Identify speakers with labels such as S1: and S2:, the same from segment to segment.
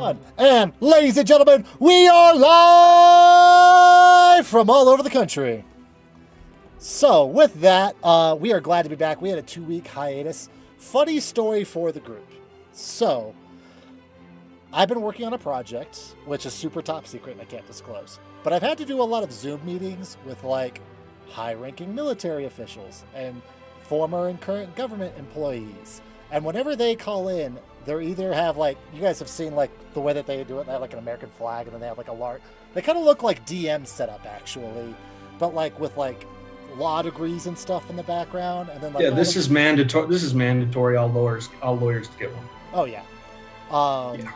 S1: on. And ladies and gentlemen, we are live from all over the country. So with that, we are glad to be back. We had a 2-week hiatus. Funny story for the group. So I've been working on a project, which is super top secret and I can't disclose. But I've had to do a lot of Zoom meetings with like high-ranking military officials and former and current government employees. And whenever they call in, they either have like, you guys have seen like the way that they do it, they have like an American flag and then they have like a large, they kind of look like DM setup actually, but like with like law degrees and stuff in the background. And then like,
S2: yeah, this is mandatory. This is mandatory. All lawyers to get one.
S1: Oh yeah. Yeah.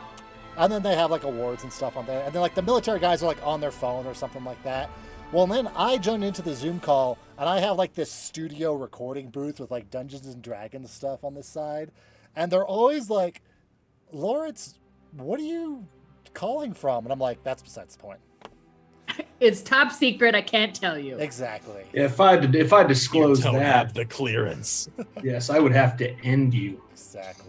S1: And then they have like awards and stuff on there. And then like the military guys are like on their phone or something like that. Well, and then I joined into the Zoom call and I have like this studio recording booth with like Dungeons and Dragons stuff on this side. And they're always like, Lawrence, what are you calling from? And I'm like, that's besides the point.
S3: It's top secret. I can't tell you.
S1: Exactly.
S2: Yeah, if I disclose
S4: you don't
S2: that,
S4: have the clearance.
S2: yes, I would have to end you.
S1: Exactly.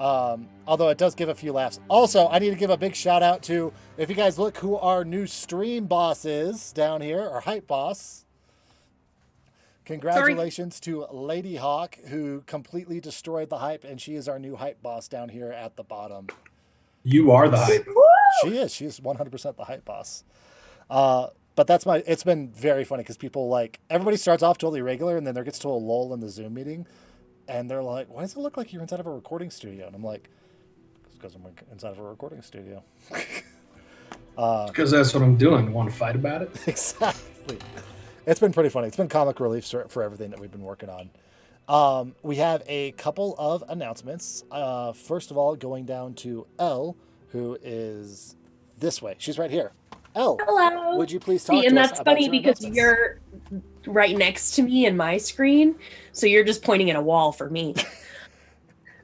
S1: Although it does give a few laughs. Also, I need to give a big shout out to, if you guys look who our new stream boss is down here, our hype boss. Congratulations to Lady Hawk, who completely destroyed the hype, and she is our new hype boss down here at the bottom.
S2: You are the hype.
S1: She is 100% the hype boss. But it's been very funny because people like, everybody starts off totally regular and then there gets to a lull in the Zoom meeting and they're like, why does it look like you're inside of a recording studio? And I'm like, it's because I'm inside of a recording studio.
S2: Because that's what I'm doing. Want to fight about it?
S1: Exactly. It's been pretty funny. It's been comic relief for everything that we've been working on. We have a couple of announcements. First of all, going down to Elle, who is this way. She's right here. Elle,
S5: hello.
S1: Would you please talk to us
S5: and that's
S1: about
S5: funny
S1: your
S5: because
S1: announcements?
S5: you're right next to me in my screen, so you're just pointing at a wall for me.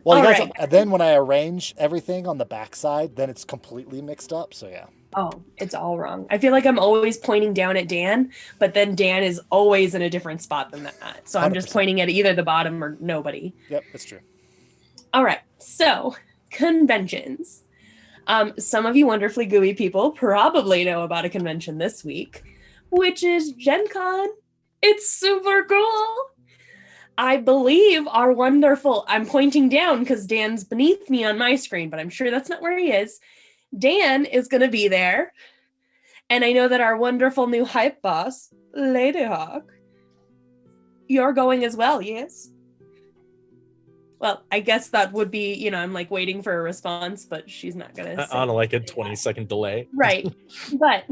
S1: Well, you guys,
S5: right.
S1: then when I arrange everything on the backside, then it's completely mixed up. So yeah.
S5: Oh, it's all wrong. I feel like I'm always pointing down at Dan, but then Dan is always in a different spot than that. So I'm
S1: 100%.
S5: just pointing at either the bottom or nobody.
S1: Yep, that's true.
S5: All right. So conventions. Some of you wonderfully gooey people probably know about a convention this week, which is Gen Con. It's super cool. I believe our wonderful, I'm pointing down because Dan's beneath me on my screen, but I'm sure that's not where he is. Dan is going to be there. And I know that our wonderful new hype boss, Lady Hawk, you're going as well, yes? Well, I guess that would be, I'm like waiting for a response, but she's not going to.
S4: On like a 20-second delay.
S5: Right. But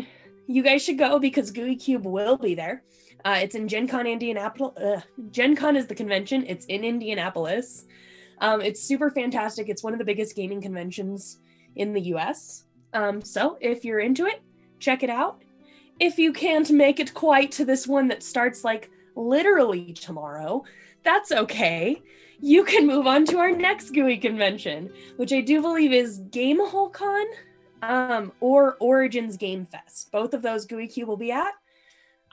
S5: you guys should go because Gooey Cube will be there. It's in Gen Con, Indianapolis. Gen Con is the convention. It's in Indianapolis. It's super fantastic. It's one of the biggest gaming conventions in the US. So if you're into it, check it out. If you can't make it quite to this one that starts like literally tomorrow, that's okay. You can move on to our next GUI convention, which I do believe is GameHoleCon or Origins Game Fest. Both of those GUI Cube will be at.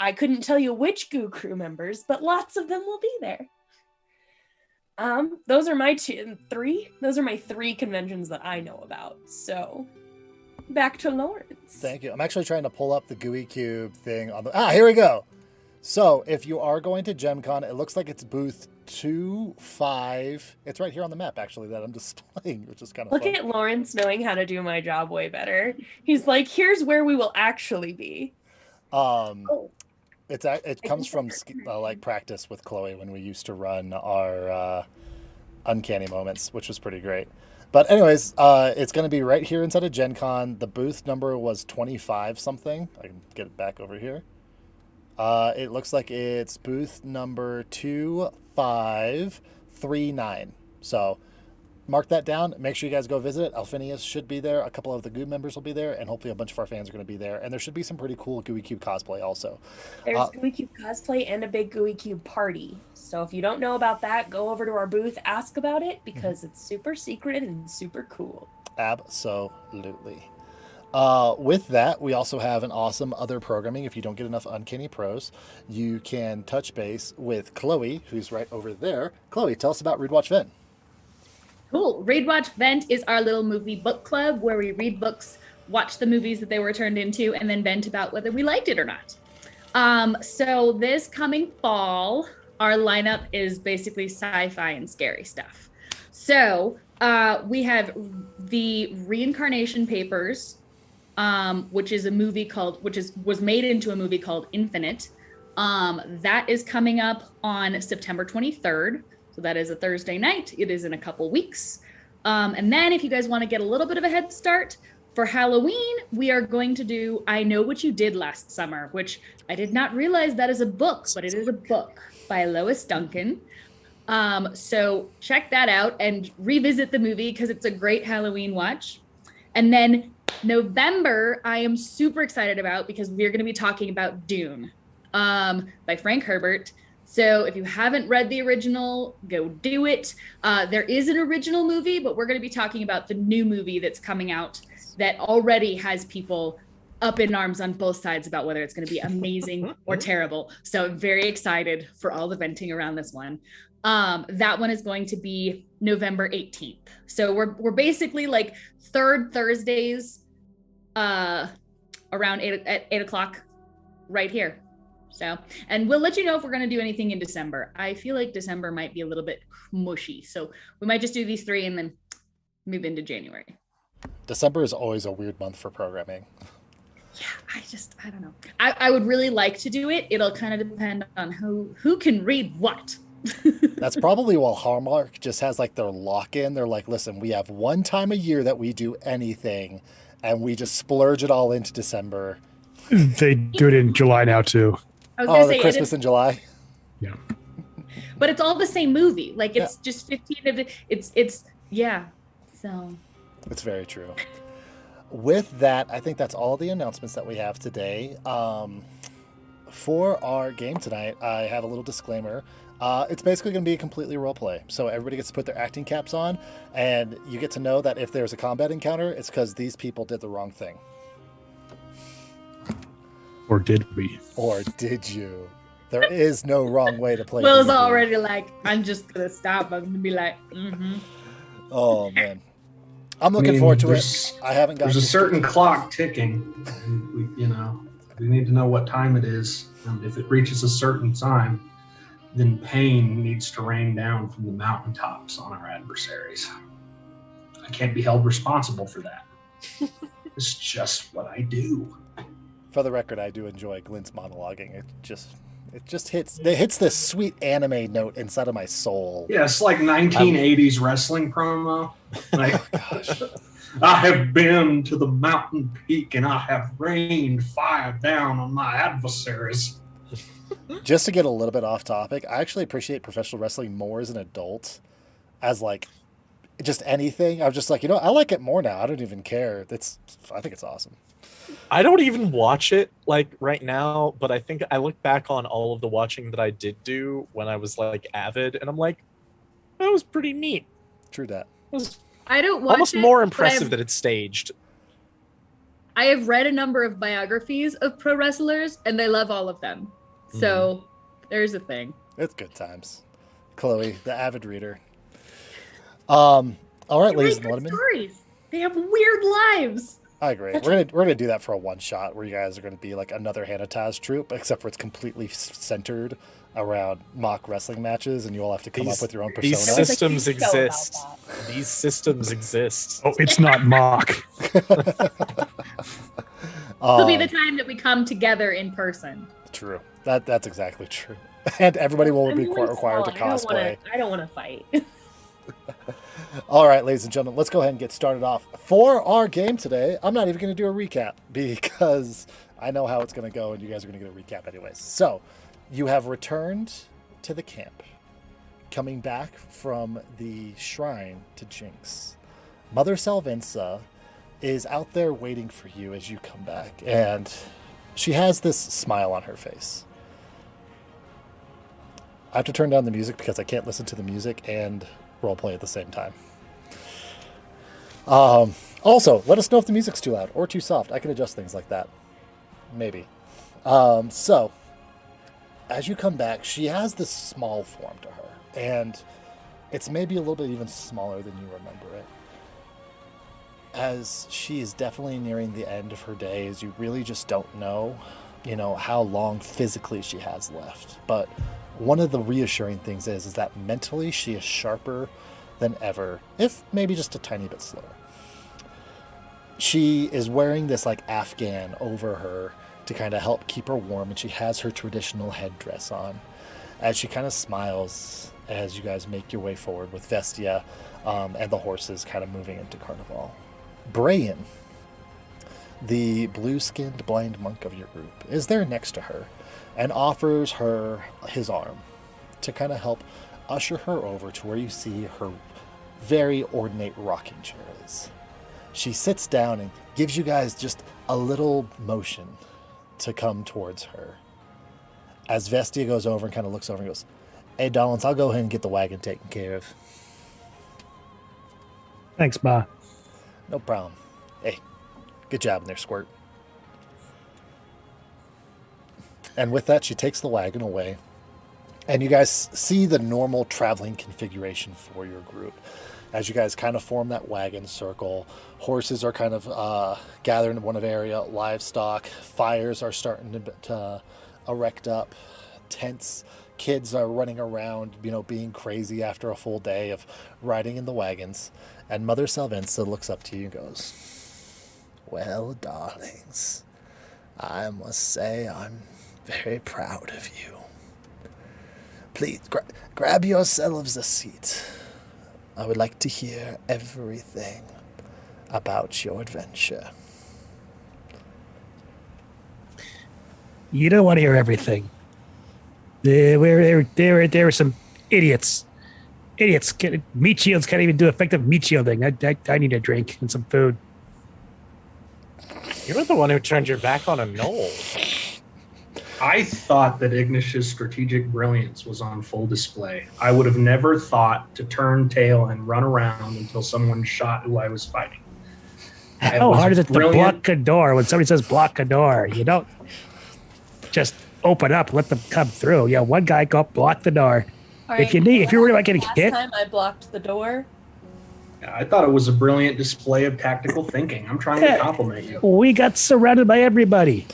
S5: I couldn't tell you which GU crew members, but lots of them will be there. Those are my three. Those are my 3 conventions that I know about. So back to Lawrence.
S1: Thank you. I'm actually trying to pull up the GUI Cube thing on the. Here we go. So if you are going to Gen Con, it looks like it's booth 25. It's right here on the map, actually, that I'm displaying, which is kind of
S5: Look
S1: fun.
S5: at Lawrence knowing how to do my job way better. He's like, here's where we will actually be.
S1: It comes from like practice with Chloe when we used to run our Uncanny Moments, which was pretty great. But anyways, it's going to be right here inside of Gen Con. The booth number was 25 something. I can get it back over here. It looks like it's booth number 2539. So mark that down. Make sure you guys go visit it. Alphinius should be there. A couple of the GUI members will be there, and hopefully a bunch of our fans are going to be there. And there should be some pretty cool GUI Cube cosplay also.
S5: There's GUI Cube cosplay and a big GUI Cube party. So if you don't know about that, go over to our booth, ask about it, because it's super secret and super cool.
S1: Absolutely. With that, we also have an awesome other programming. If you don't get enough Uncanny Pros, you can touch base with Chloe, who's right over there. Chloe, tell us about Rude Watch Vent.
S3: Cool. Read, Watch, Vent is our little movie book club where we read books, watch the movies that they were turned into, and then vent about whether we liked it or not. So this coming fall, our lineup is basically sci-fi and scary stuff. So we have the Reincarnation Papers, which is a movie called, was made into a movie called Infinite. That is coming up on September 23rd. So that is a Thursday night. It is in a couple weeks. And then if you guys want to get a little bit of a head start, for Halloween, we are going to do I Know What You Did Last Summer, which I did not realize that is a book, but it is a book by Lois Duncan. So check that out and revisit the movie because it's a great Halloween watch. And then November, I am super excited about because we're going to be talking about Dune by Frank Herbert. So if you haven't read the original, go do it. There is an original movie, but we're going to be talking about the new movie that's coming out that already has people up in arms on both sides about whether it's going to be amazing or terrible. So I'm very excited for all the venting around this one. That one is going to be November 18th. So we're basically like third Thursdays around 8 o'clock right here. So, and we'll let you know if we're going to do anything in December. I feel like December might be a little bit mushy. So we might just do these 3 and then move into January.
S1: December is always a weird month for programming.
S3: Yeah, I don't know. I would really like to do it. It'll kind of depend on who can read what.
S1: That's probably why Hallmark just has like their lock-in. They're like, listen, we have one time a year that we do anything, and we just splurge it all into December.
S6: They do it in July now too.
S3: I was gonna say
S1: Christmas in July.
S6: Yeah,
S3: but it's all the same movie. Like it's just 15 of it. It's yeah. So
S1: it's very true. With that, I think that's all the announcements that we have today. For our game tonight, I have a little disclaimer. It's basically going to be a completely role play. So everybody gets to put their acting caps on, and you get to know that if there's a combat encounter, it's because these people did the wrong thing.
S6: or did we?
S1: Or did you? There is no wrong way to play.
S3: Will's
S1: D&D.
S3: already like, I'm just gonna stop. I'm gonna be like,
S1: Oh man, I'm looking forward to it. I haven't got.
S2: There's a certain clock ticking. We need to know what time it is. And if it reaches a certain time, then pain needs to rain down from the mountaintops on our adversaries. I can't be held responsible for that. It's just what I do.
S1: For the record, I do enjoy Glint's monologuing. It just hits this sweet anime note inside of my soul.
S2: Yeah, it's like 1980s wrestling promo. Like,
S1: Gosh.
S2: I have been to the mountain peak and I have rained fire down on my adversaries.
S1: Just to get a little bit off topic, I actually appreciate professional wrestling more as an adult, as like just anything. I was just like, I like it more now. I don't even care. I think it's awesome.
S4: I don't even watch it like right now, but I think I look back on all of the watching that I did do when I was like avid, and I'm like, that was pretty neat.
S1: True that.
S4: It was
S3: I don't watch
S4: almost
S3: it,
S4: more
S3: but
S4: impressive that it's staged.
S3: I have read a number of biographies of pro wrestlers, and they love all of them. So there's a thing.
S1: It's good times. Chloe, the avid reader. All right, ladies and gentlemen.
S3: Stories. They have weird lives.
S1: I agree. We're gonna do that for a one shot where you guys are gonna be like another Hanataz troupe, except for it's completely centered around mock wrestling matches, and you all have to come up with your own persona.
S4: These systems exist. These systems exist.
S6: Oh, it's not mock.
S3: It'll be the time that we come together in person.
S1: True. That's exactly true. And everybody will be required to cosplay.
S5: I don't want to fight.
S1: All right, ladies and gentlemen, let's go ahead and get started off. For our game today, I'm not even going to do a recap because I know how it's going to go, and you guys are going to get a recap anyways. So, you have returned to the camp, coming back from the shrine to Jinx. Mother Salvenza is out there waiting for you as you come back, and she has this smile on her face. I have to turn down the music because I can't listen to the music and roleplay at the same time. Also, let us know if the music's too loud or too soft. I can adjust things like that. Maybe. As you come back, she has this small form to her. And It's maybe a little bit even smaller than you remember it. As she is definitely nearing the end of her days, you really just don't know, how long physically she has left. But one of the reassuring things is that mentally she is sharper than ever, if maybe just a tiny bit slower. She is wearing this like Afghan over her to kind of help keep her warm, and she has her traditional headdress on. As she kind of smiles as you guys make your way forward with Vestia and the horses kind of moving into Carnival. Brayan, the blue-skinned blind monk of your group, is there next to her and offers her his arm to kind of help usher her over to where you see her very ornate rocking chair is. She sits down and gives you guys just a little motion to come towards her. As Vestia goes over and kind of looks over and goes, "Hey, Dollins, I'll go ahead and get the wagon taken care of."
S6: Thanks, Ma.
S1: No problem. Hey, good job in there, Squirt. And with that, she takes the wagon away. And you guys see the normal traveling configuration for your group. As you guys kind of form that wagon circle, horses are kind of gathered in one area, livestock, fires are starting to erect up, tents, kids are running around, being crazy after a full day of riding in the wagons. And Mother Salvensa looks up to you and goes, "Well, darlings, I must say I'm very proud of you. Please, grab yourselves a seat. I would like to hear everything about your adventure."
S6: You don't want to hear everything. There were some idiots. Meat shields can't even do effective meat shielding. I need a drink and some food.
S4: You were the one who turned your back on a knoll.
S2: I thought that Ignish's strategic brilliance was on full display. I would have never thought to turn tail and run around until someone shot who I was fighting.
S6: How hard is it to block a door when somebody says block a door? You don't just open up, let them come through. Yeah, one guy go up, block the door. If you're worried about getting hit.
S5: Last time I blocked the door.
S2: I thought it was a brilliant display of tactical thinking. I'm trying to compliment you.
S6: We got surrounded by everybody.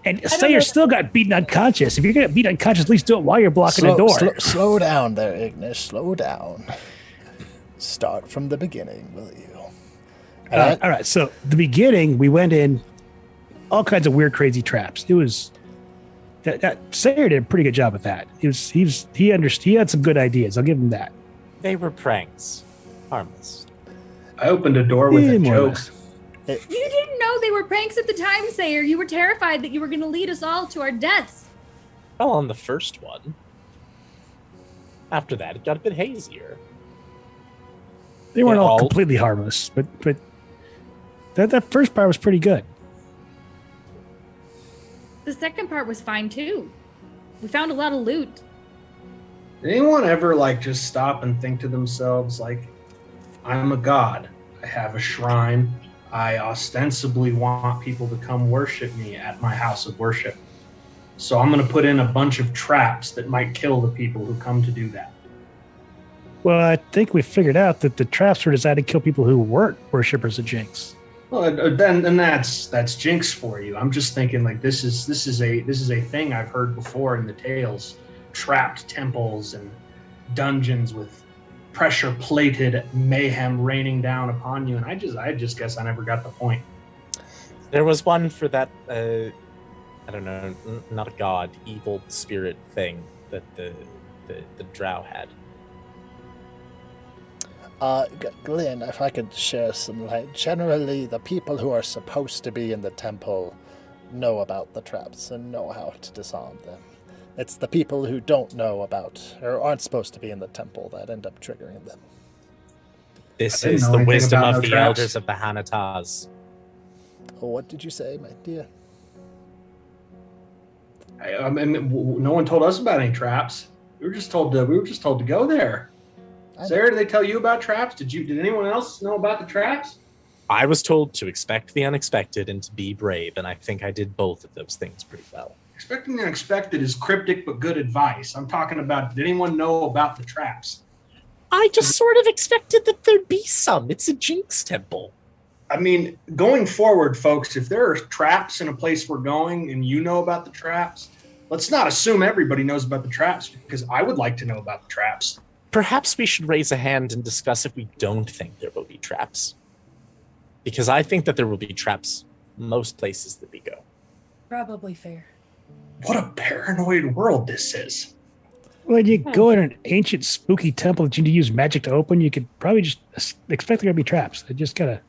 S6: And Sayer still got beaten unconscious. If you're going to beat unconscious, at least do it while you're blocking the door.
S1: Slow down there, Ignish. Slow down. Start from the beginning, will you?
S6: All right. So the beginning, we went in all kinds of weird, crazy traps. It was that Sayer did a pretty good job with that. He had some good ideas. I'll give him that.
S4: They were pranks, harmless.
S2: I opened a door with a joke.
S3: You didn't know they were pranks at the time, Sayer. You were terrified that you were going to lead us all to our deaths.
S4: Well, on the first one. After that, it got a bit hazier.
S6: They weren't all completely harmless, but that first part was pretty good.
S3: The second part was fine, too. We found a lot of loot.
S2: Did anyone ever just stop and think to themselves, I'm a god. I have a shrine. I ostensibly want people to come worship me at my house of worship. So I'm going to put in a bunch of traps that might kill the people who come to do that.
S6: Well, I think we figured out that the traps were designed to kill people who weren't worshippers of Jinx.
S2: Well, then that's Jinx for you. I'm just thinking this is a thing I've heard before in the tales. Trapped temples and dungeons with pressure-plated mayhem raining down upon you, and I just guess I never got the point.
S4: There was one for that, I don't know, not a god, evil spirit thing that the drow had.
S1: Glenn, if I could share some light. Generally, the people who are supposed to be in the temple know about the traps and know how to disarm them. It's the people who don't know about or aren't supposed to be in the temple that end up triggering them.
S4: This is the wisdom of the elders of the Hanataz.
S1: Oh, what did you say, my dear?
S2: I mean, no one told us about any traps. We were just told to go there. Sarah, did they tell you about traps? Did anyone else know about the traps?
S4: I was told to expect the unexpected and to be brave, and I think I did both of those things pretty well.
S2: Expecting the unexpected is cryptic but good advice. I'm talking about, did anyone know about the traps?
S4: I just sort of expected that there'd be some. It's a Jinx temple.
S2: I mean, going forward, folks, if there are traps in a place we're going and you know about the traps, let's not assume everybody knows about the traps, because I would like to know about the traps.
S4: Perhaps we should raise a hand and discuss if we don't think there will be traps. Because I think that there will be traps most places that we go.
S5: Probably fair.
S2: What a paranoid world this is.
S6: When you go in an ancient, spooky temple that you need to use magic to open, you could probably just expect there to be traps. They just gotta.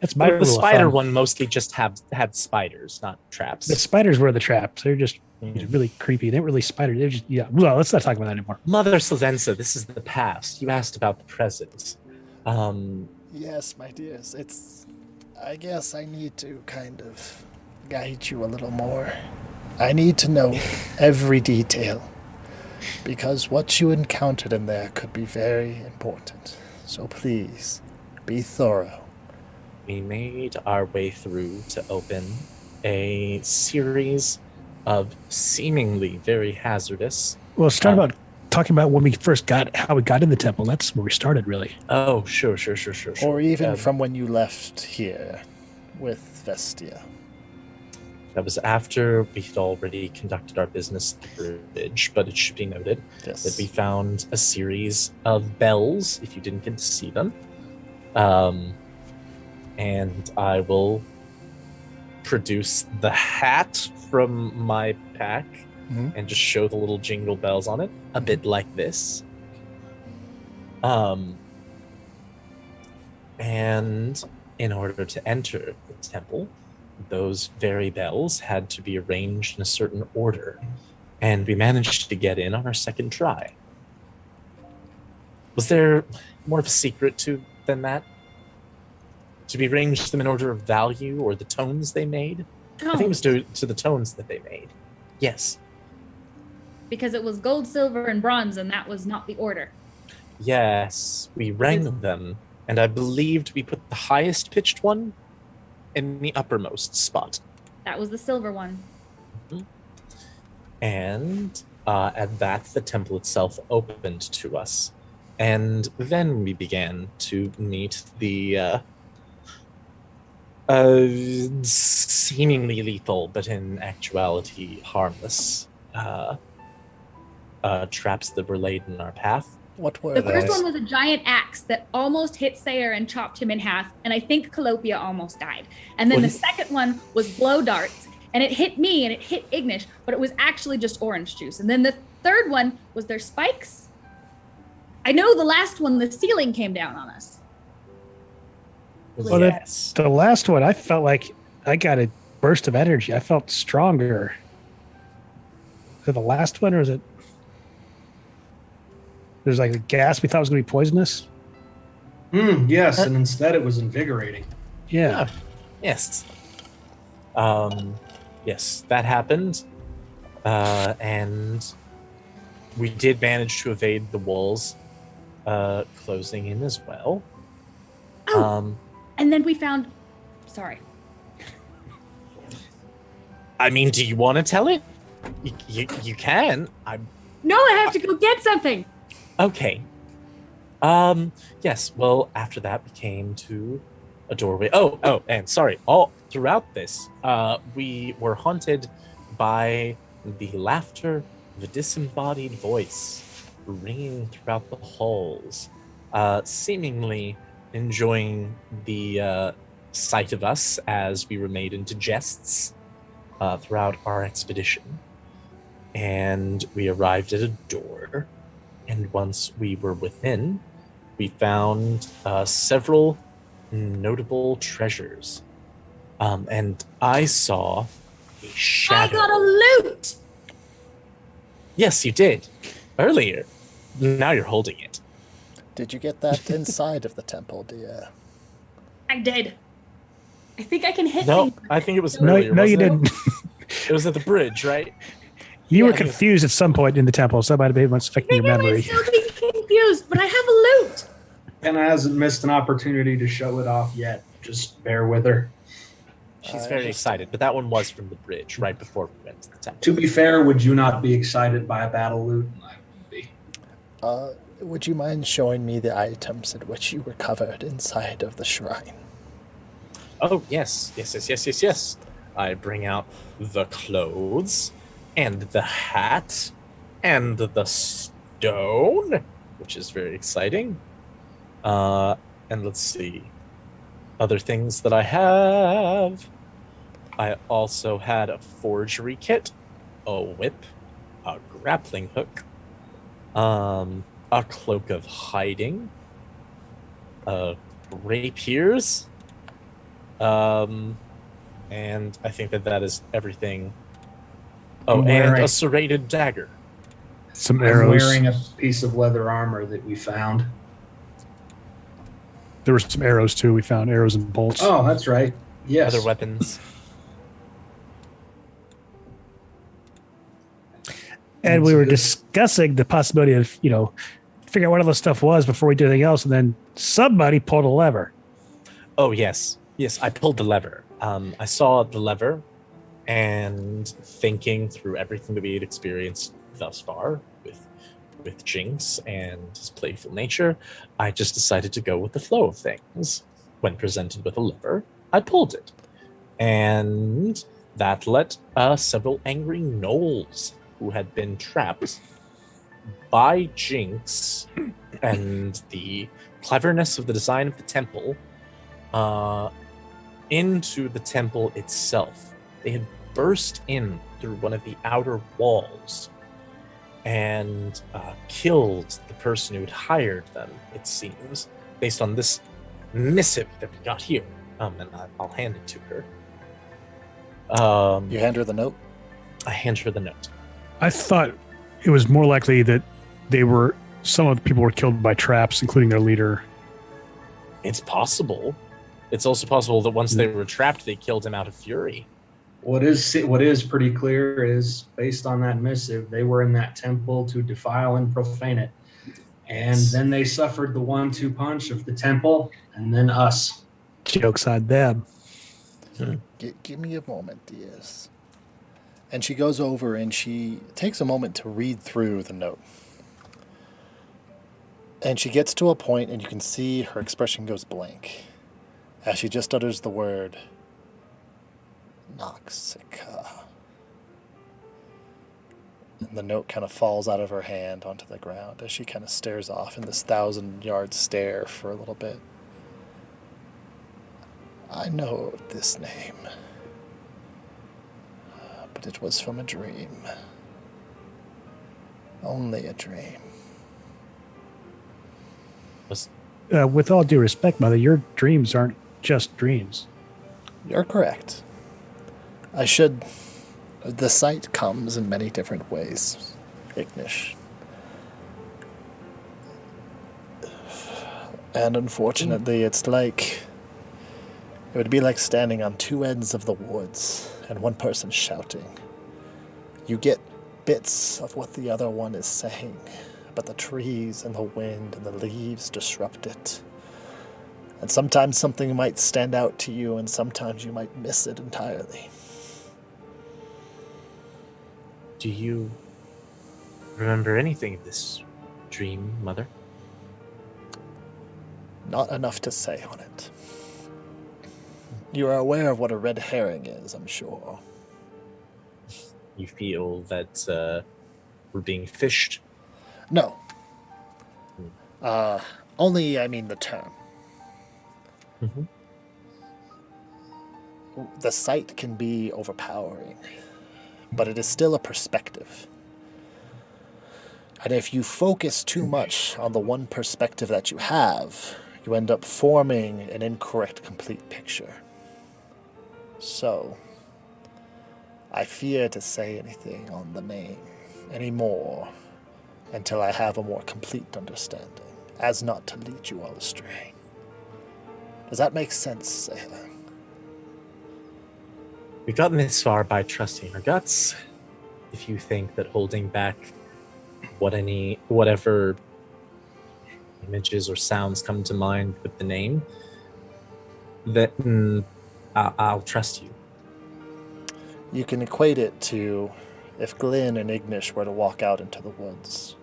S6: That's my
S4: But the
S6: rule of
S4: spider
S6: thumb.
S4: one mostly just had spiders, not traps.
S6: The spiders were the traps. They're just really creepy. They weren't really spiders. They're just Well, let's not talk about that anymore.
S4: Mother Silvenza, this is the past. You asked about the present.
S1: Yes, my dears. I guess I need to kind of guide you a little more. I need to know every detail, because what you encountered in there could be very important. So please, be thorough.
S4: We made our way through to open a series of seemingly very hazardous.
S6: Well, start about talking about when we first how we got in the temple. That's where we started, really.
S4: Oh, sure.
S1: Or even from when you left here with Vestia.
S4: That was after we had already conducted our business at the bridge, but it should be noted that we found a series of bells, if you didn't get to see them. And I will produce the hat from my pack and just show the little jingle bells on it, a bit like this. And in order to enter the temple, those very bells had to be arranged in a certain order, and we managed to get in on our second try. Was there more of a secret than that? Did we arrange them in order of value or the tones they made? I think it was to the tones that they made. Yes.
S3: Because it was gold, silver, and bronze, and that was not the order.
S4: Yes, we rang them, and I believed we put the highest pitched one in the uppermost spot.
S3: That was the silver one.
S4: Mm-hmm. And at that, the temple itself opened to us. And then we began to meet the seemingly lethal, but in actuality harmless traps that were laid in our path.
S1: What were
S3: The
S1: those?
S3: first one was a giant axe that almost hit Sayer and chopped him in half, and I think Calopia almost died. And then the second one was blow darts, and it hit me and it hit Ignish, but it was actually just orange juice. And then the third one was their spikes. I know the last one, the ceiling came down on us.
S6: Well,
S4: Yes.
S6: the last one, I felt like I got a burst of energy. I felt stronger. Is it the last one, or is it? There's like a gas we thought was going to be poisonous.
S2: Yes, and instead it was invigorating.
S6: Yeah.
S4: Yes. Yes, that happened. And we did manage to evade the walls closing in as well.
S3: And then we found... Sorry.
S4: I mean, do you want to tell it? You can.
S3: No, I have to go get something!
S4: Okay. Yes, well, after that, we came to a doorway. Oh, and sorry. All throughout this, we were haunted by the laughter of a disembodied voice ringing throughout the halls, seemingly enjoying the sight of us as we were made into jests throughout our expedition. And we arrived at a door. And once we were within, we found several notable treasures. And I saw a shadow.
S3: I got a loot!
S4: Yes, you did. Earlier. Now you're holding it.
S1: Did you get that inside of the temple, dear?
S3: I did. I think I can hit
S4: No,
S3: things.
S4: I think it was
S6: No,
S4: earlier.
S6: no, you
S4: wasn't
S6: didn't.
S4: it? It was at the bridge, right?
S6: You were
S4: Yeah.
S6: confused at some point in the temple. So that might have been what's affecting your
S3: Maybe I
S6: memory.
S3: might still be confused, but I have a loot!
S2: Anna hasn't missed an opportunity to show it off yet. Just bear with her.
S4: She's very excited, but that one was from the bridge right before we went to the temple.
S2: To be fair, would you not be excited by a battle loot? I would be.
S1: Would you mind showing me the items in which you recovered inside of the shrine?
S4: Oh, yes. I bring out the clothes, and the hat, and the stone, which is very exciting. And let's see. Other things that I have. I also had a forgery kit, a whip, a grappling hook, a cloak of hiding, rapiers, and I think that is everything. Oh,
S2: I'm
S4: and
S2: wearing-
S4: a serrated dagger.
S6: Some
S2: I'm
S6: arrows.
S2: wearing a piece of leather armor that we found.
S6: There were some arrows too. We found arrows and bolts.
S2: Oh, that's right. Yes.
S4: Other weapons.
S6: And
S2: That's
S6: we were
S2: good.
S6: discussing the possibility of, figure out what all this stuff was before we do anything else. And then somebody pulled a lever.
S4: Oh, yes. Yes, I pulled the lever. I saw the lever, and thinking through everything that we had experienced thus far with Jinx and his playful nature, I just decided to go with the flow of things. When presented with a lever, I pulled it. And that let several angry gnolls who had been trapped by Jinx and the cleverness of the design of the temple into the temple itself. They had burst in through one of the outer walls and killed the person who had hired them, it seems, based on this missive that we got here. And I'll hand it to her.
S1: You hand her the note?
S4: I hand her the note.
S6: I thought it was more likely that some of the people were killed by traps, including their leader.
S4: It's possible. It's also possible that once they were trapped, they killed him out of fury.
S2: What is pretty clear is, based on that missive, they were in that temple to defile and profane it. And then they suffered the 1-2 punch of the temple and then us.
S6: Joke's on them.
S1: Give me a moment, dears. And she goes over and she takes a moment to read through the note. And she gets to a point and you can see her expression goes blank as she just utters the word Noxica. And the note kind of falls out of her hand onto the ground as she kind of stares off in this 1,000-yard stare for a little bit. I know this name, but it was from a dream. Only a dream.
S6: With all due respect, Mother, your dreams aren't just dreams.
S1: You're correct. The sight comes in many different ways, Ignish. And unfortunately, it would be like standing on two ends of the woods and one person shouting. You get bits of what the other one is saying, but the trees and the wind and the leaves disrupt it. And sometimes something might stand out to you, and sometimes you might miss it entirely.
S4: Do you remember anything of this dream, Mother?
S1: Not enough to say on it. You are aware of what a red herring is, I'm sure.
S4: You feel that we're being fished?
S1: No. Only, I mean, the term.
S4: Mm-hmm.
S1: The sight can be overpowering, but it is still a perspective. And if you focus too much on the one perspective that you have, you end up forming an incorrect complete picture. So, I fear to say anything on the name anymore until I have a more complete understanding, as not to lead you all astray. Does that make sense, Sailor?
S4: We've gotten this far by trusting our guts. If you think that holding back whatever images or sounds come to mind with the name, then I'll trust you.
S1: You can equate it to if Glyn and Ignish were to walk out into the woods.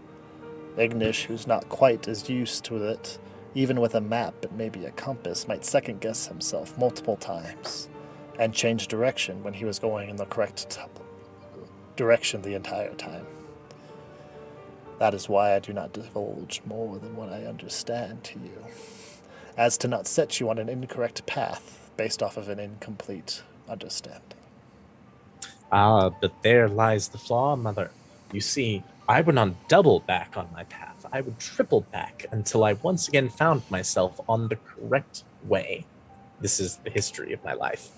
S1: Ignish, who's not quite as used to it, even with a map and maybe a compass, might second-guess himself multiple times and change direction when he was going in the correct direction the entire time. That is why I do not divulge more than what I understand to you, as to not set you on an incorrect path based off of an incomplete understanding.
S4: Ah, but there lies the flaw, Mother. You see, I would not double back on my path. I would triple back until I once again found myself on the correct way. This is the history of my life.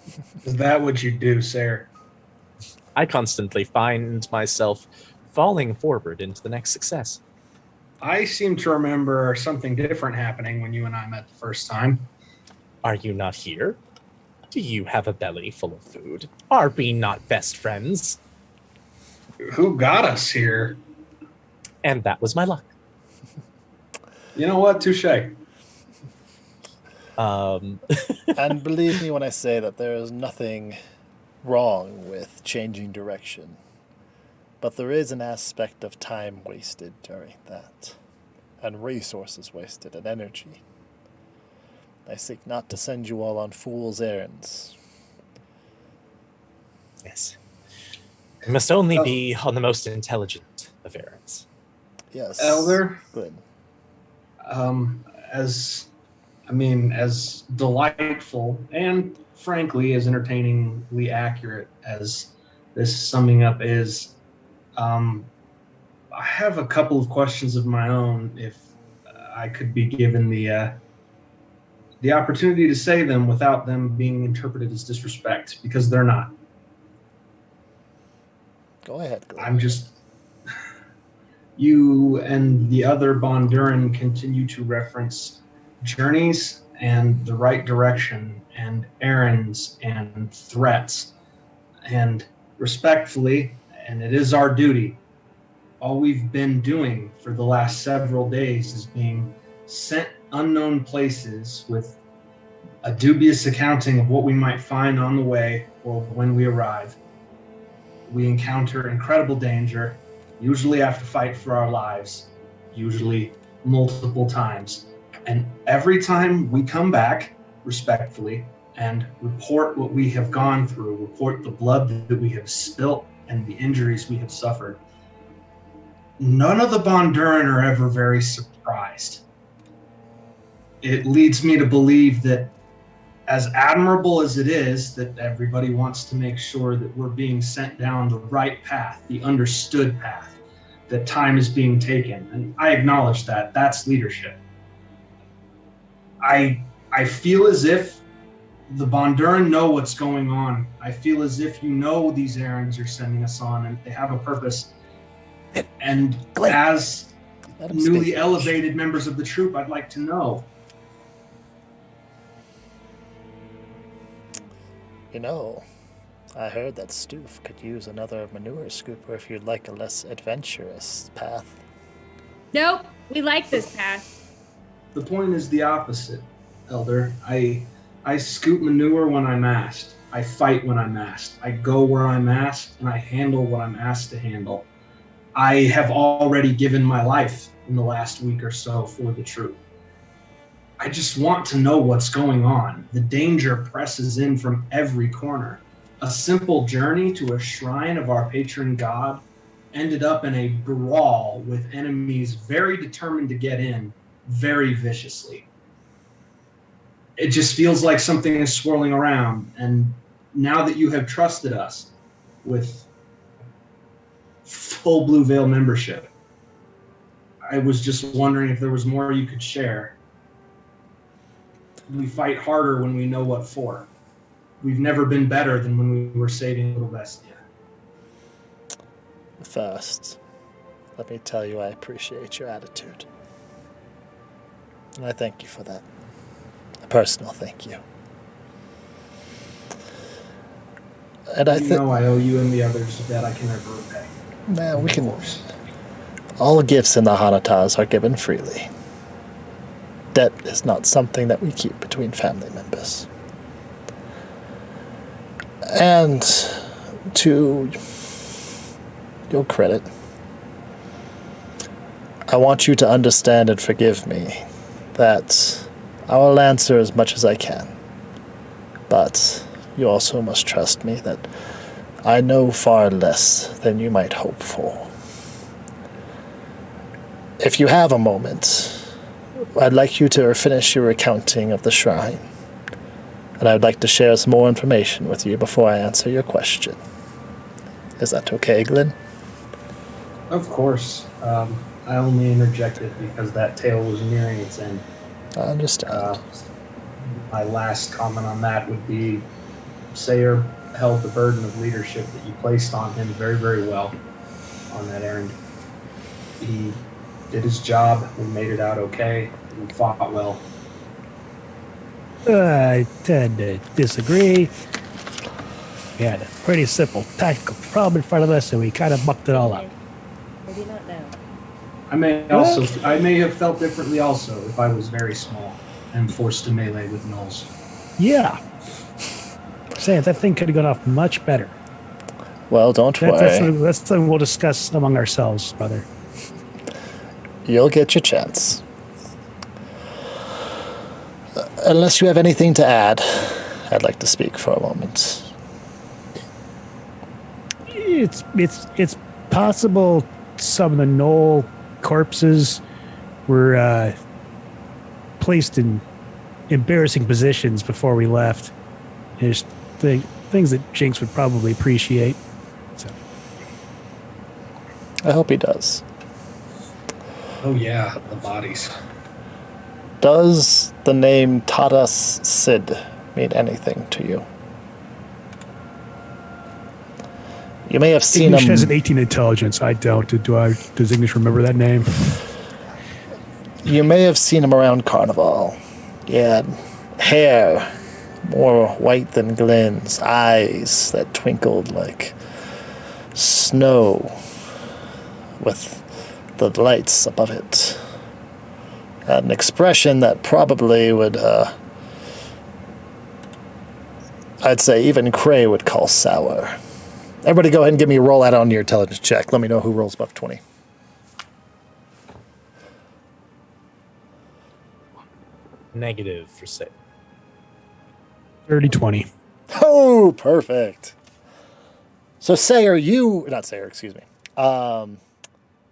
S2: Is that what you do, sir?
S4: I constantly find myself falling forward into the next success.
S2: I seem to remember something different happening when you and I met the first time.
S4: Are you not here? Do you have a belly full of food? Are we not best friends?
S2: Who got us here?
S4: And that was my luck.
S2: You know what? Touche.
S1: And believe me when I say that there is nothing wrong with changing direction. But there is an aspect of time wasted during that, and resources wasted, and energy. I seek not to send you all on fool's errands.
S4: Yes. It must only be on the most intelligent of errands.
S1: Yes.
S2: Elder?
S1: Good.
S2: As delightful and frankly as entertainingly accurate as this summing up is, I have a couple of questions of my own if I could be given the opportunity to say them without them being interpreted as disrespect, because they're not.
S1: Go ahead. Glenn.
S2: I'm just... You and the other Bonduran continue to reference journeys and the right direction and errands and threats. And respectfully, and it is our duty, all we've been doing for the last several days is being sent unknown places with a dubious accounting of what we might find on the way or when we arrive. We encounter incredible danger, usually have to fight for our lives, usually multiple times. And every time we come back respectfully and report what we have gone through, report the blood that we have spilt and the injuries we have suffered, none of the Bonduran are ever very surprised. It leads me to believe that as admirable as it is that everybody wants to make sure that we're being sent down the right path, the understood path, that time is being taken. And I acknowledge that. That's leadership. I feel as if the Bonduran know what's going on. I feel as if you know these errands you're sending us on and they have a purpose. And
S1: Glenn,
S2: as
S1: let him
S2: newly
S1: speak.
S2: elevated members of the troop, I'd like to know.
S1: You know, I heard that Stoof could use another manure scooper if you'd like a less adventurous path.
S3: Nope, we like this path.
S2: The point is the opposite, Elder. I scoop manure when I'm asked. I fight when I'm asked. I go where I'm asked, and I handle what I'm asked to handle. I have already given my life in the last week or so for the troop. I just want to know what's going on. The danger presses in from every corner. A simple journey to a shrine of our patron god ended up in a brawl with enemies very determined to get in, very viciously. It just feels like something is swirling around, and now that you have trusted us with full Blue Veil membership, I was just wondering if there was more you could share. We fight harder when we know what for. We've never been better than when we were saving Little Bestia.
S1: First, let me tell you I appreciate your attitude. And I thank you for that. A personal thank you. And I
S2: You
S1: think
S2: know I owe you and the others a debt I can never repay.
S1: we can. All gifts in the Hanatas are given freely. Debt is not something that we keep between family members. And to your credit, I want you to understand and forgive me that I will answer as much as I can. But you also must trust me that I know far less than you might hope for. If you have a moment, I'd like you to finish your recounting of the shrine. And I'd like to share some more information with you before I answer your question. Is that okay, Glenn?
S2: Of course. I only interjected because that tale was nearing its end.
S1: I understand.
S2: My last comment on that would be Sayer held the burden of leadership that you placed on him very, very well on that errand. He did his job. We made it out okay. We fought well.
S6: I tend to disagree. We had a pretty simple tactical problem in front of us, and we kind of mucked it all up.
S5: I do not know.
S2: I may have felt differently also if I was very small and forced to melee with gnolls.
S6: Yeah. Saying that thing could have gone off much better.
S1: Well, don't worry.
S6: That's something we'll discuss among ourselves, brother.
S1: You'll get your chance. Unless you have anything to add, I'd like to speak for a moment.
S6: It's possible some of the gnoll corpses were placed in embarrassing positions before we left. There's things that Jinx would probably appreciate. So.
S1: I hope he does.
S2: Oh yeah, the bodies.
S1: Does the name Tadas Sid mean anything to you? You may have seen
S6: English
S1: him.
S6: has an 18 intelligence. I don't. Does English remember that name?
S1: You may have seen him around Carnival. He had hair more white than Glenn's, eyes that twinkled like snow with the lights above it. Had an expression that probably would, I'd say even Cray would call sour. Everybody go ahead and give me a roll out on your intelligence check. Let me know who rolls above 20.
S4: Negative for say.
S6: 30-20.
S1: Oh, perfect. So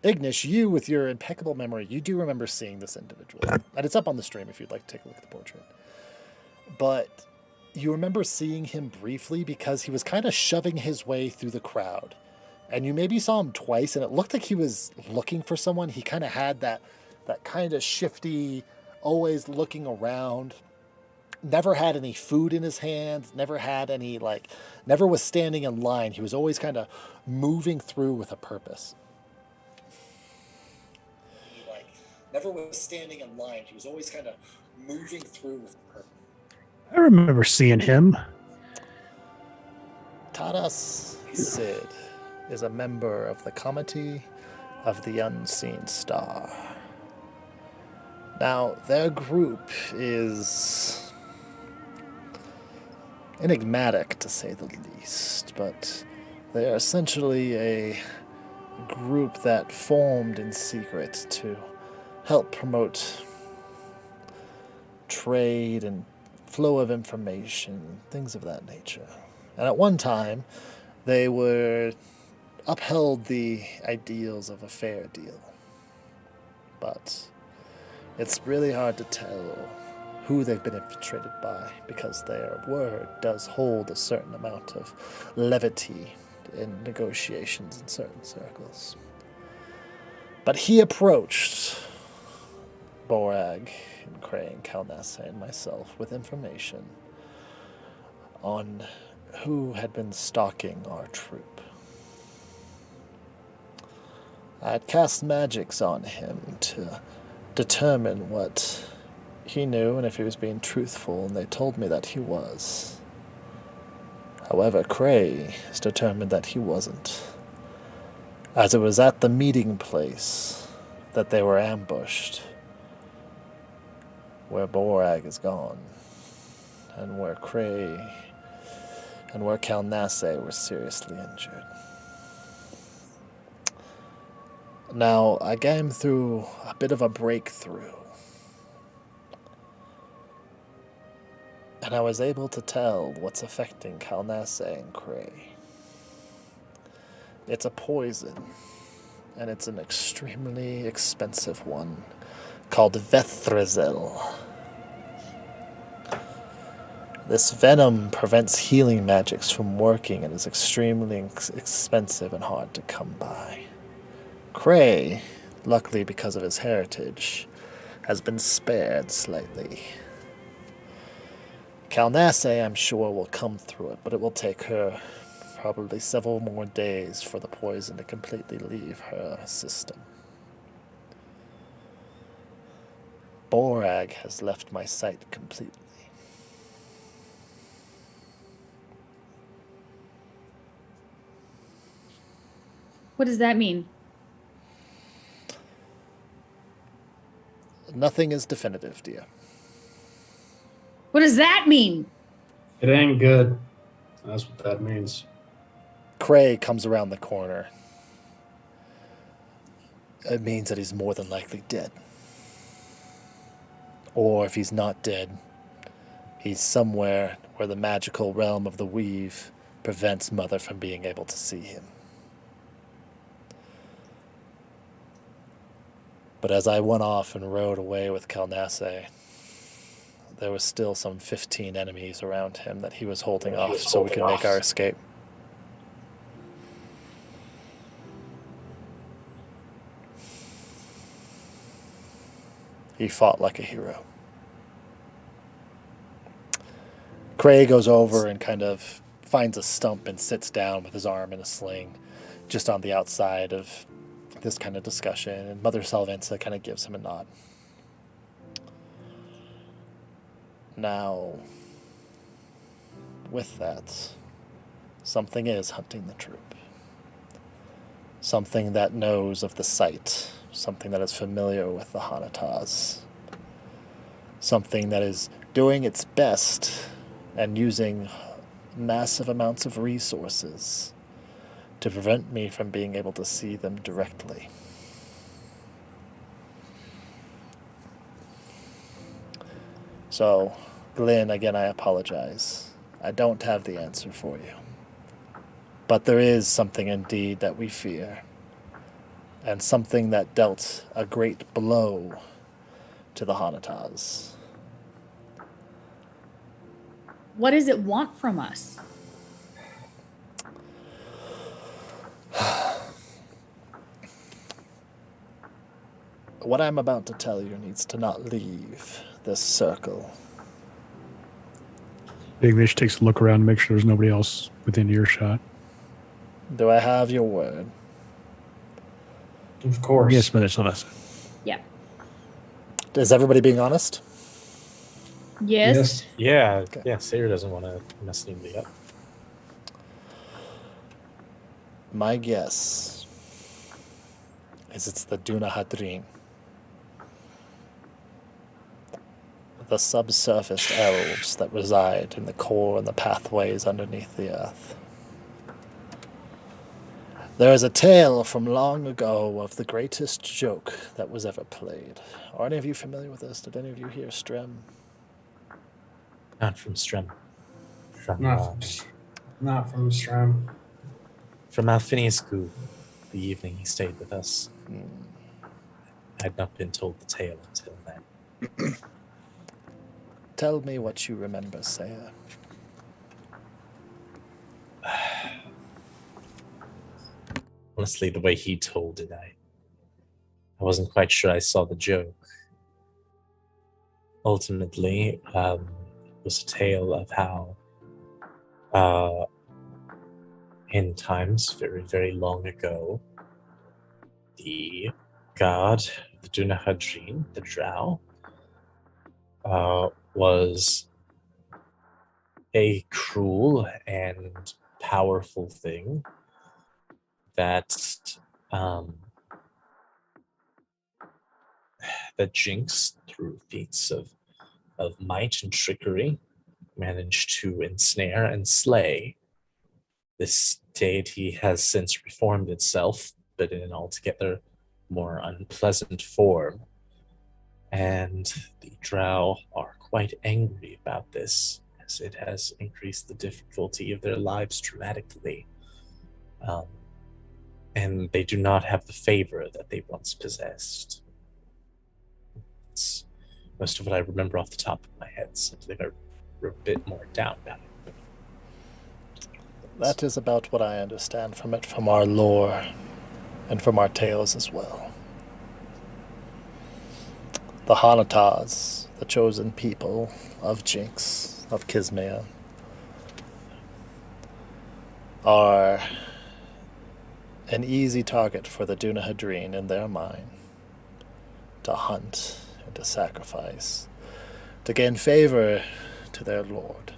S1: Ignish, you with your impeccable memory, you do remember seeing this individual. And it's up on the stream if you'd like to take a look at the portrait. But you remember seeing him briefly because he was kind of shoving his way through the crowd. And you maybe saw him twice, and it looked like he was looking for someone. He kind of had that kind of shifty, always looking around. Never had any food in his hands, never was standing in line. He was always kind of moving through with a purpose. Never was standing in line. He was always kind of moving through with a purpose.
S6: I remember seeing him.
S1: Tadas Sid is a member of the Committee of the Unseen Star. Now, their group is enigmatic, to say the least, but they are essentially a group that formed in secret to help promote trade and flow of information, things of that nature. And at one time, they upheld the ideals of a fair deal. But it's really hard to tell who they've been infiltrated by, because their word does hold a certain amount of levity in negotiations in certain circles. But he approached Borag and Cray and Kalnasa and myself with information on who had been stalking our troop. I had cast magics on him to determine what he knew and if he was being truthful, and they told me that he was. However, Cray is determined that he wasn't, as it was at the meeting place that they were ambushed, where Borag is gone, and where Cray and where Kalnase were seriously injured. Now, I came through a bit of a breakthrough. And I was able to tell what's affecting Kalnase and Cray. It's a poison, and it's an extremely expensive one called Vethrazel. This venom prevents healing magics from working and is extremely expensive and hard to come by. Cray, luckily because of his heritage, has been spared slightly. Kalnase, I'm sure, will come through it, but it will take her probably several more days for the poison to completely leave her system. Borag has left my sight completely.
S3: What does that mean?
S1: Nothing is definitive, dear.
S3: What does that mean?
S2: It ain't good. That's what that means.
S1: Cray comes around the corner. It means that he's more than likely dead. Or if he's not dead, he's somewhere where the magical realm of the weave prevents Mother from being able to see him. But as I went off and rode away with Kalnase, there was still some 15 enemies around him that he was holding off so we could make our escape. He fought like a hero. Cray goes over and kind of finds a stump and sits down with his arm in a sling just on the outside of this kind of discussion, and Mother Salvenza kind of gives him a nod. Now, with that, something is hunting the troop. Something that knows of the site. Something that is familiar with the Hanataz. Something that is doing its best and using massive amounts of resources to prevent me from being able to see them directly. So, Glenn, again, I apologize. I don't have the answer for you. But there is something indeed that we fear, and something that dealt a great blow to the Hanataz.
S3: What does it want from us?
S1: What I'm about to tell you needs to not leave this circle.
S6: Ignish takes a look around to make sure there's nobody else within earshot.
S1: Do I have your word?
S2: Of course.
S6: Yes, Mother Sylvester.
S3: Yeah.
S1: Is everybody being honest?
S3: Yes.
S4: Yeah,
S1: Okay.
S4: yeah. Sarah doesn't want to mess anybody up.
S1: My guess is it's the Duna Hadrin. The subsurface elves that reside in the core and the pathways underneath the earth. There is a tale from long ago of the greatest joke that was ever played. Are any of you familiar with this? Did any of you hear Strem?
S4: Not from Strem. From
S2: Not from Stram.
S4: from Alphinius the evening he stayed with us. I had not been told the tale until then.
S1: Tell me what you remember, Saya.
S4: Honestly, the way he told it, I wasn't quite sure I saw the joke. Ultimately, it was a tale of how, in times very, very long ago, the god, the Dunahadrin, the Drow, was a cruel and powerful thing that that Jinx, through feats of might and trickery, managed to ensnare and slay. This deity has since reformed itself, but in an altogether more unpleasant form. And the drow are quite angry about this, as it has increased the difficulty of their lives dramatically. And they do not have the favor that they once possessed. It's most of what I remember off the top of my head, so I believe I wrote a bit more down about it.
S1: That is about what I understand from it, from our lore, and from our tales as well. The Hanatas, the chosen people of Jinx, of Kismea, are an easy target for the Dunahadreen in their mind to hunt and to sacrifice, to gain favor to their lord.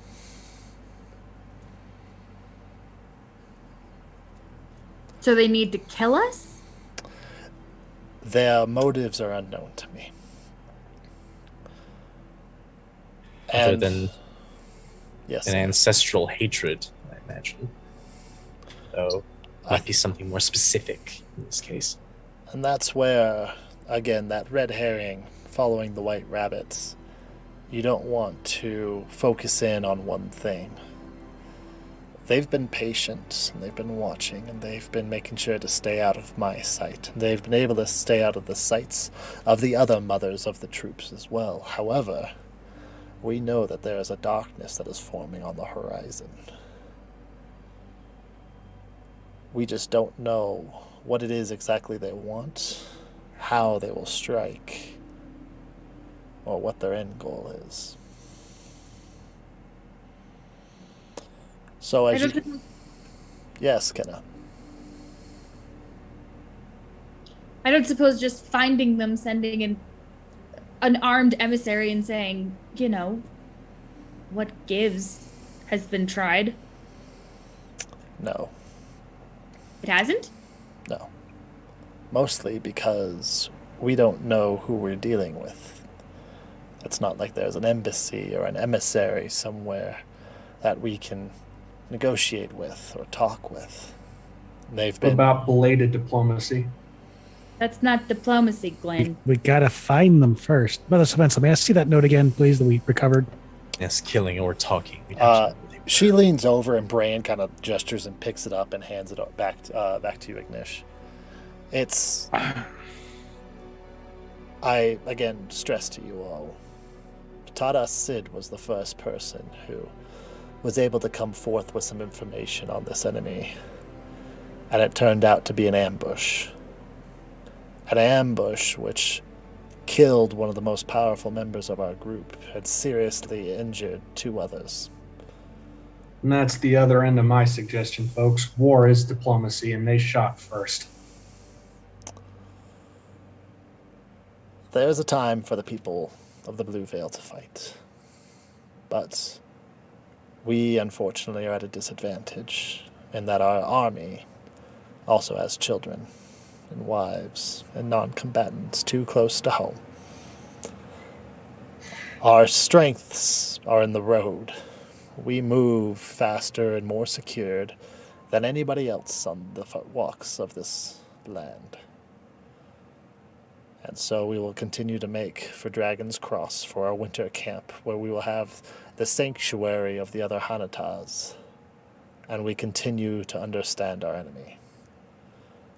S3: So they need to kill us?
S1: Their motives are unknown to me.
S4: Other than
S1: yes,
S4: an ancestral hatred, I imagine. So might be something more specific in this case.
S1: And that's where, again, that red herring following the white rabbits, you don't want to focus in on one thing. They've been patient, and they've been watching, and they've been making sure to stay out of my sight. They've been able to stay out of the sights of the other mothers of the troops as well. However, we know that there is a darkness that is forming on the horizon. We just don't know what it is exactly they want, how they will strike, or what their end goal is. So as you... Yes, Kenna.
S3: I don't suppose just finding them, sending in an armed emissary and saying, you know, what gives has been tried.
S1: No.
S3: It hasn't?
S1: No. Mostly because we don't know who we're dealing with. It's not like there's an embassy or an emissary somewhere that we can negotiate with or talk with. They've been...
S2: What about belated diplomacy?
S3: That's not diplomacy, Glenn.
S6: We gotta find them first. Mother Samantha, may I see that note again, please, that we recovered?
S4: Yes, killing or talking.
S1: She leans over and Bran kind of gestures and picks it up and hands it back to you, Ignish. It's... I, again, stress to you all. Tada Sid was the first person who was able to come forth with some information on this enemy. And it turned out to be an ambush. An ambush which killed one of the most powerful members of our group and seriously injured 2 others.
S2: And that's the other end of my suggestion, folks. War is diplomacy, and they shot first.
S1: There's a time for the people of the Blue Veil to fight. But we, unfortunately, are at a disadvantage in that our army also has children and wives and non-combatants too close to home. Our strengths are in the road. We move faster and more secured than anybody else on the walks of this land. And so we will continue to make for Dragon's Cross for our winter camp, where we will have the sanctuary of the other Hanatas. And we continue to understand our enemy.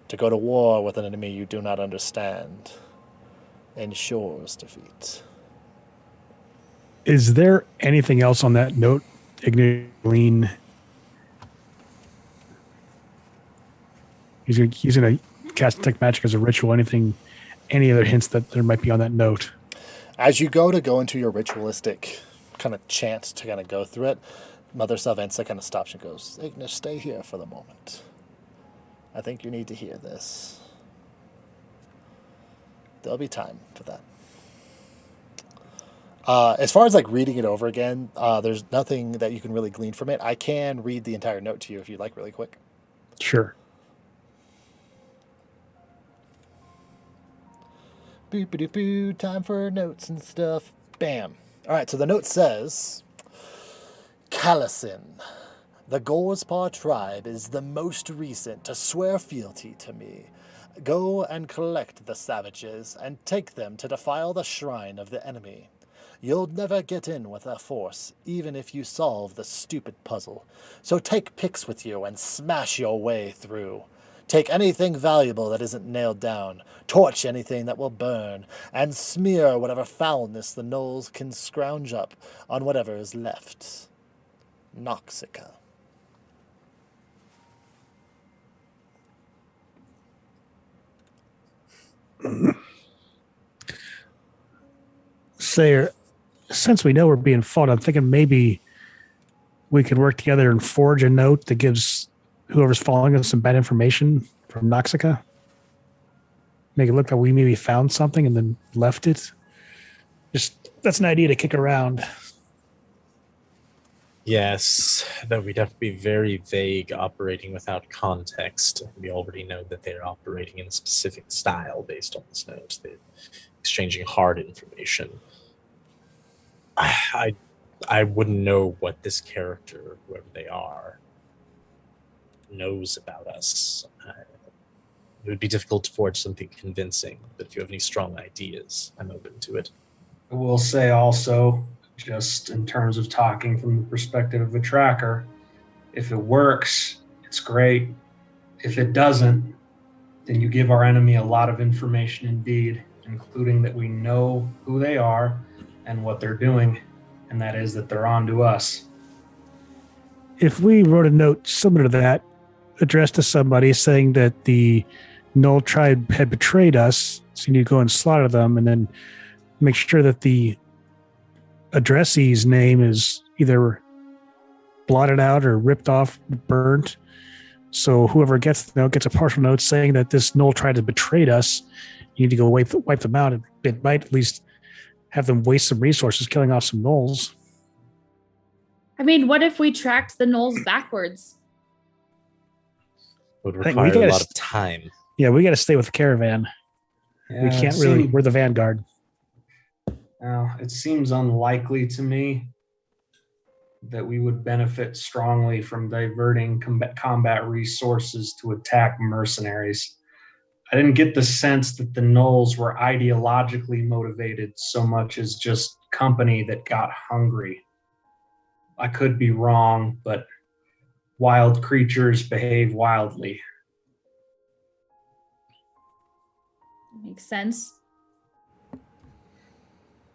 S1: To go to war with an enemy you do not understand ensures defeat.
S6: Is there anything else on that note, Igniline? He's going to cast Detect Magic as a ritual. Any other hints that there might be on that note?
S1: As you go into your ritualistic kind of chant to kind of go through it, Mother Salvensa kind of stops and goes, Ignish, stay here for the moment. I think you need to hear this. There'll be time for that. As far as like reading it over again, there's nothing that you can really glean from it. I can read the entire note to you if you'd like really quick.
S6: Sure.
S1: Boop-a-doop-boo, time for notes and stuff. Bam. All right, so the note says, Callison, the Gorspar tribe is the most recent to swear fealty to me, Go and collect the savages and take them to defile the shrine of the enemy. You'll never get in with a force, even if you solve the stupid puzzle. So take picks with you and smash your way through. Take anything valuable that isn't nailed down, torch anything that will burn, and smear whatever foulness the gnolls can scrounge up on whatever is left. Noxica.
S6: Sayer, since we know we're being fought, I'm thinking maybe we could work together and forge a note that gives whoever's following us some bad information from Noxica. Make it look like we maybe found something and then left it. Just that's an idea to kick around.
S4: Yes, though we'd have to be very vague operating without context. We already know that they're operating in a specific style based on this note. They're exchanging hard information. I wouldn't know what this character, whoever they are, knows about us. It would be difficult to forge something convincing, but if you have any strong ideas, I'm open to it.
S2: I will say also, just in terms of talking from the perspective of a tracker, if it works, it's great. If it doesn't, then you give our enemy a lot of information indeed, including that we know who they are and what they're doing, and that is that they're on to us.
S6: If we wrote a note similar to that, addressed to somebody saying that the Null tribe had betrayed us, so you need to go and slaughter them, and then make sure that the addressee's name is either blotted out or ripped off, burnt. So whoever gets the note gets a partial note saying that this Null tribe has betrayed us. You need to go wipe them out, and it might at least have them waste some resources killing off some Nulls.
S3: I mean, what if we tracked the gnolls backwards?
S4: It would
S6: I think we
S4: require a
S6: gotta
S4: lot of time.
S6: Yeah, we got to stay with the caravan. We can't really. We're the vanguard.
S2: Now, it seems unlikely to me that we would benefit strongly from diverting combat resources to attack mercenaries. I didn't get the sense that the gnolls were ideologically motivated so much as just company that got hungry. I could be wrong, but wild creatures behave wildly.
S3: Makes sense.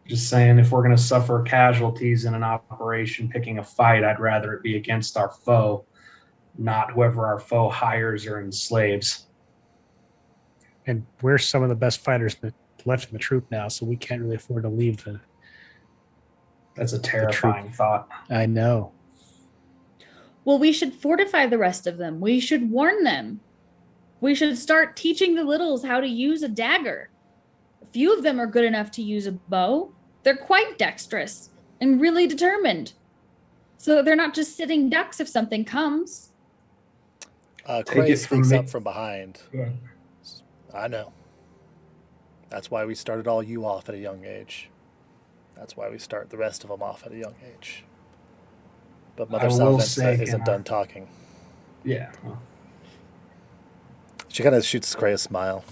S2: Just saying, if we're going to suffer casualties in an operation picking a fight, I'd rather it be against our foe, not whoever our foe hires or enslaves.
S6: And we're some of the best fighters left in the troop now, so we can't really afford to leave the.
S2: That's a terrifying thought.
S6: I know.
S3: Well, we should fortify the rest of them. We should warn them. We should start teaching the littles how to use a dagger. A few of them are good enough to use a bow. They're quite dexterous and really determined. So they're not just sitting ducks if something comes.
S1: Cray speaks
S2: me.
S1: up from behind.
S2: Yeah.
S1: I know. That's why we started all you off at a young age. That's why we start the rest of them off at a young age. But Mother Salvenza isn't done talking.
S2: Yeah. Well.
S1: She kind of shoots Cray a smile.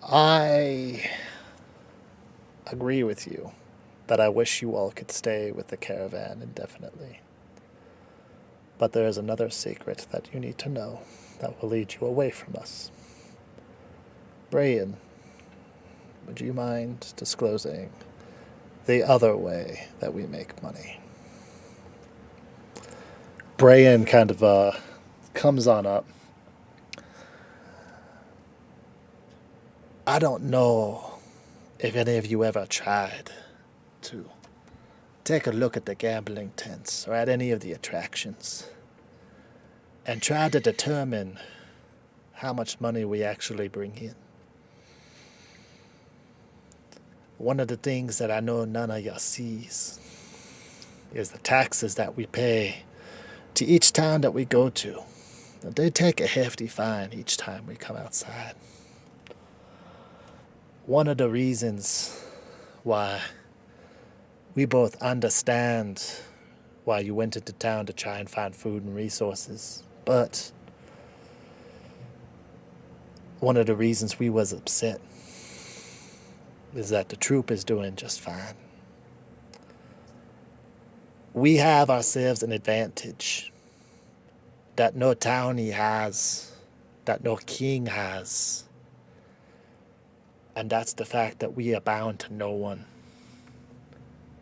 S1: I agree with you that I wish you all could stay with the caravan indefinitely. But there is another secret that you need to know that will lead you away from us. Brian, would you mind disclosing the other way that we make money? Brian kind of comes on up. I don't know if any of you ever tried to take a look at the gambling tents or at any of the attractions and try to determine how much money we actually bring in. One of the things that I know none of you sees is the taxes that we pay to each town that we go to. They take a hefty fine each time we come outside. One of the reasons why we both understand why you went into town to try and find food and resources, but one of the reasons we was upset is that the troop is doing just fine. We have ourselves an advantage that no townie has, that no king has. And that's the fact that we are bound to no one.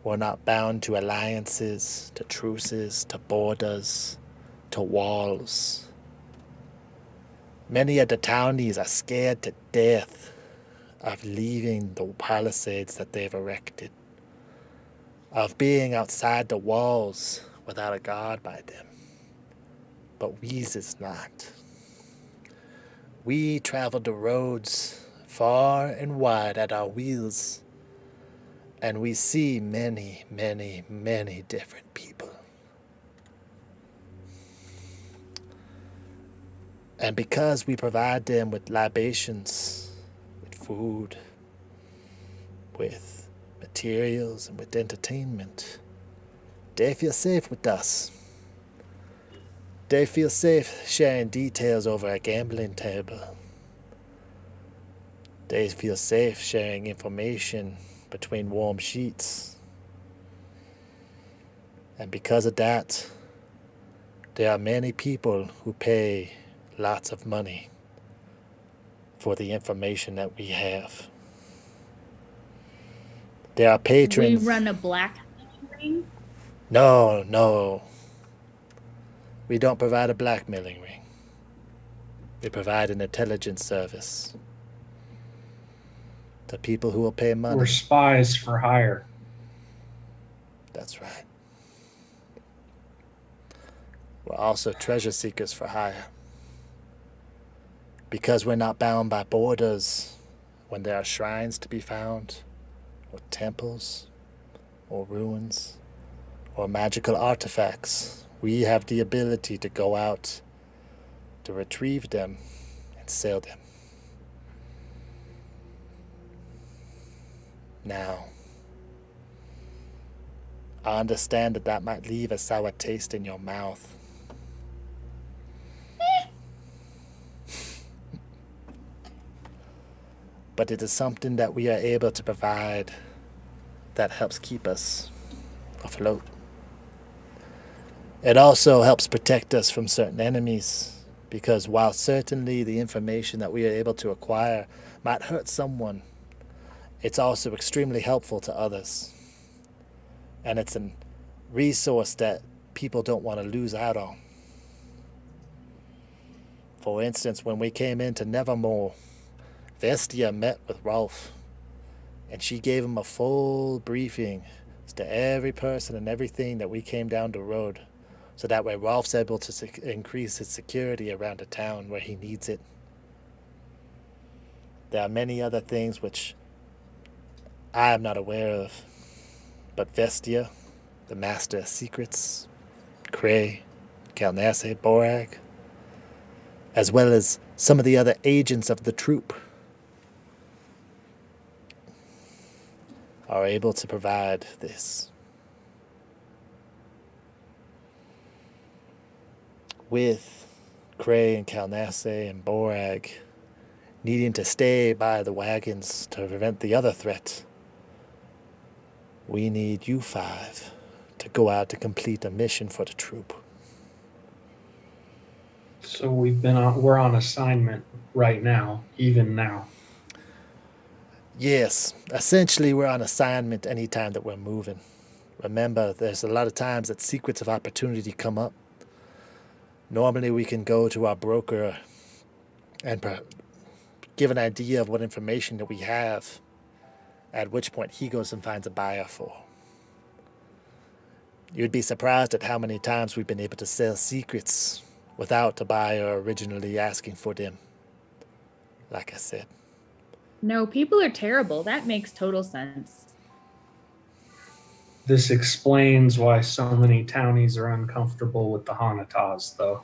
S1: We're not bound to alliances, to truces, to borders, to walls. Many of the townies are scared to death of leaving the palisades that they've erected, of being outside the walls without a guard by them. But we's is not. We travel the roads far and wide at our wheels, and we see many, many, many different people. And because we provide them with libations, with food, with materials, and with entertainment, they feel safe with us. They feel safe sharing details over a gambling table. They feel safe sharing information between warm sheets. And because of that, there are many people who pay lots of money for the information that we have. There are patrons.
S3: We run a black ring.
S1: No. We don't provide a blackmailing ring. We provide an intelligence service to people who will pay money.
S2: We're spies for hire.
S1: That's right. We're also treasure seekers for hire. Because we're not bound by borders when there are shrines to be found, or temples, or ruins, or magical artifacts, we have the ability to go out to retrieve them and sell them. Now, I understand that might leave a sour taste in your mouth. But it is something that we are able to provide that helps keep us afloat. It also helps protect us from certain enemies, because while certainly the information that we are able to acquire might hurt someone, it's also extremely helpful to others. And it's a resource that people don't want to lose out on. For instance, when we came into Nevermore, Vestia met with Rolf, and she gave him a full briefing as to every person and everything that we came down the road, so that way Rolf's able to increase his security around the town where he needs it. There are many other things which I am not aware of, but Vestia, the Master of Secrets, Cray, Kalnasse, Borag, as well as some of the other agents of the troop, are able to provide this. With Cray and Kalnasse and Borag needing to stay by the wagons to prevent the other threat, we need you five to go out to complete a mission for the troop.
S2: So we're on assignment right now, even now.
S1: Yes, essentially we're on assignment anytime that we're moving. Remember, there's a lot of times that secrets of opportunity come up. Normally we can go to our broker and give an idea of what information that we have, at which point he goes and finds a buyer for. You'd be surprised at how many times we've been able to sell secrets without the buyer originally asking for them. Like I said.
S3: No, people are terrible. That makes total sense.
S2: This explains why so many townies are uncomfortable with the Hanatas, though.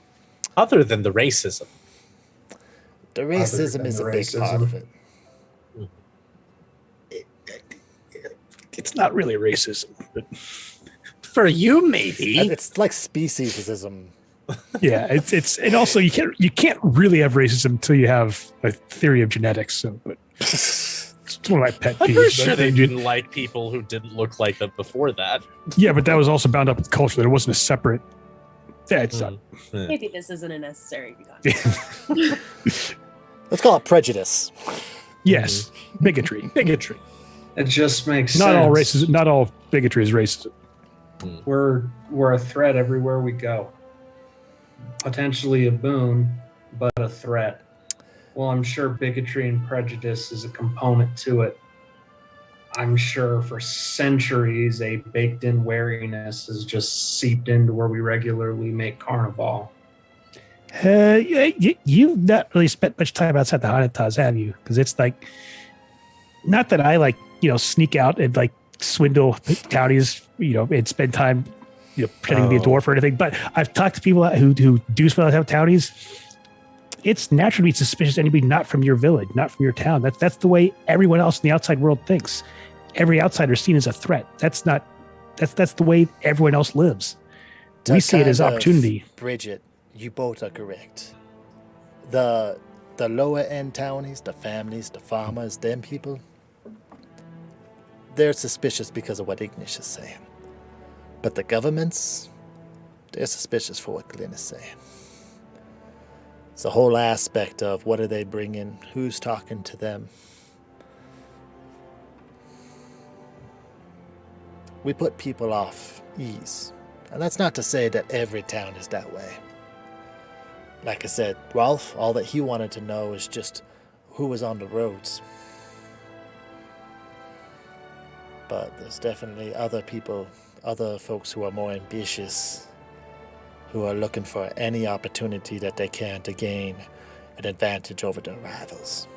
S4: Other than the racism.
S1: The racism is a big part of it.
S6: It's not really racism, but for you, maybe.
S1: It's like speciesism.
S6: Yeah, it's and also you can't really have racism until you have a theory of genetics. So it's one of my pet
S4: I'm
S6: peeves.
S4: pretty
S6: but
S4: sure they didn't like people who didn't look like them before that.
S6: Yeah, but that was also bound up with culture. There wasn't a separate. Yeah, it's not.
S4: Yeah.
S5: Maybe this isn't a necessary concept.
S1: Let's call it prejudice.
S6: Yes, bigotry.
S2: It just makes
S6: Not
S2: sense.
S6: all racism. Not all bigotry is racism.
S2: We're a threat everywhere we go. Potentially a boon, but a threat. Well, I'm sure bigotry and prejudice is a component to it. I'm sure for centuries a baked-in wariness has just seeped into where we regularly make carnival.
S6: You've not really spent much time outside the Hanatas, have you? Because it's like, not that I like, sneak out and like swindle townies, and spend time, pretending to be a dwarf or anything. But I've talked to people who do spend out townies. It's natural to be suspicious of anybody not from your village, not from your town. That's the way everyone else in the outside world thinks. Every outsider is seen as a threat. That's the way everyone else lives. We see it as opportunity.
S1: Bridget, you both are correct. The lower end townies, the families, the farmers, them people, they're suspicious because of what Ignish is saying. But the governments, they're suspicious for what Glenn is saying. It's the whole aspect of what are they bringing, who's talking to them. We put people off ease. And that's not to say that every town is that way. Like I said, Rolf, all that he wanted to know is just who was on the roads. But there's definitely other people, other folks who are more ambitious, who are looking for any opportunity that they can to gain an advantage over their rivals.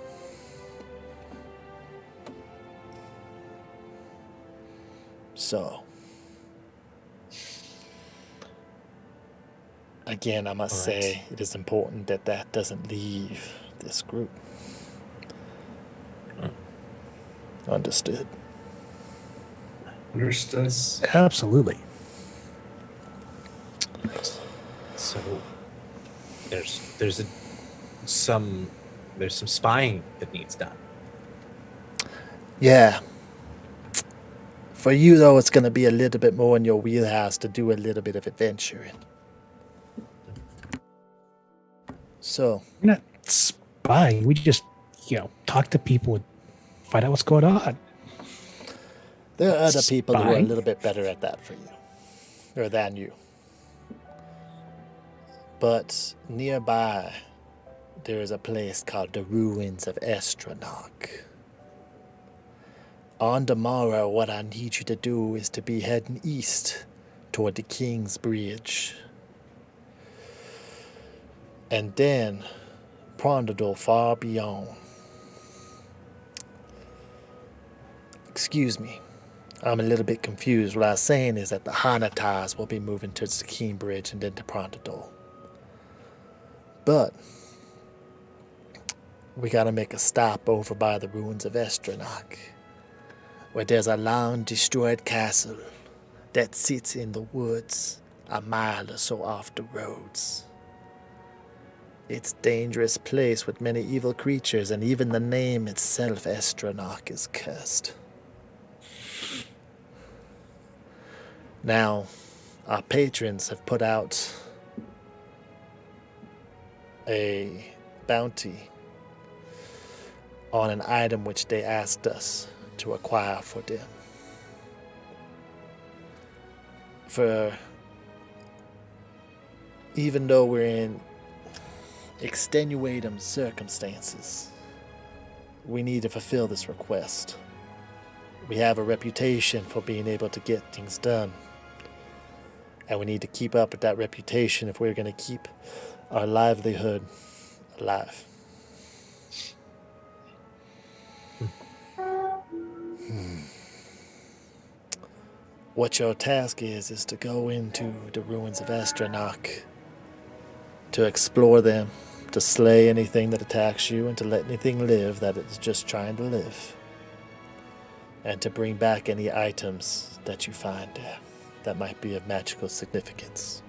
S1: So, again, I must say it is important that that doesn't leave this group. Understood.
S2: Understood.
S6: Absolutely.
S4: So there's some spying that needs done.
S1: Yeah. For you, though, it's going to be a little bit more in your wheelhouse to do a little bit of adventuring. So,
S6: We're not spying. We just, talk to people and find out what's going on.
S1: there are other people who are a
S6: Spying?
S1: little bit better at that for you, or than you. But nearby, there is a place called the Ruins of Estranok. On tomorrow, what I need you to do is to be heading east toward the King's Bridge. And then Prondador far beyond. Excuse me, I'm a little bit confused. What I was saying is that the Hanatas will be moving towards the King Bridge and then to Prondador. But we gotta make a stop over by the Ruins of Estranok, where there's a long destroyed castle that sits in the woods a mile or so off the roads. It's a dangerous place with many evil creatures, and even the name itself, Estranok, is cursed. Now, our patrons have put out a bounty on an item which they asked us to acquire for them. For even though we're in extenuating circumstances, we need to fulfill this request. We have a reputation for being able to get things done, and we need to keep up with that reputation if we're going to keep our livelihood alive. What your task is to go into the ruins of Estranok, to explore them, to slay anything that attacks you, and to let anything live that is just trying to live, and to bring back any items that you find there that might be of magical significance.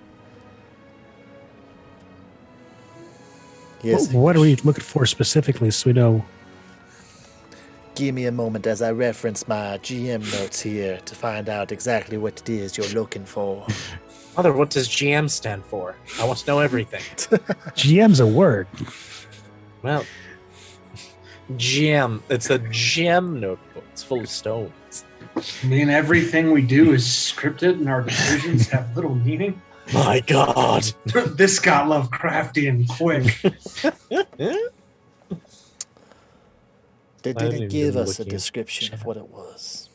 S1: Yes.
S6: What are we looking for specifically so we know?
S1: Give me a moment as I reference my GM notes here to find out exactly what it is you're looking for.
S4: Mother, what does GM stand for? I want to know everything.
S6: GM's a word.
S4: Well, gem. It's a gem notebook. It's full of stones.
S2: I mean, everything we do is scripted and our decisions have little meaning.
S4: My God.
S2: This got Lovecraftian quick.
S1: They
S4: I haven't
S1: didn't
S4: even
S1: give
S4: been
S1: us a
S4: looking at
S1: description of
S4: chat.
S1: what it was.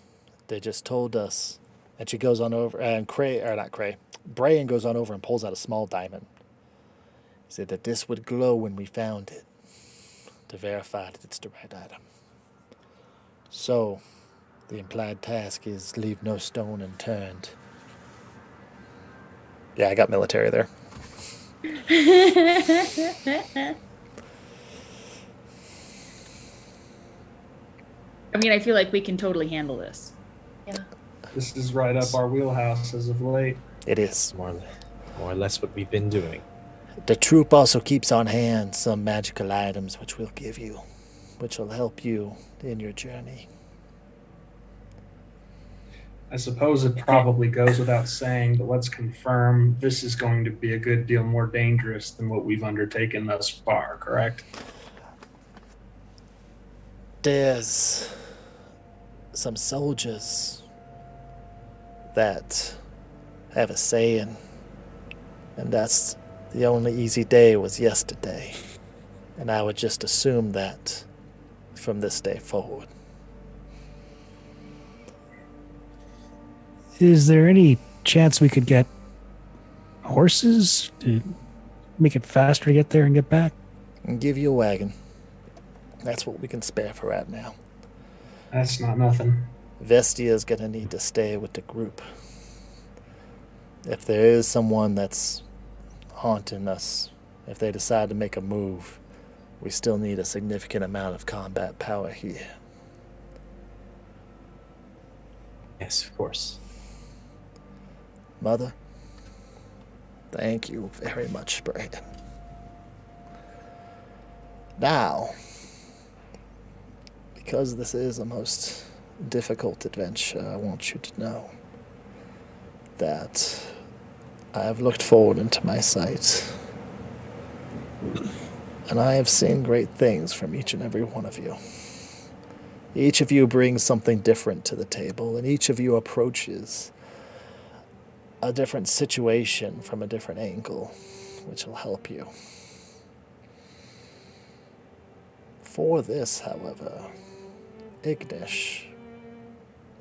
S1: They just told us. And she goes on over, and Brayan goes on over and pulls out a small diamond. He said that this would glow when we found it to verify that it's the right item. So, the implied task is leave no stone unturned. Yeah, I got military there.
S3: I mean, I feel like we can totally handle this.
S2: This is right up our wheelhouse as of late.
S1: It is.
S4: More or less what we've been doing.
S1: The troop also keeps on hand some magical items which we'll give you, which will help you in your journey.
S2: I suppose it probably goes without saying, but let's confirm this is going to be a good deal more dangerous than what we've undertaken thus far, correct?
S1: There's some soldiers that have a saying, and that's the only easy day was yesterday. And I would just assume that from this day forward.
S6: Is there any chance we could get horses to make it faster to get there and get back?
S1: And give you a wagon. That's what we can spare for right now.
S2: That's not nothing.
S1: Vestia's gonna need to stay with the group. If there is someone that's haunting us, if they decide to make a move, we still need a significant amount of combat power here.
S4: Yes, of course.
S1: Mother, thank you very much, Brandon. Now, because this is a most difficult adventure, I want you to know that I have looked forward into my sight, and I have seen great things from each and every one of you. Each of you brings something different to the table, and each of you approaches a different situation from a different angle, which will help you. For this, however, Ignish,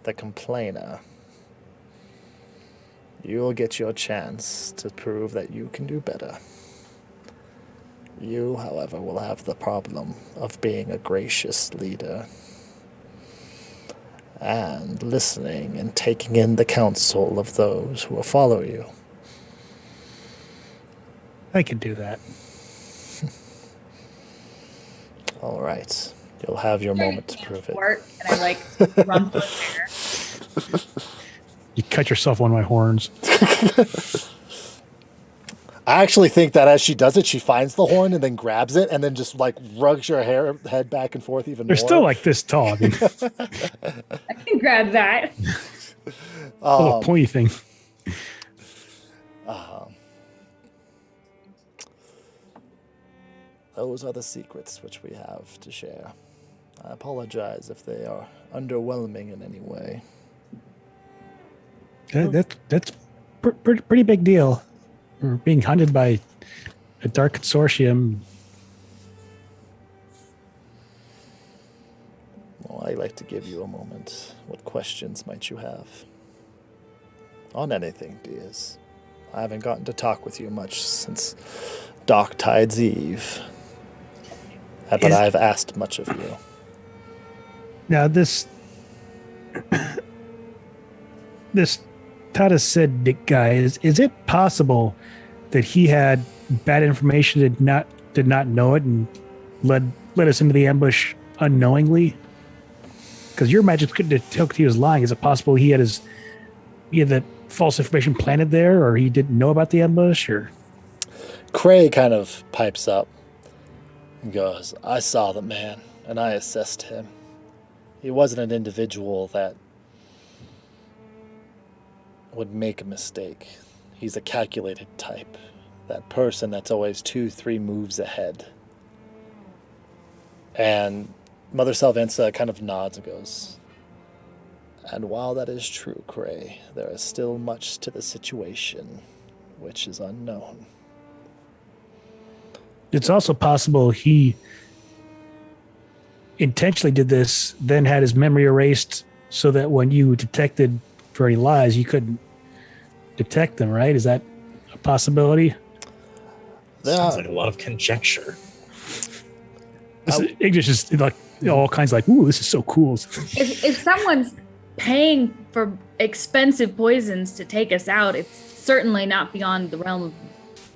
S1: the complainer, you will get your chance to prove that you can do better. You, however, will have the problem of being a gracious leader and listening and taking in the counsel of those who will follow you.
S6: I can do that.
S1: All right. You'll have your moment to prove it.
S3: And I like rumple his hair.
S6: You cut yourself one of my horns.
S1: I actually think that as she does it, she finds the horn and then grabs it and then just like rugs your head back and forth even
S6: They're
S1: more.
S6: still like this tall. I mean,
S3: I can grab that.
S6: little pointy thing.
S1: Those are the secrets which we have to share. I apologize if they are underwhelming in any way.
S6: That's pretty big deal. We're being hunted by a dark consortium.
S1: Well, I'd like to give you a moment. What questions might you have? On anything, Diaz. I haven't gotten to talk with you much since Dark Tide's Eve. But I've asked much of you.
S6: Now, this Tata said guy, is it possible that he had bad information, did not know it, and led us into the ambush unknowingly? Because your magic couldn't tell he was lying. Is it possible he had the false information planted there, or he didn't know about the ambush? Or
S1: Cray kind of pipes up. He goes, I saw the man, and I assessed him. He wasn't an individual that would make a mistake. He's a calculated type. That person that's always 2-3 moves ahead. And Mother Salvenza kind of nods and goes, and while that is true, Cray, there is still much to the situation which is unknown.
S6: It's also possible he intentionally did this, then had his memory erased so that when you detected for any lies, you couldn't detect them, right? Is that a possibility?
S4: Sounds like a lot of conjecture.
S6: English is like all kinds of like, ooh, this is so cool.
S3: If someone's paying for expensive poisons to take us out, it's certainly not beyond the realm of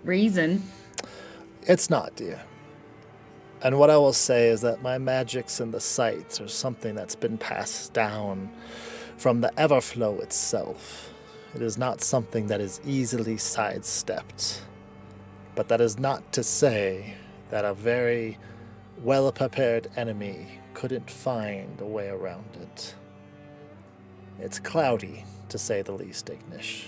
S3: reason.
S1: It's not, dear. And what I will say is that my magics and the sights are something that's been passed down from the Everflow itself. It is not something that is easily sidestepped. But that is not to say that a very well-prepared enemy couldn't find a way around it. It's cloudy, to say the least, Ignish.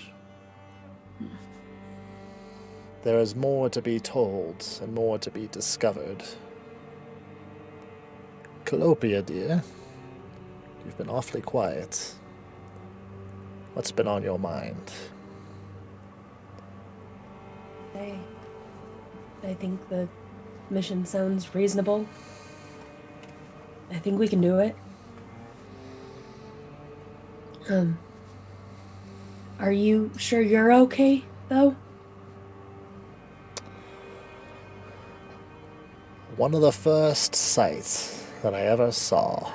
S1: There is more to be told and more to be discovered. Calopia, dear, you've been awfully quiet. What's been on your mind?
S5: I think the mission sounds reasonable. I think we can do it. Are you sure you're okay, though?
S1: One of the first sights that I ever saw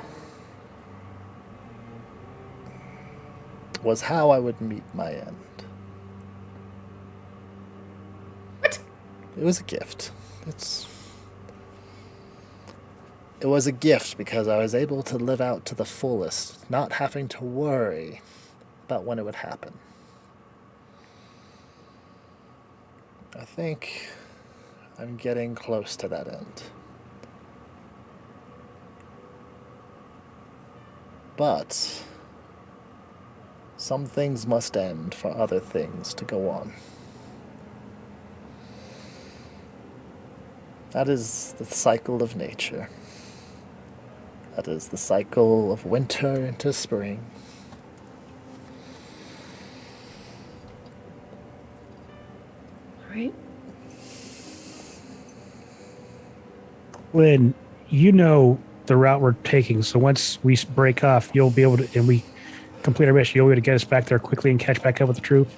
S1: was how I would meet my end.
S3: What?
S1: It was a gift. It was a gift because I was able to live out to the fullest, not having to worry about when it would happen. I think I'm getting close to that end. But some things must end for other things to go on. That is the cycle of nature. That is the cycle of winter into spring.
S5: All right.
S6: When you know the route we're taking, so once we break off, you'll be able to, and we complete our mission, you'll be able to get us back there quickly and catch back up with the troop.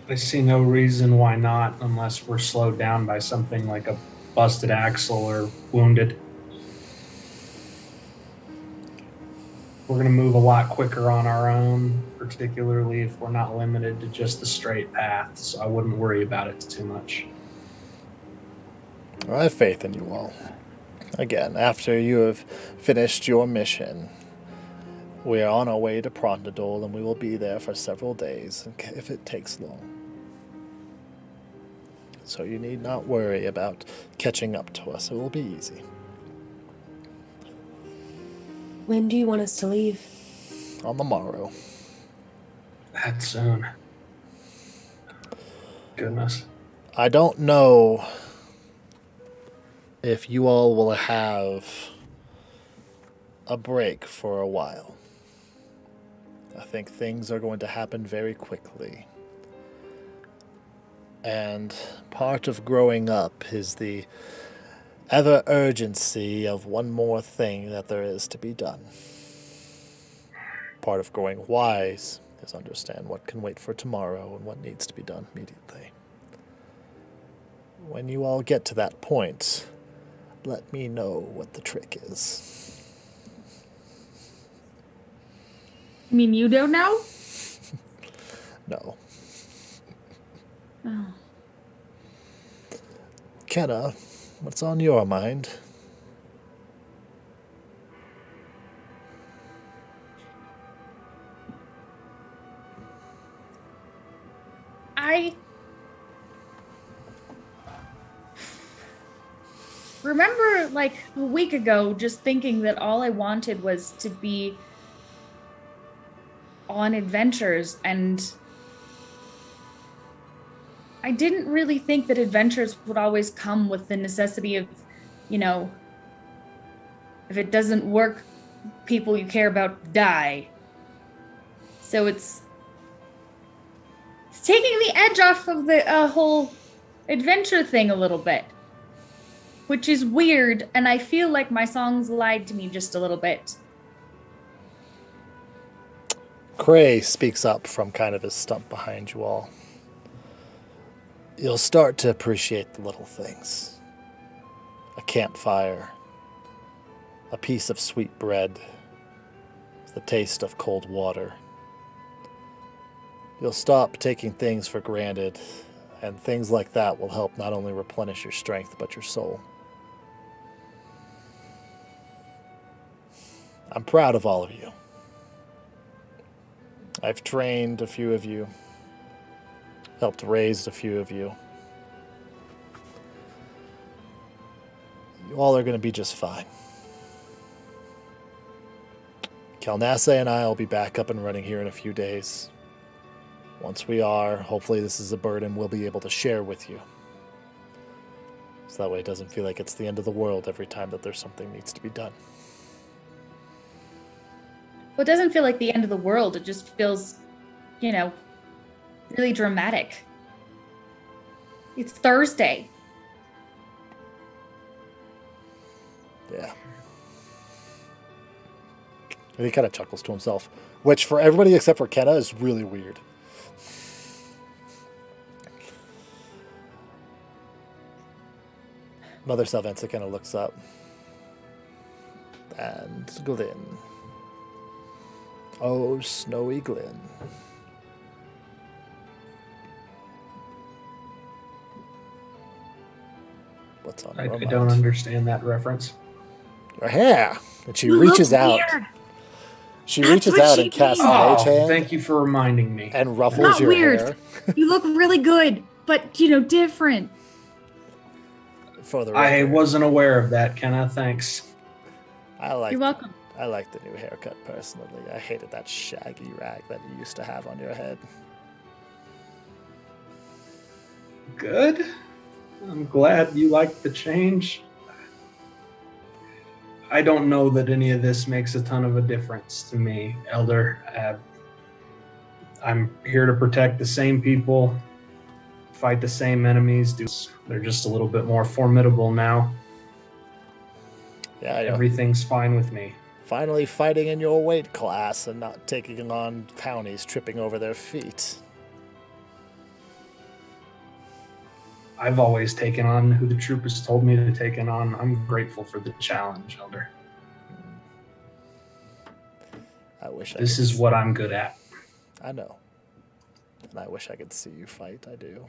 S2: I see no reason why not, unless we're slowed down by something like a busted axle or wounded. We're going to move a lot quicker on our own, particularly if we're not limited to just the straight path, so I wouldn't worry about it too much.
S1: I have faith in you all. Again, after you have finished your mission, we are on our way to Prondadol, and we will be there for several days, if it takes long. So you need not worry about catching up to us. It will be easy.
S5: When do you want us to leave?
S1: On the morrow.
S2: That soon. Goodness.
S1: I don't know if you all will have a break for a while. I think things are going to happen very quickly. And part of growing up is the ever urgency of one more thing that there is to be done. Part of growing wise is understand what can wait for tomorrow and what needs to be done immediately. When you all get to that point, let me know what the trick is.
S3: You mean you don't know?
S1: No.
S3: Oh.
S1: Kenna, what's on your mind?
S3: remember like a week ago just thinking that all I wanted was to be on adventures, and I didn't really think that adventures would always come with the necessity of, you know, if it doesn't work, people you care about die. So it's taking the edge off of the whole adventure thing a little bit, which is weird, and I feel like my songs lied to me just a little bit.
S1: Cray speaks up from kind of his stump behind you all. You'll start to appreciate the little things. A campfire, a piece of sweet bread, the taste of cold water. You'll stop taking things for granted, and things like that will help not only replenish your strength, but your soul. I'm proud of all of you. I've trained a few of you, helped raise a few of you. You all are going to be just fine. Kalnase and I will be back up and running here in a few days. Once we are, hopefully this is a burden we'll be able to share with you. So that way it doesn't feel like it's the end of the world every time that there's something needs to be done.
S3: Well, it doesn't feel like the end of the world. It just feels, you know, really dramatic. It's Thursday.
S1: Yeah. And he kind of chuckles to himself, which for everybody except for Kenna is really weird. Mother Salvenza kind of looks up. And Glenn. Oh, snowy Glen. What's on
S2: I
S1: your mind?
S2: don't understand that reference.
S1: Your hair. And she
S5: You
S1: reaches
S5: look
S1: out.
S5: weird.
S1: She
S5: That's
S1: reaches
S5: what
S1: out
S5: she
S1: and casts
S5: means.
S1: Mage
S2: Oh,
S1: Hand
S2: thank you for reminding me.
S1: and ruffles
S3: Not
S1: your
S3: weird.
S1: hair.
S3: You look really good, but, you know, different.
S1: For the
S2: I
S1: record,
S2: wasn't aware of that, Kenna. Thanks.
S3: You're welcome.
S1: I like the new haircut personally. I hated that shaggy rag that you used to have on your head.
S2: Good. I'm glad you like the change. I don't know that any of this makes a ton of a difference to me, Elder. I'm here to protect the same people, fight the same enemies. They're just a little bit more formidable now.
S1: Yeah, I know.
S2: Everything's fine with me.
S1: Finally fighting in your weight class and not taking on townies tripping over their feet.
S2: I've always taken on who the troopers told me to take it on. I'm grateful for the challenge, Elder.
S1: I wish I
S2: This
S1: could
S2: is what I'm good at.
S1: I know. And I wish I could see you fight. I do.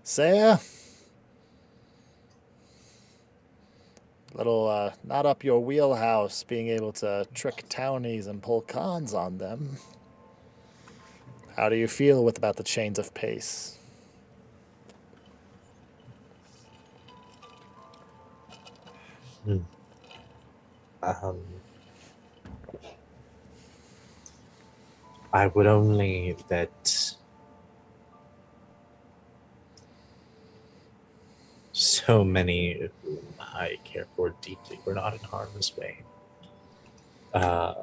S1: Saya? Little, not up your wheelhouse, being able to trick townies and pull cons on them. How do you feel about the chains of pace?
S4: I would only that so many whom I care for deeply were not in harm's way. As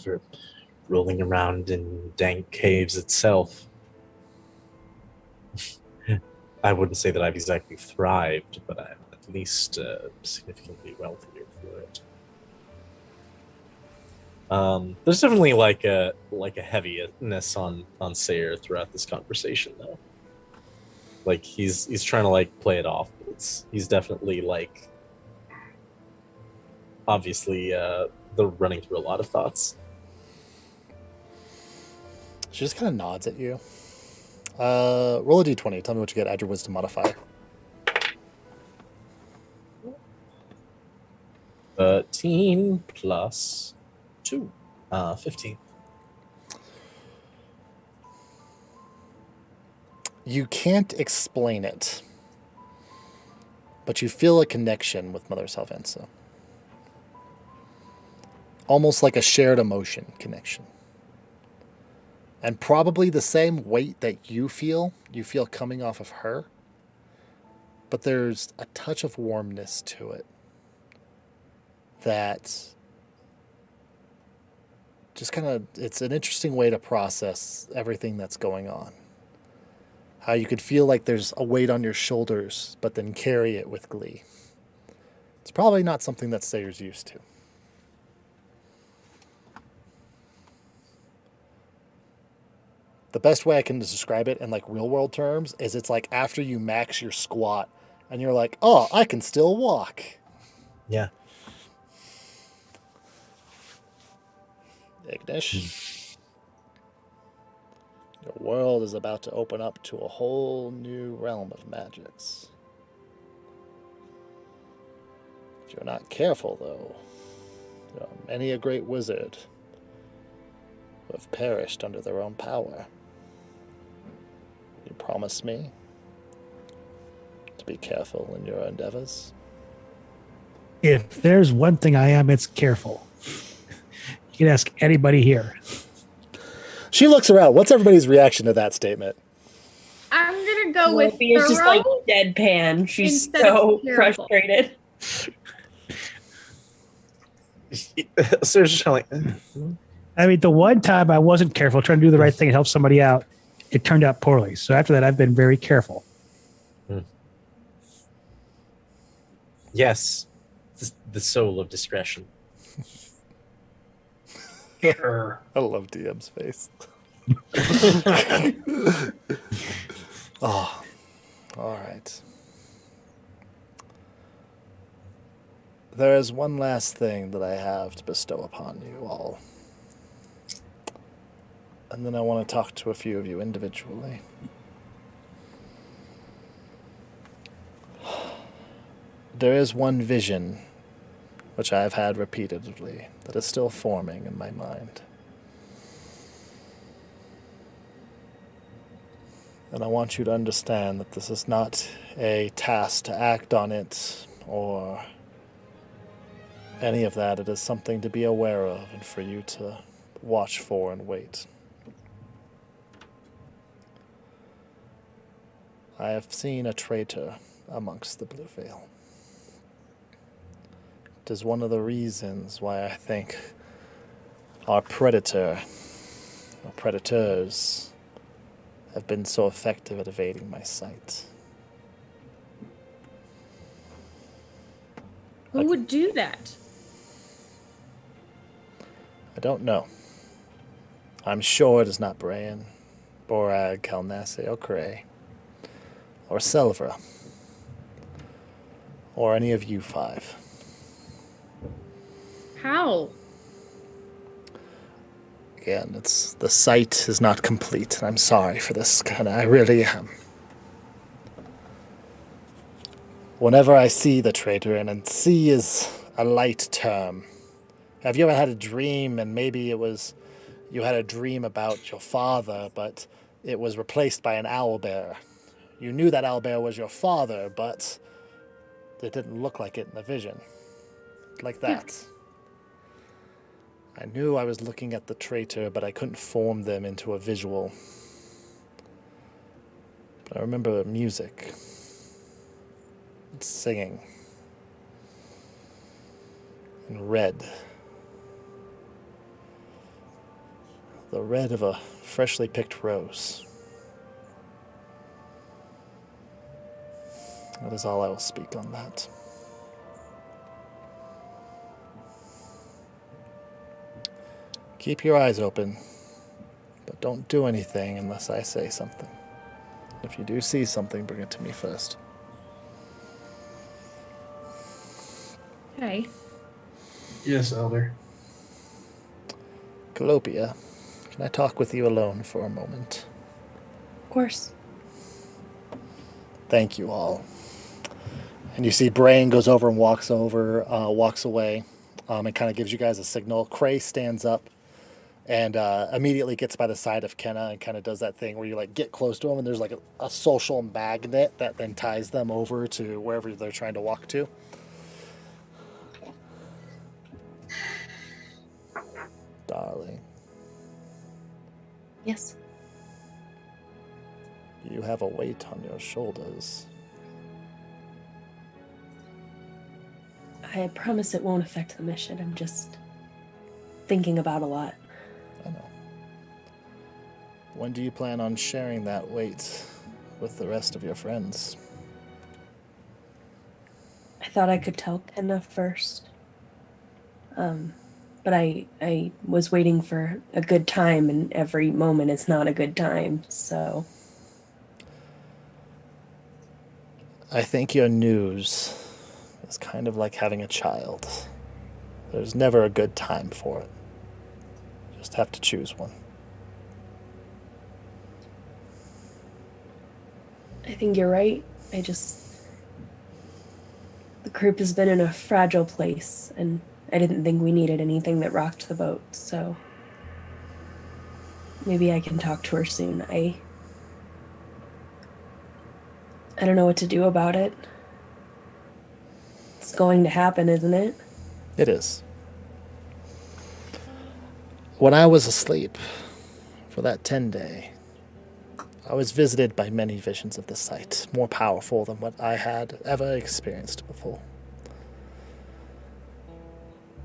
S4: for rolling around in dank caves itself, I wouldn't say that I've exactly thrived, but I'm at least significantly wealthier for it. There's definitely like a heaviness on Sayer throughout this conversation, though. Like he's trying to like play it off. He's definitely like obviously they're running through a lot of thoughts.
S1: She just kind of nods at you. Roll a d20. Tell me what you get. Add your wisdom modifier.
S4: 13 plus 2. 15.
S1: You can't explain it, but you feel a connection with Mother Salvensa. Almost like a shared emotion connection. And probably the same weight that you feel coming off of her. But there's a touch of warmness to it that just kind of, it's an interesting way to process everything that's going on. How you could feel like there's a weight on your shoulders, but then carry it with glee. It's probably not something that Sayer's used to. The best way I can describe it in like real world terms is it's like after you max your squat and you're like, oh, I can still walk.
S4: Yeah.
S1: Ignish. Your world is about to open up to a whole new realm of magics. If you're not careful, though, there are many a great wizard who have perished under their own power. You promise me to be careful in your endeavors?
S6: If there's one thing I am, it's careful. You can ask anybody here.
S1: She looks around. What's everybody's reaction to that statement?
S3: I'm gonna go with
S5: Sophie is just like
S3: thorough.
S5: deadpan. She's
S3: instead of
S5: so
S3: careful.
S5: frustrated.
S4: Sarah's just kind of like,
S6: I mean, the one time I wasn't careful trying to do the right thing and help somebody out, it turned out poorly. So after that, I've been very careful.
S4: yes, the soul of discretion.
S2: Sure.
S1: I love DM's face. Oh, all right. There is one last thing that I have to bestow upon you all. And then I want to talk to a few of you individually. There is one vision which I have had repeatedly that is still forming in my mind. And I want you to understand that this is not a task to act on it or any of that. It is something to be aware of and for you to watch for and wait. I have seen a traitor amongst the Blue Veil. It is one of the reasons why I think our predators have been so effective at evading my sight.
S3: Who would do that?
S1: I don't know. I'm sure it is not Brian, Borag, Kalnase, or Cray, or Selvra, or any of you five.
S3: How?
S1: Again, it's the sight is not complete, and I'm sorry for this, kind of. I really am. Whenever I see the traitor, and see is a light term. Have you ever had a dream, and maybe it was you had a dream about your father, but it was replaced by an owlbear? You knew that owlbear was your father, but it didn't look like it in the vision. Like that. I knew I was looking at the traitor, but I couldn't form them into a visual. But I remember music. And singing. And red. The red of a freshly picked rose. That is all I will speak on that. Keep your eyes open, but don't do anything unless I say something. If you do see something, bring it to me first.
S3: Okay.
S2: Yes, Elder.
S1: Calopia, can I talk with you alone for a moment?
S5: Of course.
S1: Thank you all. And you see Brain goes over and walks away, and kind of gives you guys a signal. Cray stands up and immediately gets by the side of Kenna and kind of does that thing where you like get close to him and there's like a social magnet that then ties them over to wherever they're trying to walk to. Darling,
S5: Yes.
S1: you have a weight on your shoulders.
S5: I promise it won't affect the mission. I'm just thinking about a lot.
S1: I know. When do you plan on sharing that weight with the rest of your friends?
S5: I thought I could tell Kenna first. But I was waiting for a good time, and every moment is not a good time, so.
S1: I think your news is kind of like having a child. There's never a good time for it. You just have to choose one.
S5: I think you're right. The group has been in a fragile place, and I didn't think we needed anything that rocked the boat, so maybe I can talk to her soon. I don't know what to do about it. It's going to happen, isn't it?
S1: It is. When I was asleep for that 10-day, I was visited by many visions of the sight, more powerful than what I had ever experienced before.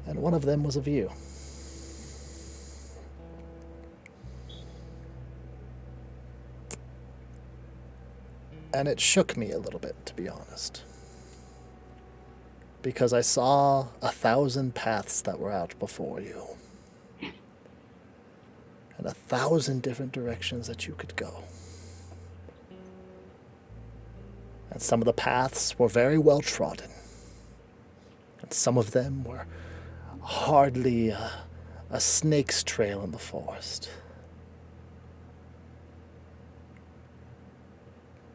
S1: And one of them was of you. And it shook me a little bit, to be honest. Because I saw 1,000 paths that were out before you. And 1,000 different directions that you could go. And some of the paths were very well trodden. And some of them were hardly a snake's trail in the forest.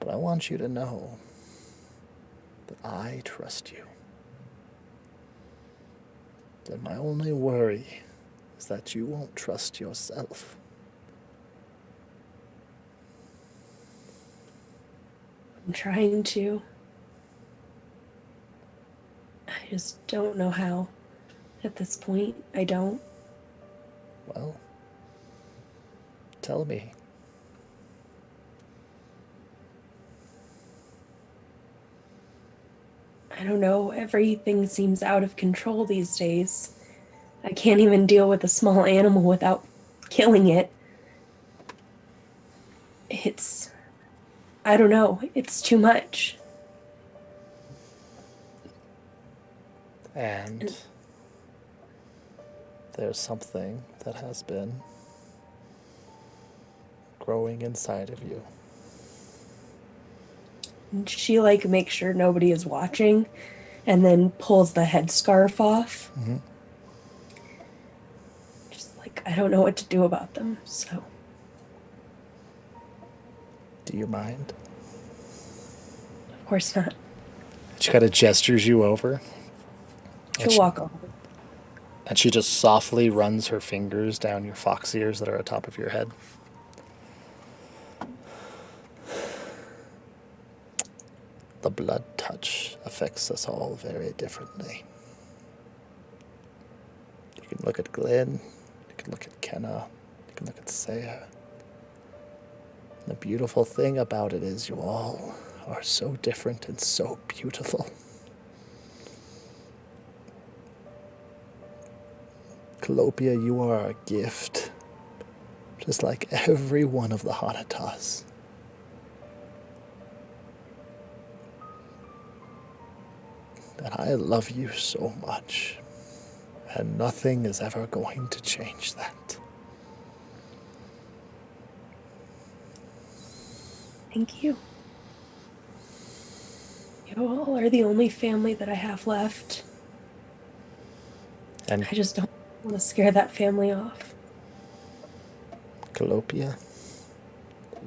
S1: But I want you to know that I trust you. That my only worry is that you won't trust yourself.
S5: I'm trying to. I just don't know how. At this point, I don't.
S1: Well, tell me.
S5: I don't know. Everything seems out of control these days. I can't even deal with a small animal without killing it. I don't know. It's too much.
S1: And there's something that has been growing inside of you.
S5: And she makes sure nobody is watching and then pulls the headscarf off.
S1: Mm-hmm.
S5: Just I don't know what to do about them, so.
S1: Do you mind?
S5: Of course not.
S1: She kind of gestures you over.
S5: She'll walk over.
S1: And she just softly runs her fingers down your fox ears that are atop of your head. The blood touch affects us all very differently. You can look at Glenn, you can look at Kenna, you can look at Saya. The beautiful thing about it is you all are so different and so beautiful. Calliope, you are a gift, just like every one of the Hanatas. And I love you so much, and nothing is ever going to change that.
S5: Thank you. You all are the only family that I have left.
S1: And
S5: I just don't want to scare that family off.
S1: Calliope,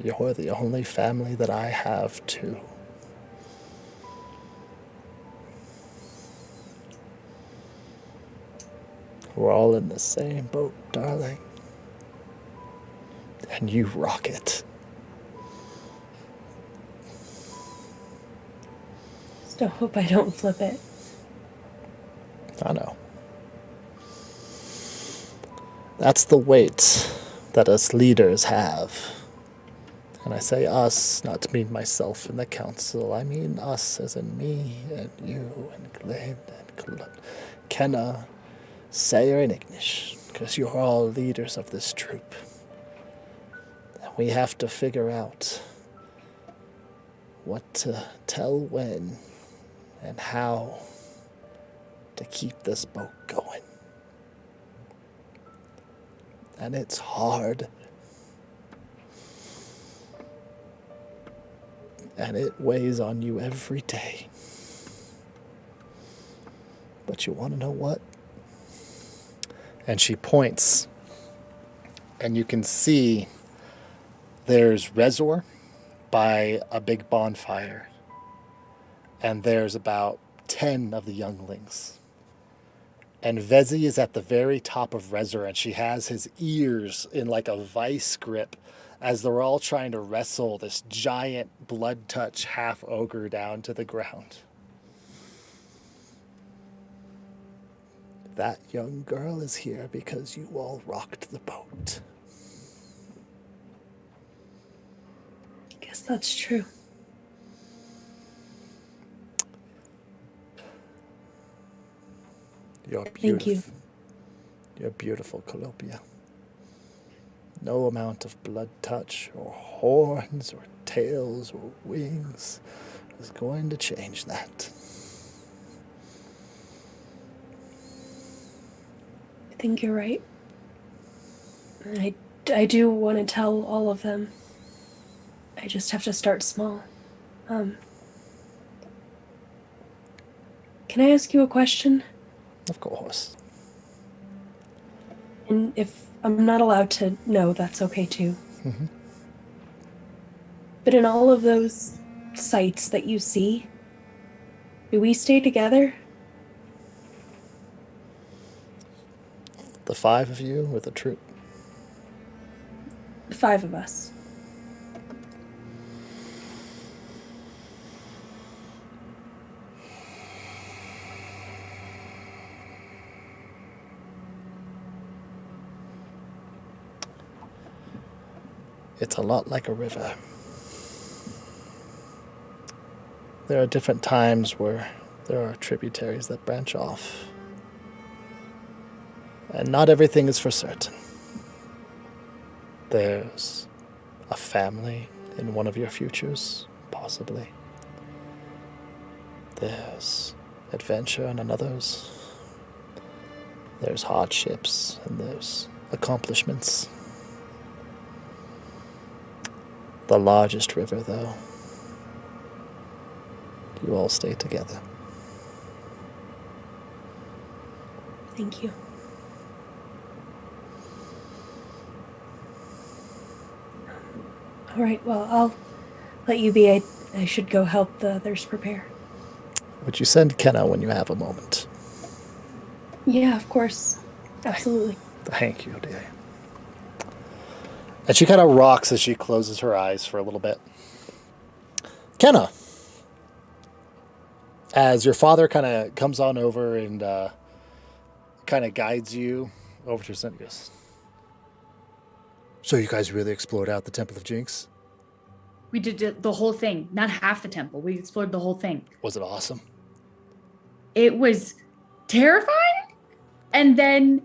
S1: you're the only family that I have too. We're all in the same boat, darling. and you rock it.
S5: Still hope I don't flip it.
S1: I know. That's the weight that us leaders have. And I say us, not to mean myself and the council. I mean us as in me and you and Glenn and Kenna, Sayer and Ignish, because you're all leaders of this troop. And we have to figure out what to tell when and how to keep this boat going. And it's hard. And it weighs on you every day. But you want to know what? And she points, and you can see there's Rezor by a big bonfire, and there's about 10 of the younglings. And Vezi is at the very top of Rezor, and she has his ears in like a vice grip as they're all trying to wrestle this giant blood touch half ogre down to the ground. That young girl is here because you all rocked the boat.
S5: I guess that's true.
S1: You're
S5: Thank
S1: beautiful.
S5: you.
S1: You're beautiful, Colopia. No amount of blood touch or horns or tails or wings is going to change that.
S5: I think you're right. I do want to tell all of them. I just have to start small. Can I ask you a question?
S1: Of course.
S5: And if I'm not allowed to know, that's okay too.
S1: Mm-hmm.
S5: But in all of those sights that you see, do we stay together?
S1: The 5 of you with a troop.
S5: The 5 of us.
S1: It's a lot like a river. There are different times where there are tributaries that branch off. And not everything is for certain. There's a family in one of your futures, possibly. There's adventure in another's. There's hardships and there's accomplishments. The largest river, though, you all stay together.
S5: Thank you. All right, well, I'll let you be. I should go help the others prepare.
S1: Would you send Kenna when you have a moment?
S5: Yeah, of course. Absolutely.
S1: Thank you, dear. And she kind of rocks as she closes her eyes for a little bit. Kenna, as your father kind of comes on over and kind of guides you over to Sentinels. So you guys really explored out the Temple of Jinx?
S3: We did the whole thing, not half the temple. We explored the whole thing.
S1: Was it awesome?
S3: It was terrifying. And then,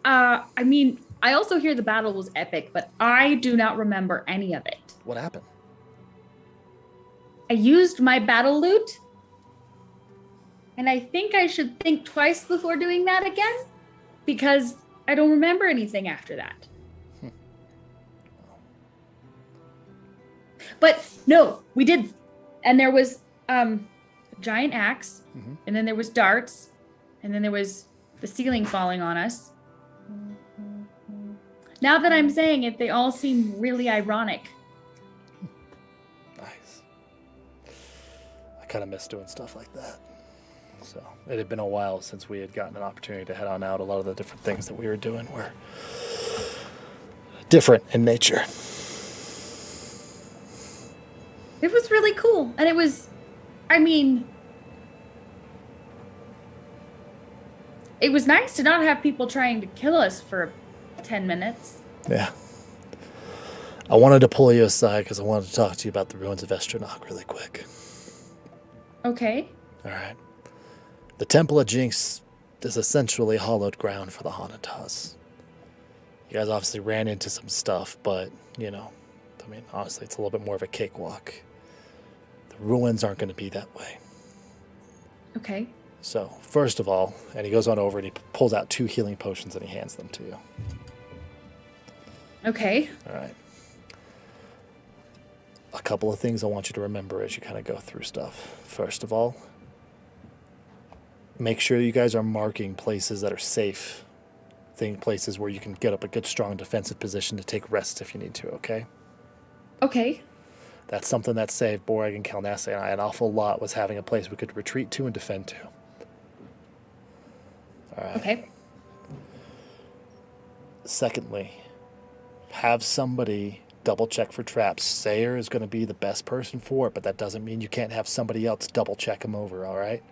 S3: I also hear the battle was epic, but I do not remember any of it.
S1: What happened?
S3: I used my battle loot, and I think I should think twice before doing that again, because I don't remember anything after that. But no, we did. And there was a giant axe, and then there was darts, and then there was the ceiling falling on us. Now that I'm saying it, they all seem really ironic.
S1: Nice. I kind of miss doing stuff like that. So it had been a while since we had gotten an opportunity to head on out. A lot of the different things that we were doing were different in nature.
S3: It was really cool. And it was, I mean, it was nice to not have people trying to kill us for 10 minutes.
S1: Yeah. I wanted to pull you aside because I wanted to talk to you about the ruins of Estronach really quick.
S3: Okay.
S1: All right. The Temple of Jinx is essentially hollowed ground for the Hanatas. You guys obviously ran into some stuff, but, you know, I mean, honestly, it's a little bit more of a cakewalk. The ruins aren't going to be that way.
S3: Okay.
S1: So, first of all, and he goes on over and he pulls out 2 healing potions and he hands them to you.
S3: Okay.
S1: All right. A couple of things I want you to remember as you kind of go through stuff. First of all, make sure you guys are marking places that are safe. Places where you can get up a good, strong defensive position to take rests if you need to, okay?
S3: Okay.
S1: That's something that saved Borag and Kalnase and I an awful lot, was having a place we could retreat to and defend to. All right.
S3: Okay.
S1: Secondly, have somebody double check for traps. Sayer is going to be the best person for it, but that doesn't mean you can't have somebody else double check him over, all right?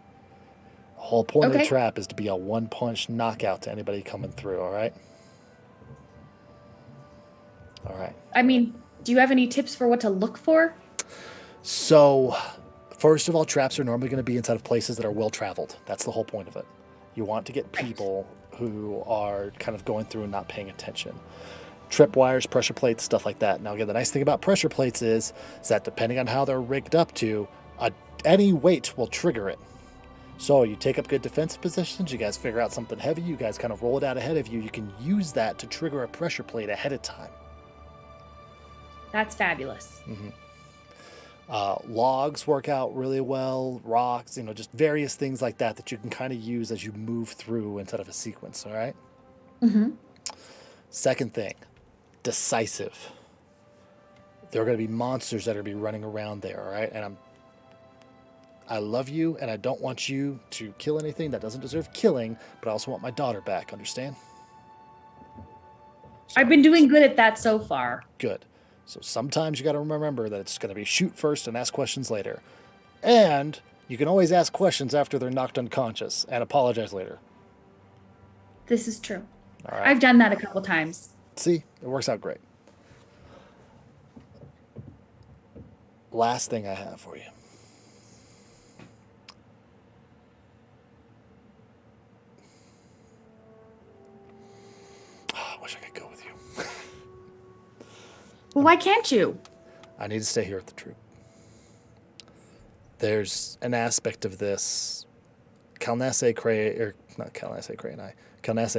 S1: The whole point of the
S3: Okay.
S1: trap is to be a one-punch knockout to anybody coming through, all right? All right.
S3: I mean, do you have any tips for what to look for?
S1: So, first of all, traps are normally going to be inside of places that are well-traveled. That's the whole point of it. You want to get people who are kind of going through and not paying attention. Tripwires, pressure plates, stuff like that. Now, again, the nice thing about pressure plates is that depending on how they're rigged up to, any weight will trigger it. So you take up good defensive positions, you guys figure out something heavy, you guys kind of roll it out ahead of you. You can use that to trigger a pressure plate ahead of time.
S3: That's fabulous.
S1: Logs work out really well, rocks, just various things like that that you can kind of use as you move through instead of a sequence, all right?
S3: Mm-hmm.
S1: Second thing, decisive. There are going to be monsters that are going to be running around there, all right? And I love you, and I don't want you to kill anything that doesn't deserve killing, but I also want my daughter back, understand?
S3: I've been doing good at that so far.
S1: Good. So sometimes you got to remember that it's going to be shoot first and ask questions later. And you can always ask questions after they're knocked unconscious and apologize later.
S3: This is true.
S1: All right.
S3: I've done that a couple times.
S1: See, it works out great. Last thing I have for you. I wish I could go with you.
S3: Well, why can't you?
S1: I need to stay here with the troop. There's an aspect of this. Kalnase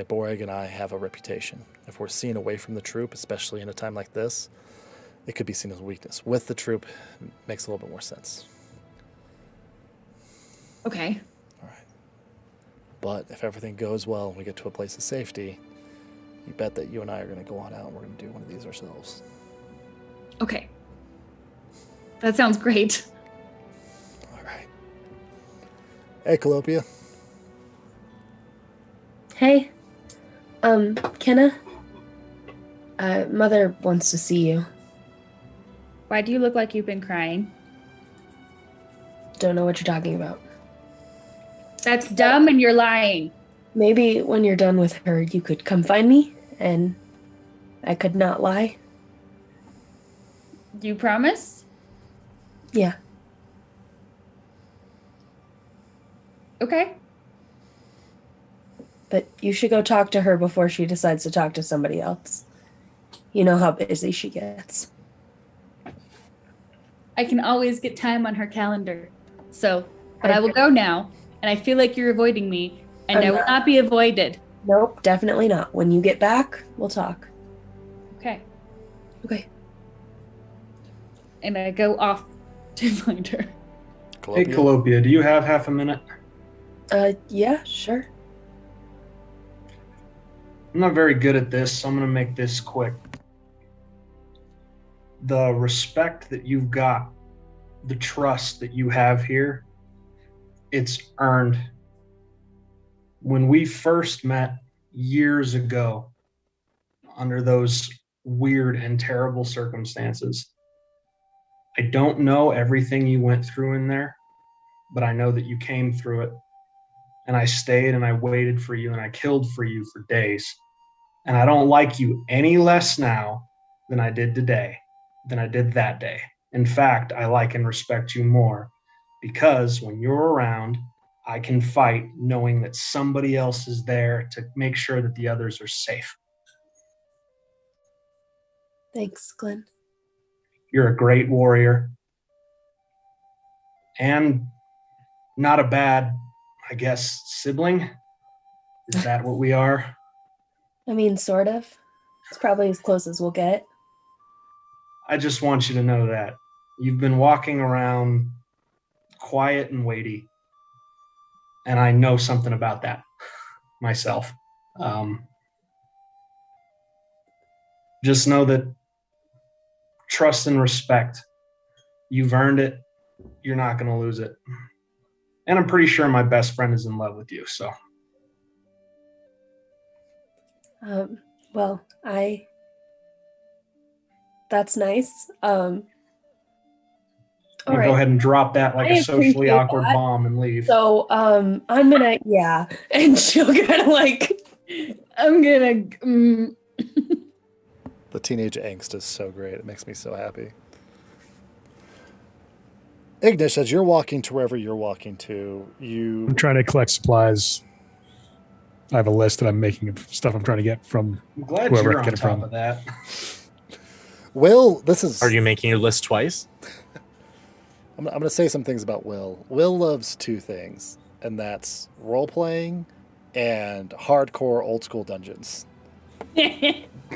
S1: Borag and I have a reputation. If we're seen away from the troop, especially in a time like this, it could be seen as a weakness. With the troop, it makes a little bit more sense.
S3: Okay.
S1: All right. But if everything goes well and we get to a place of safety, you bet that you and I are going to go on out and we're going to do one of these ourselves.
S3: Okay. That sounds great.
S1: All right. Hey, Calopia.
S5: Hey, Kenna. Mother wants to see you.
S3: Why do you look like you've been crying?
S5: Don't know what you're talking about.
S3: That's dumb and you're lying.
S5: Maybe when you're done with her, you could come find me, and I could not lie.
S3: Do you promise?
S5: Yeah.
S3: Okay.
S5: But you should go talk to her before she decides to talk to somebody else. You know how busy she gets.
S3: I can always get time on her calendar. So, but I will go now. And I feel like you're avoiding me. And I will not be avoided.
S5: Nope, definitely not. When you get back, we'll talk.
S3: Okay.
S5: Okay.
S3: And I go off to find her.
S2: Hey, Calopia, do you have half a minute?
S5: Yeah, sure.
S2: I'm not very good at this, so I'm going to make this quick. The respect that you've got, the trust that you have here, it's earned. When we first met years ago, under those weird and terrible circumstances. I don't know everything you went through in there, but I know that you came through it. And I stayed and I waited for you and I killed for you for days. And I don't like you any less now than I did today, than I did that day. In fact, I like and respect you more because when you're around, I can fight knowing that somebody else is there to make sure that the others are safe.
S5: Thanks, Glenn.
S2: You're a great warrior and not a bad, I guess, sibling. Is that what we are?
S5: I mean, sort of. It's probably as close as we'll get.
S2: I just want you to know that you've been walking around quiet and weighty, and I know something about that myself. Just know that trust and respect, you've earned it. You're not going to lose it. And I'm pretty sure my best friend is in love with you, so.
S5: Well, that's nice. All right.
S2: Go ahead and drop that like
S5: I
S2: a socially
S5: appreciate
S2: awkward
S5: that.
S2: bomb and leave.
S5: So, I'm gonna, yeah. And she'll kind of like, I'm gonna,
S1: The teenage angst is so great. It makes me so happy. Ignish, as you're walking to wherever you're walking to,
S6: I'm trying to collect supplies. I have a list that I'm making of stuff I'm trying to get from
S2: I'm glad
S6: whoever
S2: you're
S6: I
S2: on
S6: get it
S2: top
S6: from.
S2: of that.
S1: Will, this is...
S4: Are you making your list twice?
S1: I'm going to say some things about Will. Will loves two things, and that's role-playing and hardcore old-school dungeons.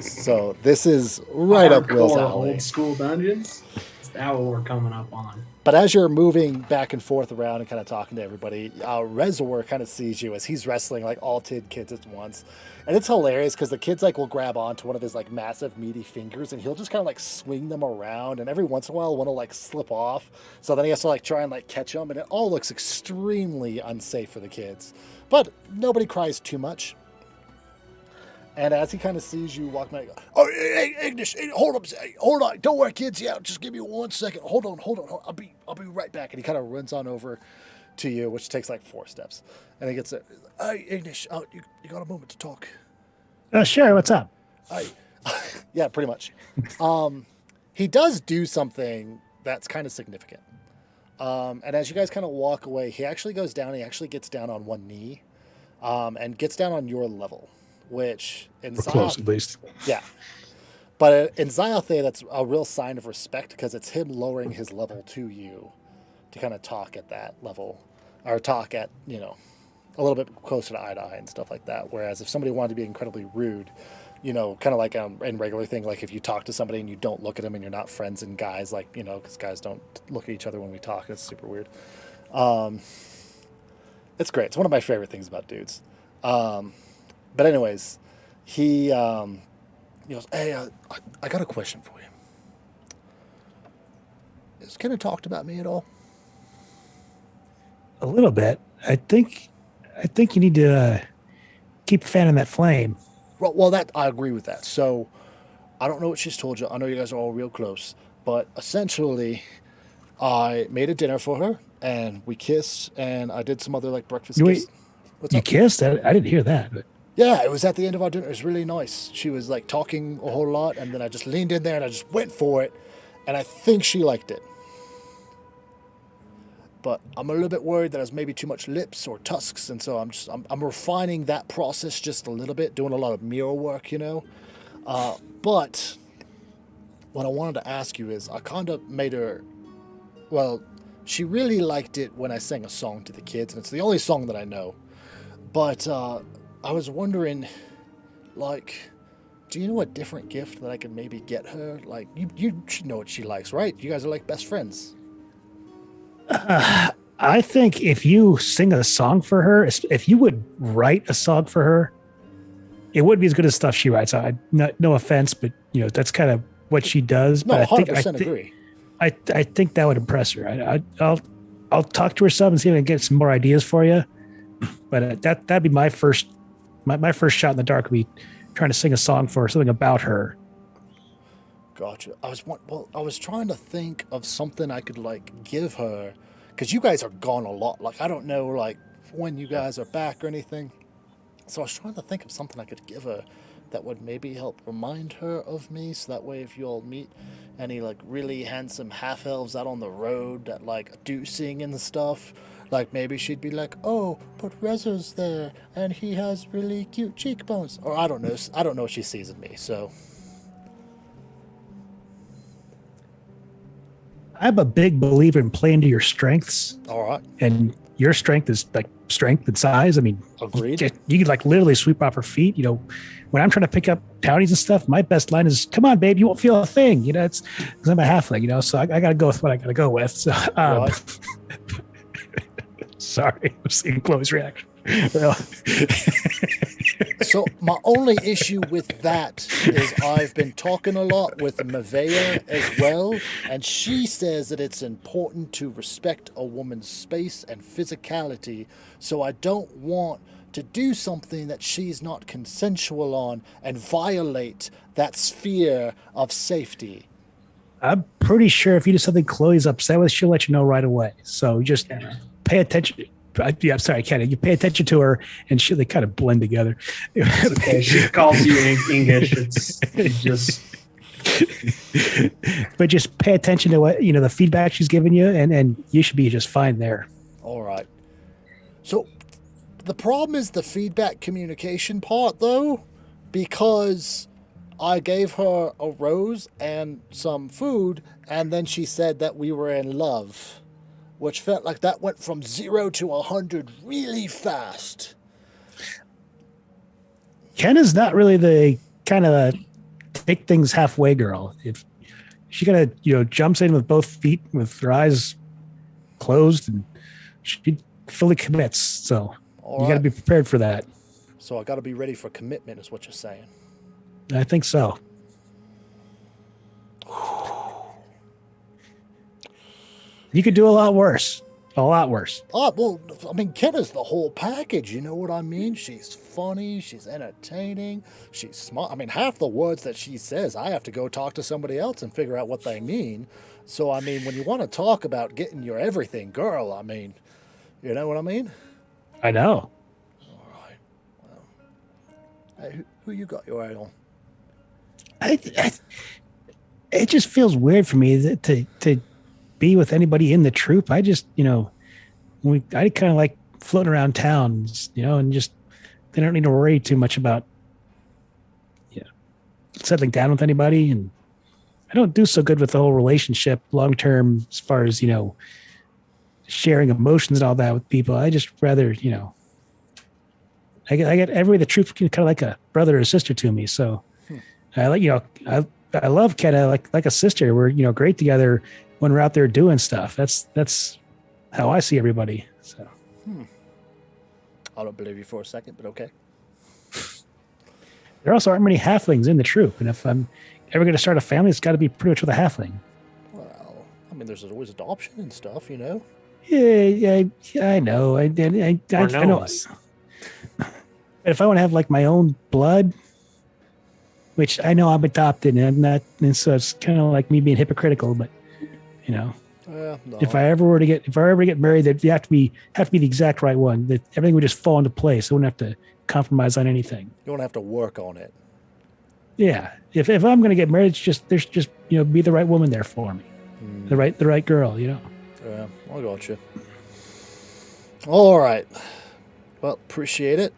S1: So this is right up Will's
S2: Hardcore
S1: alley.
S2: Old school dungeons. Is that what we're coming up on?
S1: But as you're moving back and forth around and kind of talking to everybody, Rezor kind of sees you as he's wrestling like all 10 kids at once. And it's hilarious because the kids like will grab onto one of his like massive meaty fingers and he'll just kind of like swing them around. And every once in a while, one will like slip off. So then he has to like try and like catch them. And it all looks extremely unsafe for the kids. But nobody cries too much. And as he kind of sees you walking by, oh, hey, Ignish, hey, hold on, don't worry, kids. Yeah, just give me 1 second. Hold on. I'll be right back. And he kind of runs on over to you, which takes like 4 steps. And he gets there. Hey, Ignish, you got a moment to talk?
S6: Sure. What's up?
S1: Yeah, pretty much. He does do something that's kind of significant. And as you guys kind of walk away, he actually goes down. He actually gets down on one knee, and gets down on your level. Which in
S6: We're close, at least.
S1: Yeah. But in Zyothe, that's a real sign of respect because it's him lowering his level to you to kind of talk at that level or talk at, a little bit closer to eye to eye and stuff like that. Whereas if somebody wanted to be incredibly rude, kind of like in regular thing, like if you talk to somebody and you don't look at them and you're not friends and guys, like, because guys don't look at each other when we talk. It's super weird. It's great. It's one of my favorite things about dudes. But anyways, he goes, hey, I got a question for you. Has Kenna talked about me at all?
S6: A little bit. I think you need to keep fanning that flame.
S1: Well, that I agree with that. So I don't know what she's told you. I know you guys are all real close, but essentially, I made a dinner for her and we kissed, and I did some other like breakfast.
S6: Wait,
S1: What's
S6: you
S1: up?
S6: kissed? I didn't hear that. But...
S1: Yeah, it was at the end of our dinner. It was really nice. She was like talking a whole lot, and then I just leaned in there and I just went for it, and I think she liked it. But I'm a little bit worried that there's maybe too much lips or tusks, and so I'm refining that process just a little bit, doing a lot of mirror work, But what I wanted to ask you is, I kind of made her. Well, she really liked it when I sang a song to the kids, and it's the only song that I know. But I was wondering, like, do you know a different gift that I could maybe get her? Like, you should know what she likes, right? You guys are like best friends.
S6: I think if you sing a song for her, if you would write a song for her, it wouldn't be as good as stuff she writes. No offense, but that's kind of what she does.
S1: No,
S6: but
S1: 100% agree.
S6: I think that would impress her. I'll talk to her some and see if I can get some more ideas for you. But that'd be my first shot in the dark. Would be trying to sing a song for her, something about her.
S1: Gotcha. I was trying to think of something I could like give her, because you guys are gone a lot. Like I don't know like when you guys are back or anything. So I was trying to think of something I could give her that would maybe help remind her of me. So that way, if you all meet any like really handsome half elves out on the road that like do sing and stuff, like maybe she'd be like, "Oh, but Reza's there, and he has really cute cheekbones." Or I don't know. I don't know what she sees in me. So.
S6: I'm a big believer in playing to your strengths,
S1: All right.
S6: and your strength is like strength and size. I mean,
S1: Agreed.
S6: you could like literally sweep off her feet. You know, when I'm trying to pick up townies and stuff, my best line is, "Come on, babe, you won't feel a thing." You know, it's because I'm a halfling. You know, so I got to go with what I got to go with. So,
S1: Right.
S6: sorry, I'm seeing Chloe's reaction. Well,
S1: So my only issue with that is I've been talking a lot with Mavea as well, and she says that it's important to respect a woman's space and physicality, so I don't want to do something that she's not consensual on and violate that sphere of safety.
S6: I'm pretty sure if you do something Chloe's upset with, she'll let you know right away. So just pay attention. I'm sorry, Kenny. You pay attention to her, and they kind of blend together.
S2: Okay, she calls you English. It's just.
S6: But just pay attention to what the feedback she's giving you, and you should be just fine there.
S1: All right. So the problem is the feedback communication part, though, because I gave her a rose and some food, and then she said that we were in love, which felt like that went from 0 to 100 really fast.
S6: Kenna's not really the kind of take things halfway girl. If she kind of jumps in with both feet with her eyes closed, and she fully commits. So
S1: All
S6: you got to
S1: right.
S6: be prepared for that.
S1: So I got to be ready for commitment, is what you're saying.
S6: I think so. You could do a lot worse. A lot worse.
S1: Oh, well, I mean, Kenna's the whole package, you know what I mean? She's funny, she's entertaining, she's smart. I mean, half the words that she says, I have to go talk to somebody else and figure out what they mean. So, I mean, when you want to talk about getting your everything girl, I mean, you know what I mean?
S6: I know.
S1: All right. Well, hey, who you got your eye on?
S6: It just feels weird for me to be with anybody in the troop. I just, I kind of like floating around town, and just they don't need to worry too much about, settling down with anybody. And I don't do so good with the whole relationship long term, as far as sharing emotions and all that with people. I just rather, I get everybody in the troop kind of like a brother or sister to me. So I like, I love Kenna like a sister. We're great together when we're out there doing stuff. That's how I see everybody. So
S1: I don't believe you for a second, but okay.
S6: there also aren't many halflings in the troop, and if I'm ever going to start a family, it's got to be pretty much with a halfling.
S1: Well, I mean, there's always adoption and stuff, you know?
S6: Yeah, I know. I know. But if I want to have like my own blood, which I know I'm adopted, and I'm not, and so it's kind of like me being hypocritical, but
S1: No.
S6: if I ever get married, that you have to be the exact right one. That everything would just fall into place. I wouldn't have to compromise on anything.
S1: You don't have to work on it.
S6: Yeah. If I'm going to get married, there's just be the right woman there for me, the right girl.
S1: Yeah, I got you. All right. Well, appreciate it.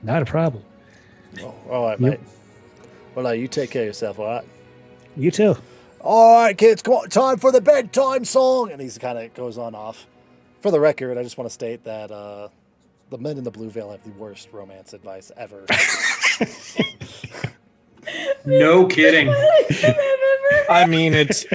S6: Not a problem.
S1: Oh, all right, mate. Well, you take care of yourself, all right?
S6: You too.
S1: All right, kids, come on, time for the bedtime song. And he kind of goes on off. For the record, I just want to state that the men in the blue veil have the worst romance advice ever.
S2: No kidding.
S4: I mean, it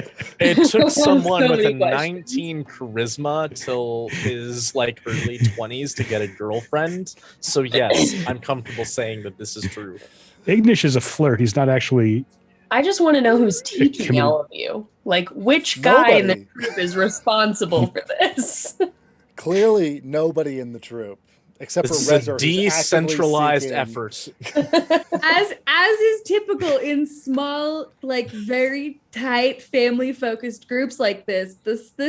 S4: took someone
S5: So
S4: with a
S5: many questions.
S4: 19 charisma till his like early 20s to get a girlfriend. So yes, I'm comfortable saying that this is true.
S6: Ignish is a flirt. He's not actually.
S5: I just want to know who's teaching all of you. Like, which guy in the
S1: Nobody.
S5: group is responsible for this?
S1: Clearly, nobody in the troop. Except for
S4: This is
S1: Rezer,
S4: a
S1: who's actively
S4: decentralized
S1: seeking-
S4: effort.
S3: As is typical in small, like very tight family focused groups like this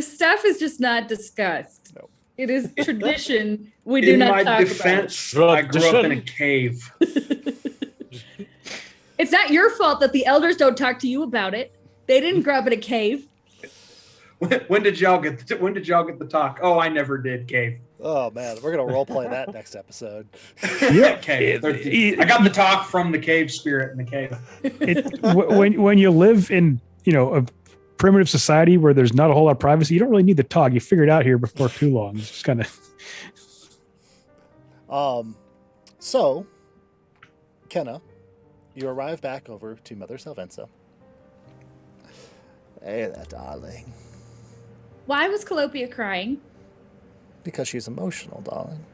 S3: stuff is just not discussed.
S1: No.
S3: It is tradition. We do
S2: In
S3: not
S2: my
S3: talk
S2: defense,
S4: about
S2: I grew up in a
S4: Tradition.
S2: cave.
S3: it. It's not your fault that the elders don't talk to you about it. They didn't grow up in a cave.
S2: When did y'all get the talk? Oh, I never did. Cave.
S1: Oh man, we're gonna role play that next episode.
S2: Cave. I got the talk from the cave spirit in the cave.
S6: When you live in a primitive society where there's not a whole lot of privacy, you don't really need the talk. You figure it out here before too long. It's just kind of.
S1: So, Kenna, you arrive back over to Mother Salvenza. Hey there, darling.
S3: Why was Calopia crying?
S1: Because she's emotional, darling.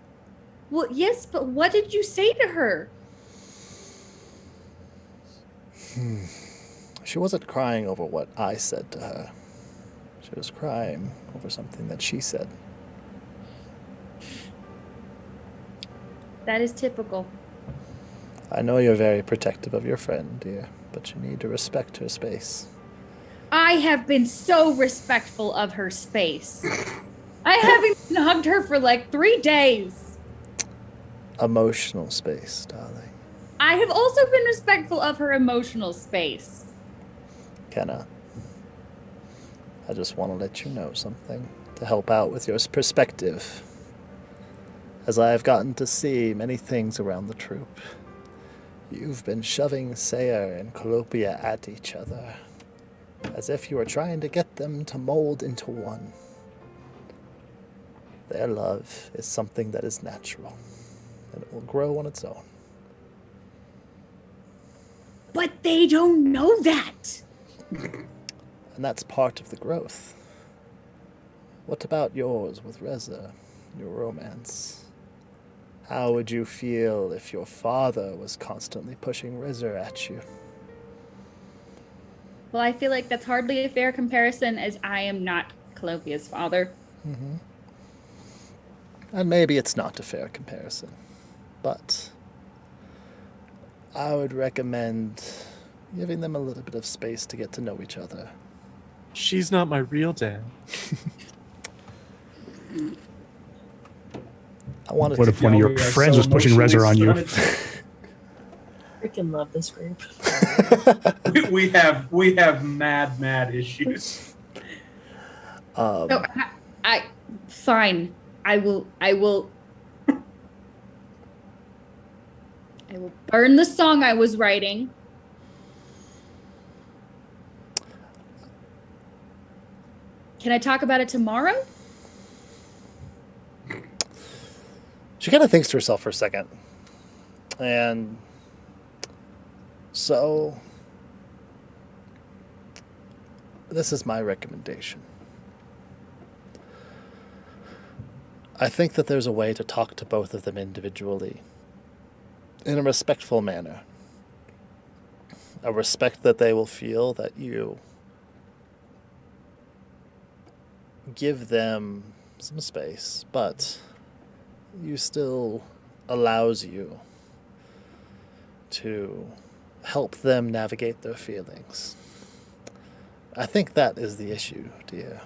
S3: Well, yes, but what did you say to her?
S1: She wasn't crying over what I said to her. She was crying over something that she said.
S3: That is typical.
S1: I know you're very protective of your friend, dear, but you need to respect her space.
S3: I have been so respectful of her space. I haven't hugged her for like 3 days.
S1: Emotional space, darling.
S3: I have also been respectful of her emotional space.
S1: Kenna, I just want to let you know something to help out with your perspective. As I have gotten to see many things around the troop, you've been shoving Sayer and Calopia at each other, as if you were trying to get them to mold into one. Their love is something that is natural, and it will grow on its own.
S3: But they don't know that.
S1: And that's part of the growth. What about yours with Reza, your romance? How would you feel if your father was constantly pushing Reza at you?
S3: Well, I feel like that's hardly a fair comparison, as I am not Calopia's father.
S1: Mm-hmm. And maybe it's not a fair comparison, but I would recommend giving them a little bit of space to get to know each other.
S4: She's not my real dad.
S1: I wanted
S6: What
S1: to
S6: if one of your
S2: We are
S6: friends
S2: so
S6: was pushing Rezer on you?
S5: Freaking love this group.
S2: we have mad issues.
S3: No, I fine. I will burn the song I was writing. Can I talk about it tomorrow?
S1: She kind of thinks to herself for a second. And so, this is my recommendation. I think that there's a way to talk to both of them individually in a respectful manner. A respect that they will feel that you give them some space, but you still allows you to help them navigate their feelings. I think that is the issue, dear.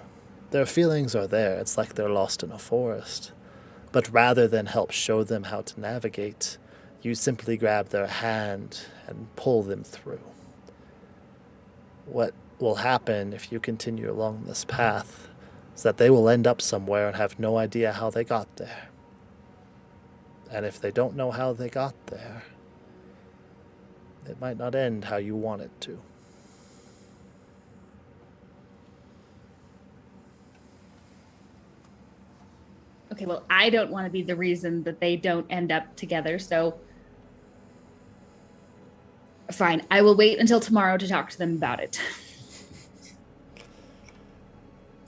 S1: Their feelings are there. It's like they're lost in a forest. But rather than help show them how to navigate, you simply grab their hand and pull them through. What will happen if you continue along this path is that they will end up somewhere and have no idea how they got there. And if they don't know how they got there, it might not end how you want it to.
S3: Okay, well, I don't want to be the reason that they don't end up together, so fine. I will wait until tomorrow to talk to them about it.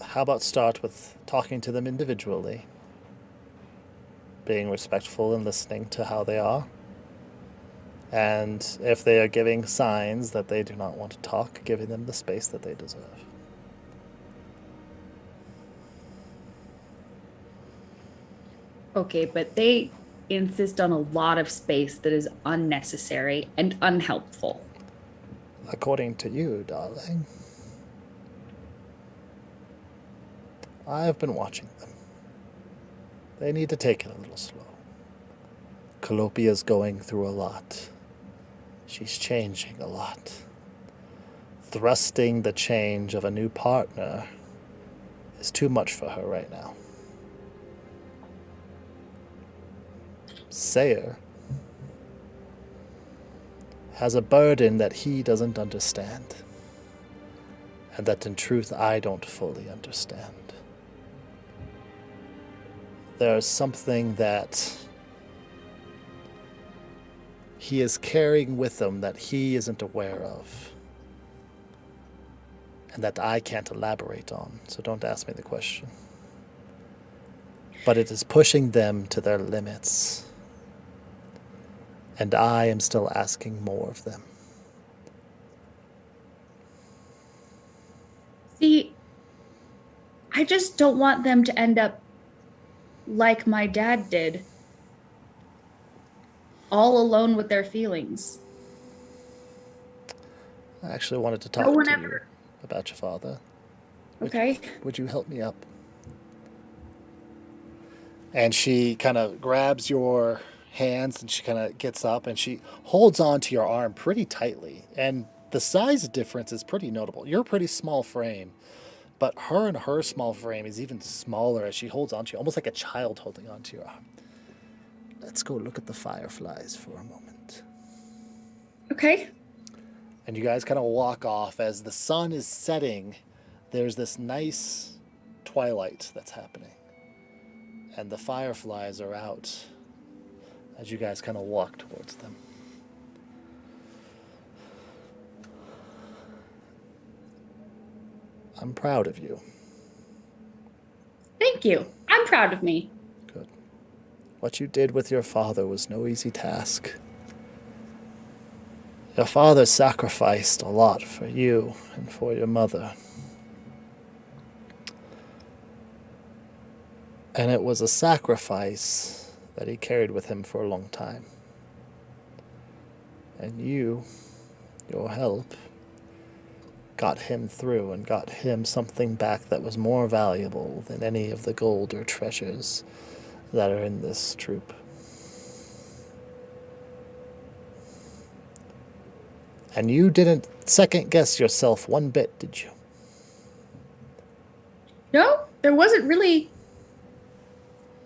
S1: How about start with talking to them individually? Being respectful and listening to how they are. And if they are giving signs that they do not want to talk, giving them the space that they deserve.
S3: Okay, but they insist on a lot of space that is unnecessary and unhelpful.
S1: According to you, darling. I have been watching them. They need to take it a little slow. Calopia's going through a lot. She's changing a lot. Thrusting the change of a new partner is too much for her right now. Sayer has a burden that he doesn't understand, and that in truth I don't fully understand. There's something that he is carrying with him that he isn't aware of, and that I can't elaborate on, so don't ask me the question. But it is pushing them to their limits, and I am still asking more of them.
S3: See, I just don't want them to end up like my dad did, all alone with their feelings.
S1: I actually wanted to talk
S3: No one
S1: to you
S3: ever-
S1: about your father.
S3: Okay.
S1: Would you help me up? And she kind of grabs your hands and she kind of gets up and she holds on to your arm pretty tightly. And the size difference is pretty notable. You're a pretty small frame, but her small frame is even smaller as she holds on to you, almost like a child holding on to your arm. Let's go look at the fireflies for a moment.
S3: Okay.
S1: And you guys kind of walk off as the sun is setting. There's this nice twilight that's happening. And the fireflies are out as you guys kind of walk towards them. I'm proud of you.
S3: Thank you. I'm proud of me.
S1: Good. What you did with your father was no easy task. Your father sacrificed a lot for you and for your mother. And it was a sacrifice that he carried with him for a long time. And you, your help, got him through and got him something back that was more valuable than any of the gold or treasures that are in this troop. And you didn't second guess yourself one bit, did you?
S3: No, there wasn't really,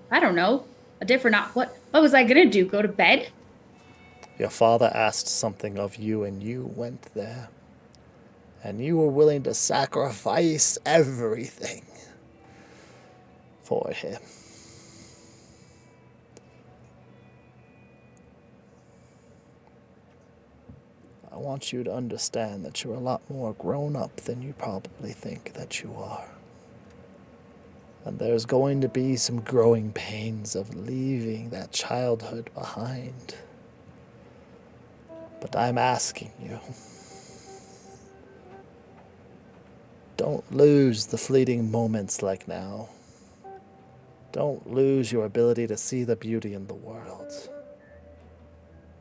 S3: I don't know, a different, what was I gonna do? Go to bed?
S1: Your father asked something of you and you went there. And you were willing to sacrifice everything for him. I want you to understand that you're a lot more grown up than you probably think that you are. And there's going to be some growing pains of leaving that childhood behind. But I'm asking you, don't lose the fleeting moments like now. Don't lose your ability to see the beauty in the world.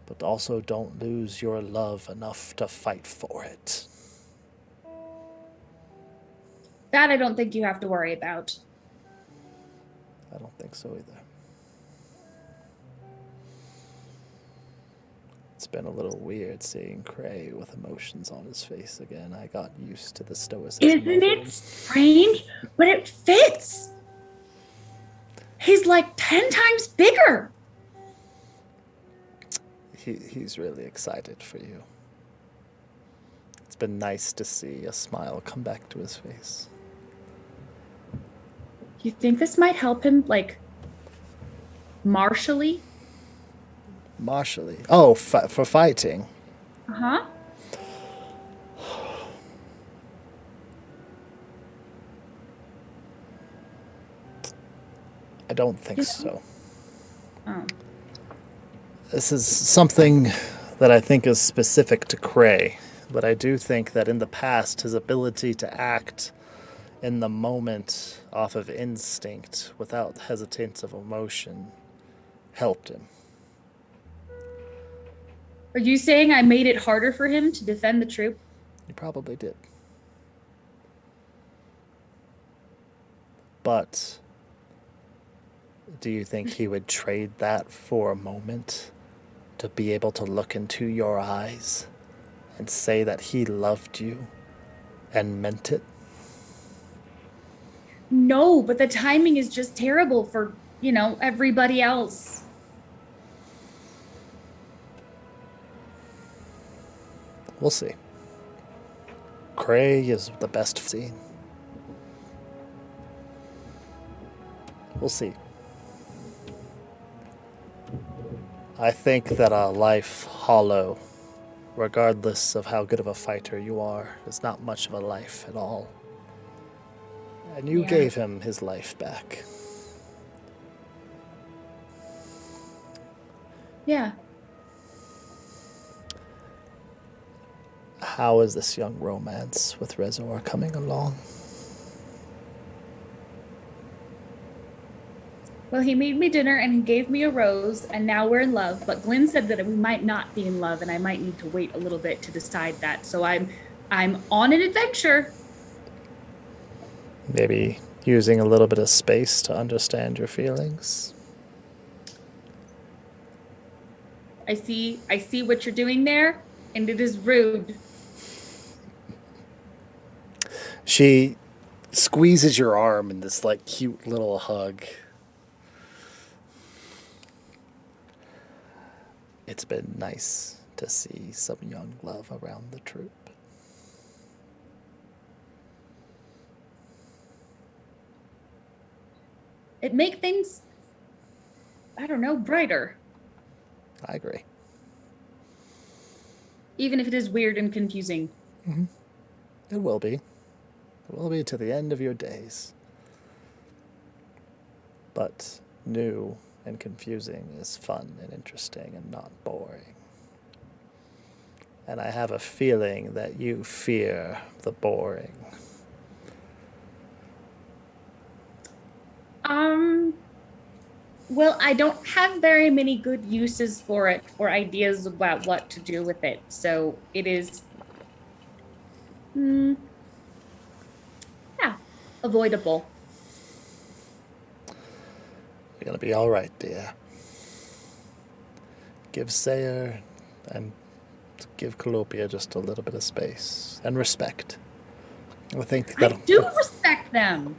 S1: But also don't lose your love enough to fight for it.
S3: That I don't think you have to worry about.
S1: I don't think so either. It's been a little weird seeing Cray with emotions on his face again. I got used to the stoicism.
S3: Isn't it strange? But it fits. He's like 10 times bigger.
S1: He's really excited for you. It's been nice to see a smile come back to his face.
S3: You think this might help him, like, martially?
S1: Martially. Oh, for fighting.
S3: Uh-huh.
S1: I don't think so.
S3: Oh.
S1: This is something that I think is specific to Cray, but I do think that in the past, his ability to act in the moment off of instinct without hesitance of emotion helped him.
S3: Are you saying I made it harder for him to defend the troop?
S1: You probably did. But do you think he would trade that for a moment to be able to look into your eyes and say that he loved you and meant it?
S3: No, but the timing is just terrible for, everybody else.
S1: We'll see. Cray is the best scene. We'll see. I think that a life hollow, regardless of how good of a fighter you are, is not much of a life at all. And you gave him his life back.
S3: Yeah.
S1: How is this young romance with Rezor coming along?
S3: Well, he made me dinner and he gave me a rose, and now we're in love. But Glenn said that we might not be in love, and I might need to wait a little bit to decide that. So I'm on an adventure.
S1: Maybe using a little bit of space to understand your feelings.
S3: I see what you're doing there, and it is rude.
S1: She squeezes your arm in this cute little hug. It's been nice to see some young love around the troop.
S3: It make things, I don't know, brighter.
S1: I agree.
S3: Even if it is weird and confusing.
S1: Mm-hmm. It will be. It will be to the end of your days. But new and confusing is fun and interesting and not boring. And I have a feeling that you fear the boring.
S3: Well, I don't have very many good uses for it or ideas about what to do with it. So it is, avoidable.
S1: You're going to be all right, dear. Give Sayer and give Calopia just a little bit of space and respect. I think that
S3: I do respect them.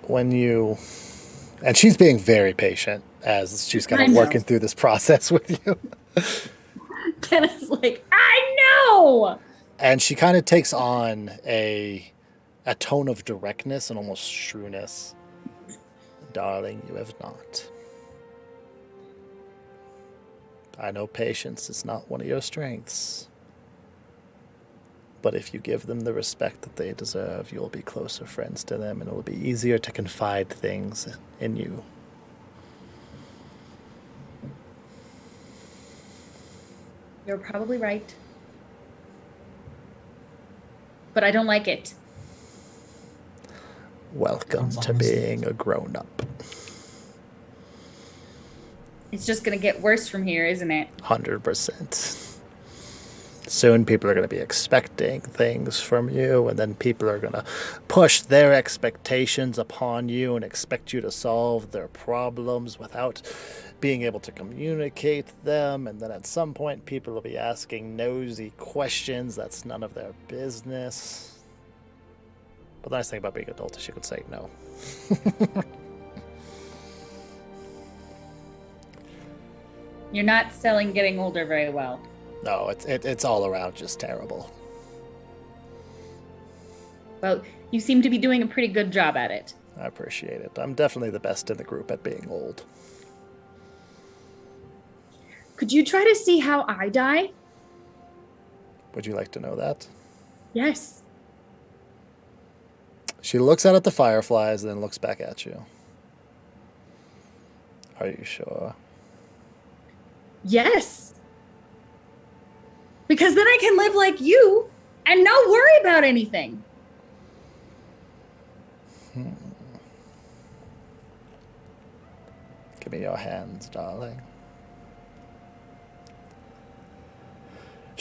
S1: When you... And she's being very patient as she's kind of working through this process with you.
S3: Dennis like, I know!
S1: And she kind of takes on a tone of directness and almost shrewness. Darling, you have not. I know patience is not one of your strengths. But if you give them the respect that they deserve, you'll be closer friends to them, and it will be easier to confide things in you.
S3: You're probably right. But I don't like it.
S1: Welcome to being a grown-up.
S3: It's just going to get worse from here, isn't it?
S1: 100%. Soon people are going to be expecting things from you, and then people are going to push their expectations upon you and expect you to solve their problems without being able to communicate them. And then at some point, people will be asking nosy questions. That's none of their business. But the nice thing about being adult is you could say no.
S3: You're not selling getting older very well.
S1: No, it's all around just terrible.
S3: Well, you seem to be doing a pretty good job at it.
S1: I appreciate it. I'm definitely the best in the group at being old.
S3: Could you try to see how I die?
S1: Would you like to know that?
S3: Yes.
S1: She looks out at the fireflies and then looks back at you. Are you sure?
S3: Yes. Because then I can live like you and not worry about anything.
S1: Give me your hands, darling.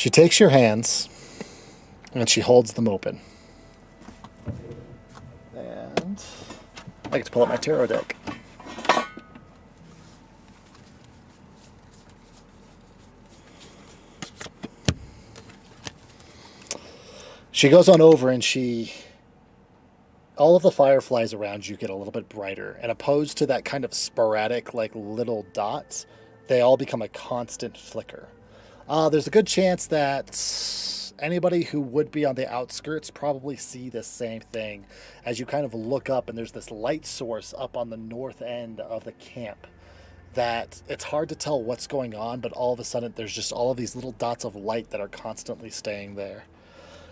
S1: She takes your hands and she holds them open. And I get to pull up my tarot deck. She goes on over and all of the fireflies around you get a little bit brighter. And opposed to that kind of sporadic, like little dots, they all become a constant flicker. There's a good chance that anybody who would be on the outskirts probably see the same thing as you kind of look up and there's this light source up on the north end of the camp that it's hard to tell what's going on, but all of a sudden there's just all of these little dots of light that are constantly staying there.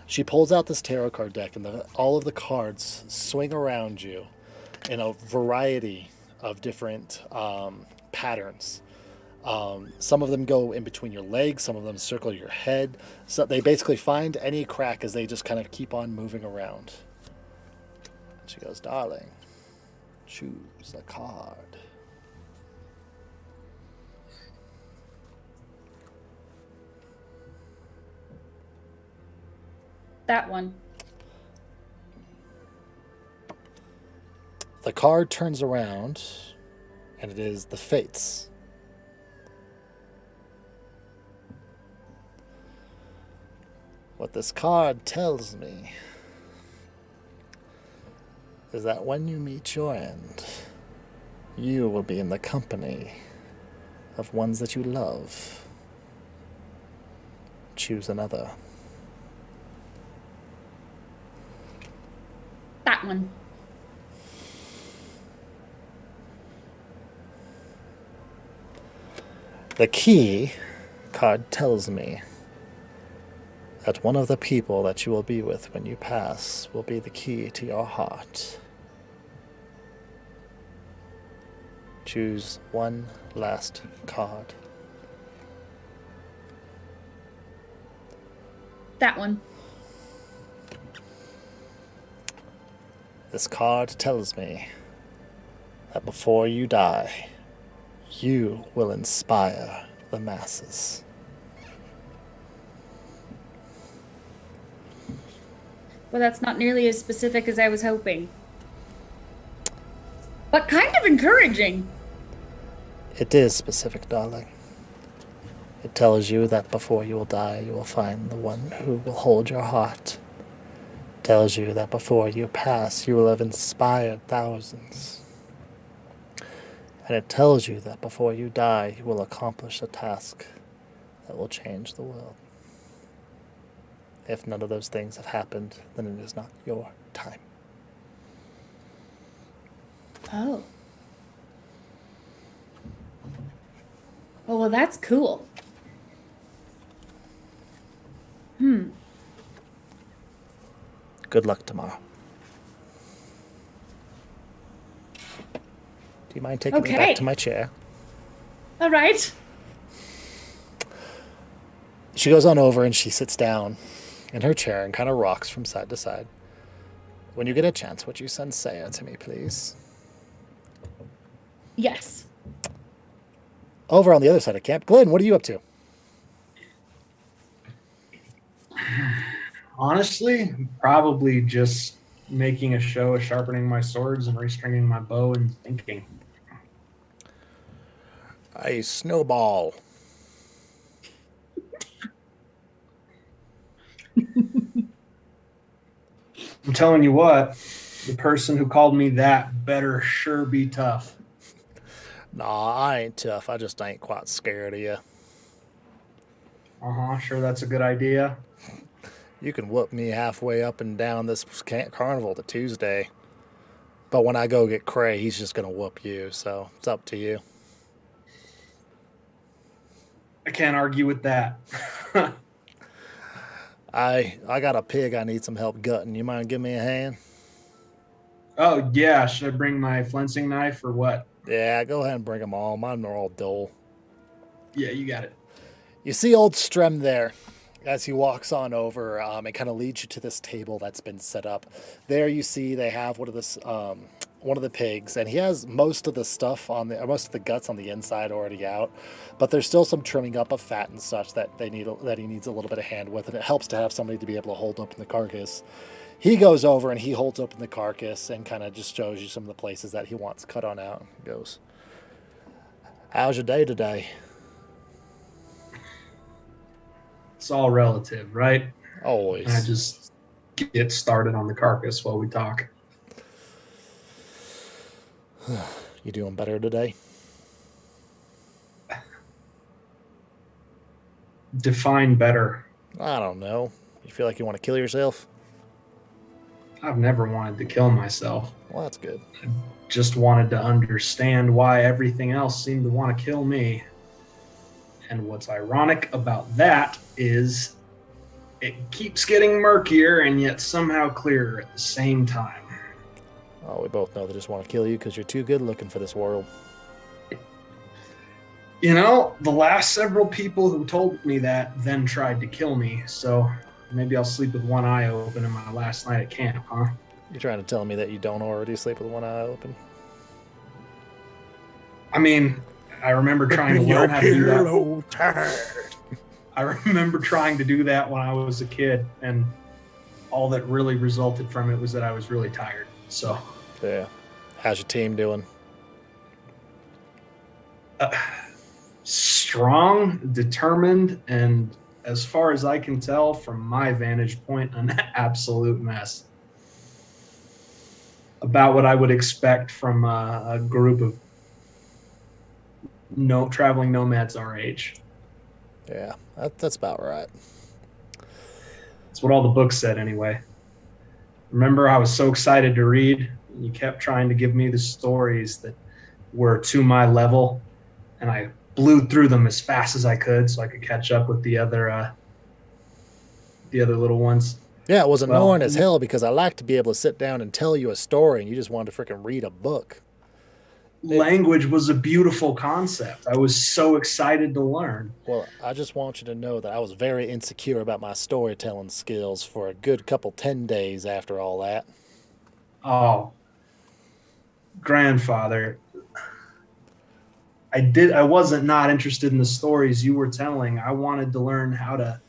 S1: She pulls out this tarot card deck, and all of the cards swing around you in a variety of different patterns. Some of them go in between your legs, some of them circle your head. So they basically find any crack as they just kind of keep on moving around. She goes, darling, choose a card.
S3: That one.
S1: The card turns around, and it is the Fates. What this card tells me is that when you meet your end, you will be in the company of ones that you love. Choose another.
S3: That one.
S1: The key card tells me that one of the people that you will be with when you pass will be the key to your heart. Choose one last card.
S3: That one.
S1: This card tells me that before you die, you will inspire the masses.
S3: Well, that's not nearly as specific as I was hoping. But kind of encouraging.
S1: It is specific, darling. It tells you that before you will die, you will find the one who will hold your heart. It tells you that before you pass, you will have inspired thousands. And it tells you that before you die, you will accomplish a task that will change the world. If none of those things have happened, then it is not your time.
S3: Oh. Oh, well, that's cool.
S1: Good luck tomorrow. Do you mind taking me
S3: Okay.
S1: back to my chair?
S3: All right.
S1: She goes on over and she sits down in her chair and kind of rocks from side to side. When you get a chance, would you send Saya to me, please?
S3: Yes.
S1: Over on the other side of camp, Glenn, what are you up to?
S2: Honestly, probably just making a show of sharpening my swords and restringing my bow and thinking.
S1: A snowball.
S2: I'm telling you what, the person who called me that better sure be tough.
S1: Nah, I ain't tough. I just ain't quite scared of you.
S2: Sure that's a good idea.
S1: You can whoop me halfway up and down this carnival to Tuesday. But when I go get Cray, he's just going to whoop you. So it's up to you.
S2: I can't argue with that.
S1: I got a pig I need some help gutting. You mind giving me a hand?
S2: Oh, yeah. Should I bring my flensing knife or what?
S1: Yeah, go ahead and bring them all. Mine are all dull.
S2: Yeah, you got it.
S1: You see old Strem there as he walks on over and kind of leads you to this table that's been set up. There you see they have one one of the pigs, and he has most of the stuff on the, or most of the guts on the inside already out, but there's still some trimming up of fat and such that he needs a little bit of hand with, and it helps to have somebody to be able to hold open the carcass. He goes over and he holds open the carcass and kind of just shows you some of the places that he wants cut on out. He goes, "How's your day today?"
S2: It's all relative, right?
S1: Always.
S2: And I just get started on the carcass while we talk.
S1: You doing better today?
S2: Define better.
S1: I don't know. You feel like you want to kill yourself?
S2: I've never wanted to kill myself.
S1: Well, that's good.
S2: Just wanted to understand why everything else seemed to want to kill me. And what's ironic about that is it keeps getting murkier and yet somehow clearer at the same time.
S1: Oh, we both know they just want to kill you because you're too good looking for this world.
S2: You know, the last several people who told me that then tried to kill me, so maybe I'll sleep with one eye open in my last night at camp, huh?
S1: You're trying to tell me that you don't already sleep with one eye open?
S2: I mean, I remember trying to learn how to do that. I remember trying to do that when I was a kid, and all that really resulted from it was that I was really tired. So,
S1: yeah. How's your team doing?
S2: Strong, determined, and as far as I can tell from my vantage point, an absolute mess. About what I would expect from a group of traveling nomads our age.
S1: Yeah, that's about right.
S2: That's what all the books said anyway. Remember, I was so excited to read. You kept trying to give me the stories that were to my level, and I blew through them as fast as I could so I could catch up with the other little ones.
S1: Yeah, it was annoying as hell because I like to be able to sit down and tell you a story, and you just wanted to freaking read a book.
S2: Language was a beautiful concept. I was so excited to learn.
S1: Well, I just want you to know that I was very insecure about my storytelling skills for a good 10 days after all that.
S2: Oh, grandfather, I wasn't not interested in the stories you were telling. I wanted to learn how to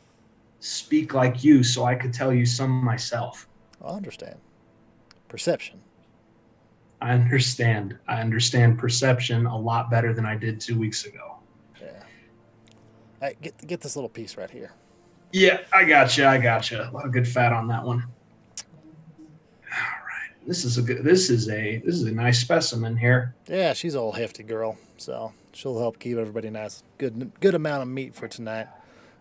S2: speak like you so I could tell you some myself.
S1: I understand. Perception.
S2: I understand perception a lot better than I did 2 weeks ago.
S1: Yeah. Hey, get this little piece right here.
S2: Yeah, I got you. A lot of good fat on that one. All right. This is a nice specimen here.
S1: Yeah, she's an old hefty girl, so she'll help keep everybody nice. Good amount of meat for tonight.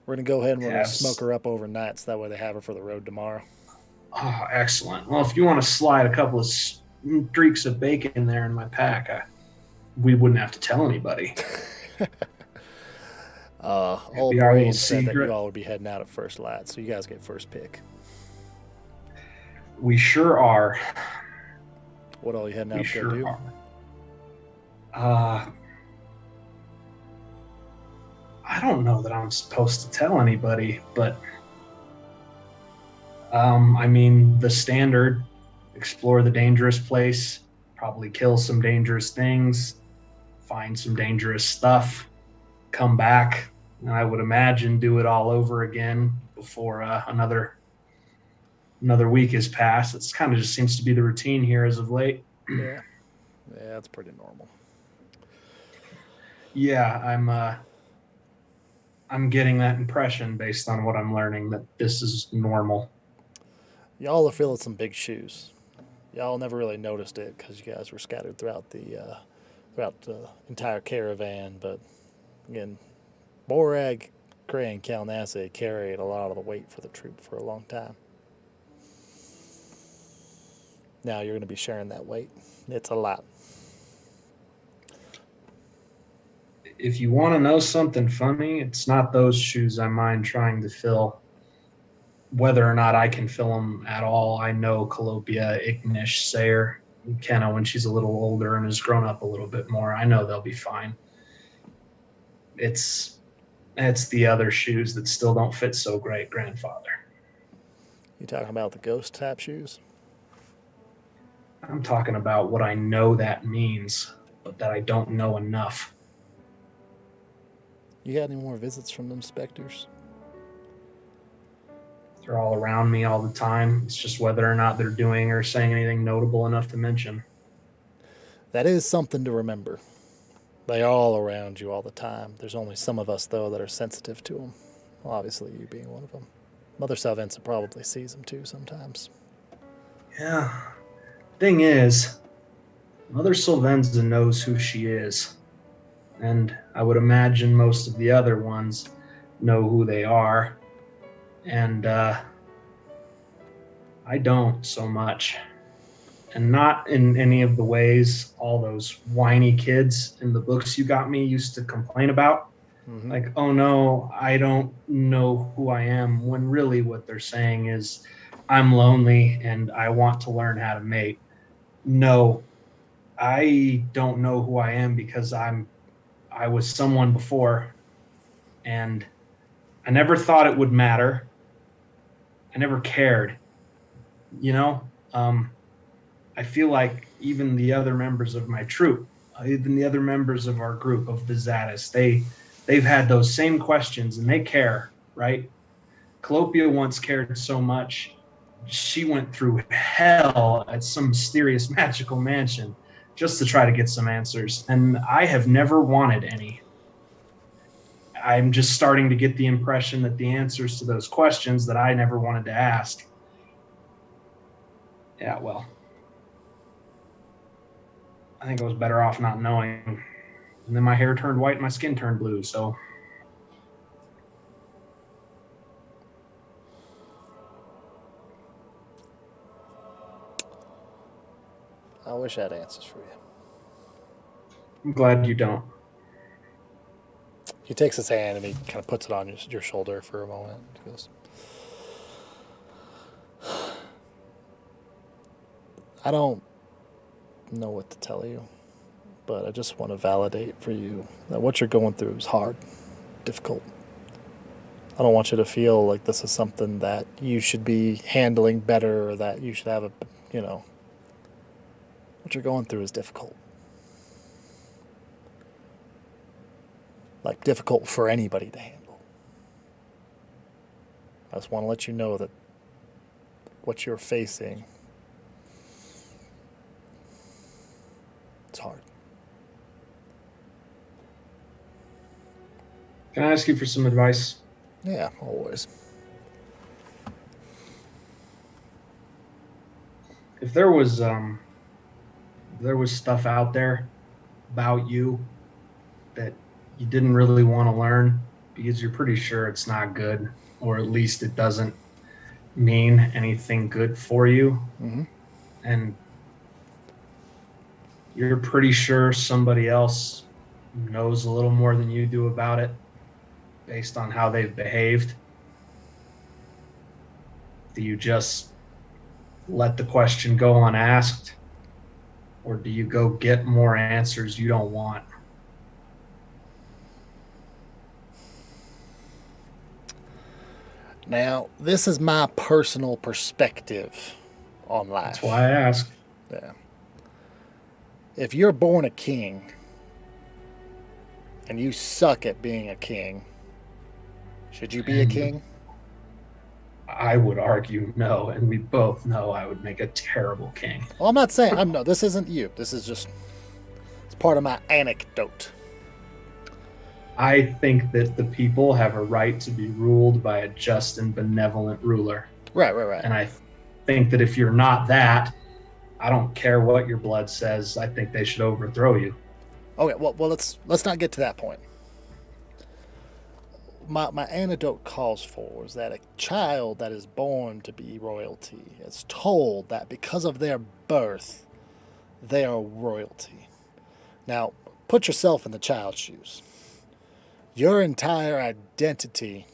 S1: We're gonna go ahead and we're gonna smoke her up overnight, so that way they have her for the road tomorrow.
S2: Oh, excellent. Well, if you want to slide a couple of streaks of bacon there in my pack, we wouldn't have to tell anybody.
S1: Old Brady said that you all would be heading out at first light, so you guys get first pick.
S2: We sure are.
S1: What all you heading out to go do?
S2: I don't know that I'm supposed to tell anybody, but I mean, the standard: explore the dangerous place, probably kill some dangerous things, find some dangerous stuff, come back, and I would imagine do it all over again before another week has passed. It's kind of just seems to be the routine here as of late.
S1: Yeah, that's pretty normal.
S2: Yeah, I'm getting that impression based on what I'm learning that this is normal.
S1: Y'all are filling some big shoes. Y'all never really noticed it because you guys were scattered throughout the entire caravan. But again, Borag, Cray, and Kalnassi carried a lot of the weight for the troop for a long time. Now you're going to be sharing that weight. It's a lot.
S2: If you want to know something funny, it's not those shoes I mind trying to fill. Whether or not I can fill them at all, I know Colopia, Ignish, Sayer, and Kenna, when she's a little older and has grown up a little bit more, I know they'll be fine. It's the other shoes that still don't fit so great, grandfather.
S1: You talking about the ghost type shoes?
S2: I'm talking about what I know that means, but that I don't know enough.
S1: You got any more visits from them specters?
S2: They're all around me all the time. It's just whether or not they're doing or saying anything notable enough to mention.
S1: That is something to remember. They are all around you all the time. There's only some of us, though, that are sensitive to them. Well, obviously, you being one of them. Mother Salvenza probably sees them, too, sometimes.
S2: Yeah. Thing is, Mother Sylvenza knows who she is. And I would imagine most of the other ones know who they are. And I don't so much. And not in any of the ways all those whiny kids in the books you got me used to complain about.
S1: Mm-hmm.
S2: Like, oh no, I don't know who I am, when really what they're saying is, I'm lonely and I want to learn how to mate. No, I don't know who I am because I was someone before, and I never thought it would matter. I never cared, you know? I feel like even the other members of my troop, even the other members of our group of the Zadis, they've had those same questions and they care, right? Callopia once cared so much, she went through hell at some mysterious magical mansion just to try to get some answers. And I have never wanted any. I'm just starting to get the impression that the answers to those questions that I never wanted to ask. Yeah, well, I think I was better off not knowing. And then my hair turned white and my skin turned blue, so.
S1: I wish I had answers for you.
S2: I'm glad you don't.
S1: He takes his hand and he kind of puts it on your shoulder for a moment. He goes, I don't know what to tell you, but I just want to validate for you that what you're going through is hard, difficult. I don't want you to feel like this is something that you should be handling better or that you should have what you're going through is difficult. Like, difficult for anybody to handle. I just want to let you know that what you're facing, it's hard.
S2: Can I ask you for some advice?
S1: Yeah, always.
S2: If there was stuff out there about you that you didn't really want to learn because you're pretty sure it's not good, or at least it doesn't mean anything good for you,
S1: Mm-hmm.
S2: and you're pretty sure somebody else knows a little more than you do about it based on how they've behaved, do you just let the question go unasked, or do you go get more answers you don't want?
S1: Now, this is my personal perspective on life.
S2: That's why I ask.
S1: Yeah. If you're born a king and you suck at being a king, should you be a king?
S2: I would argue no, and we both know I would make a terrible king.
S1: Well, I'm not saying this isn't you. This is just it's part of my anecdote.
S2: I think that the people have a right to be ruled by a just and benevolent ruler.
S1: Right.
S2: And I think that if you're not that, I don't care what your blood says. I think they should overthrow you.
S1: Okay, well let's not get to that point. My anecdote calls for is that a child that is born to be royalty is told that because of their birth, they are royalty. Now, put yourself in the child's shoes. Your entire identity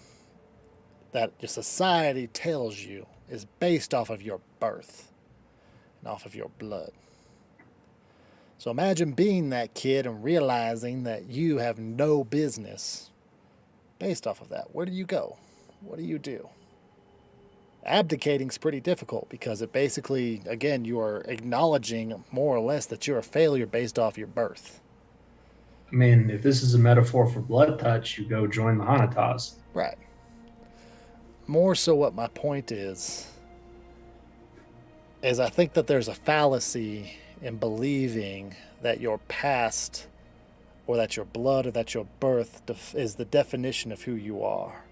S1: that your society tells you is based off of your birth and off of your blood. So imagine being that kid and realizing that you have no business based off of that. Where do you go? What do you do? Abdicating's pretty difficult because it basically, again, you are acknowledging more or less that you're a failure based off your birth.
S2: I mean, if this is a metaphor for blood touch, you go join the Hanatas.
S1: Right. More so what my point is I think that there's a fallacy in believing that your past or that your blood or that your birth is the definition of who you are.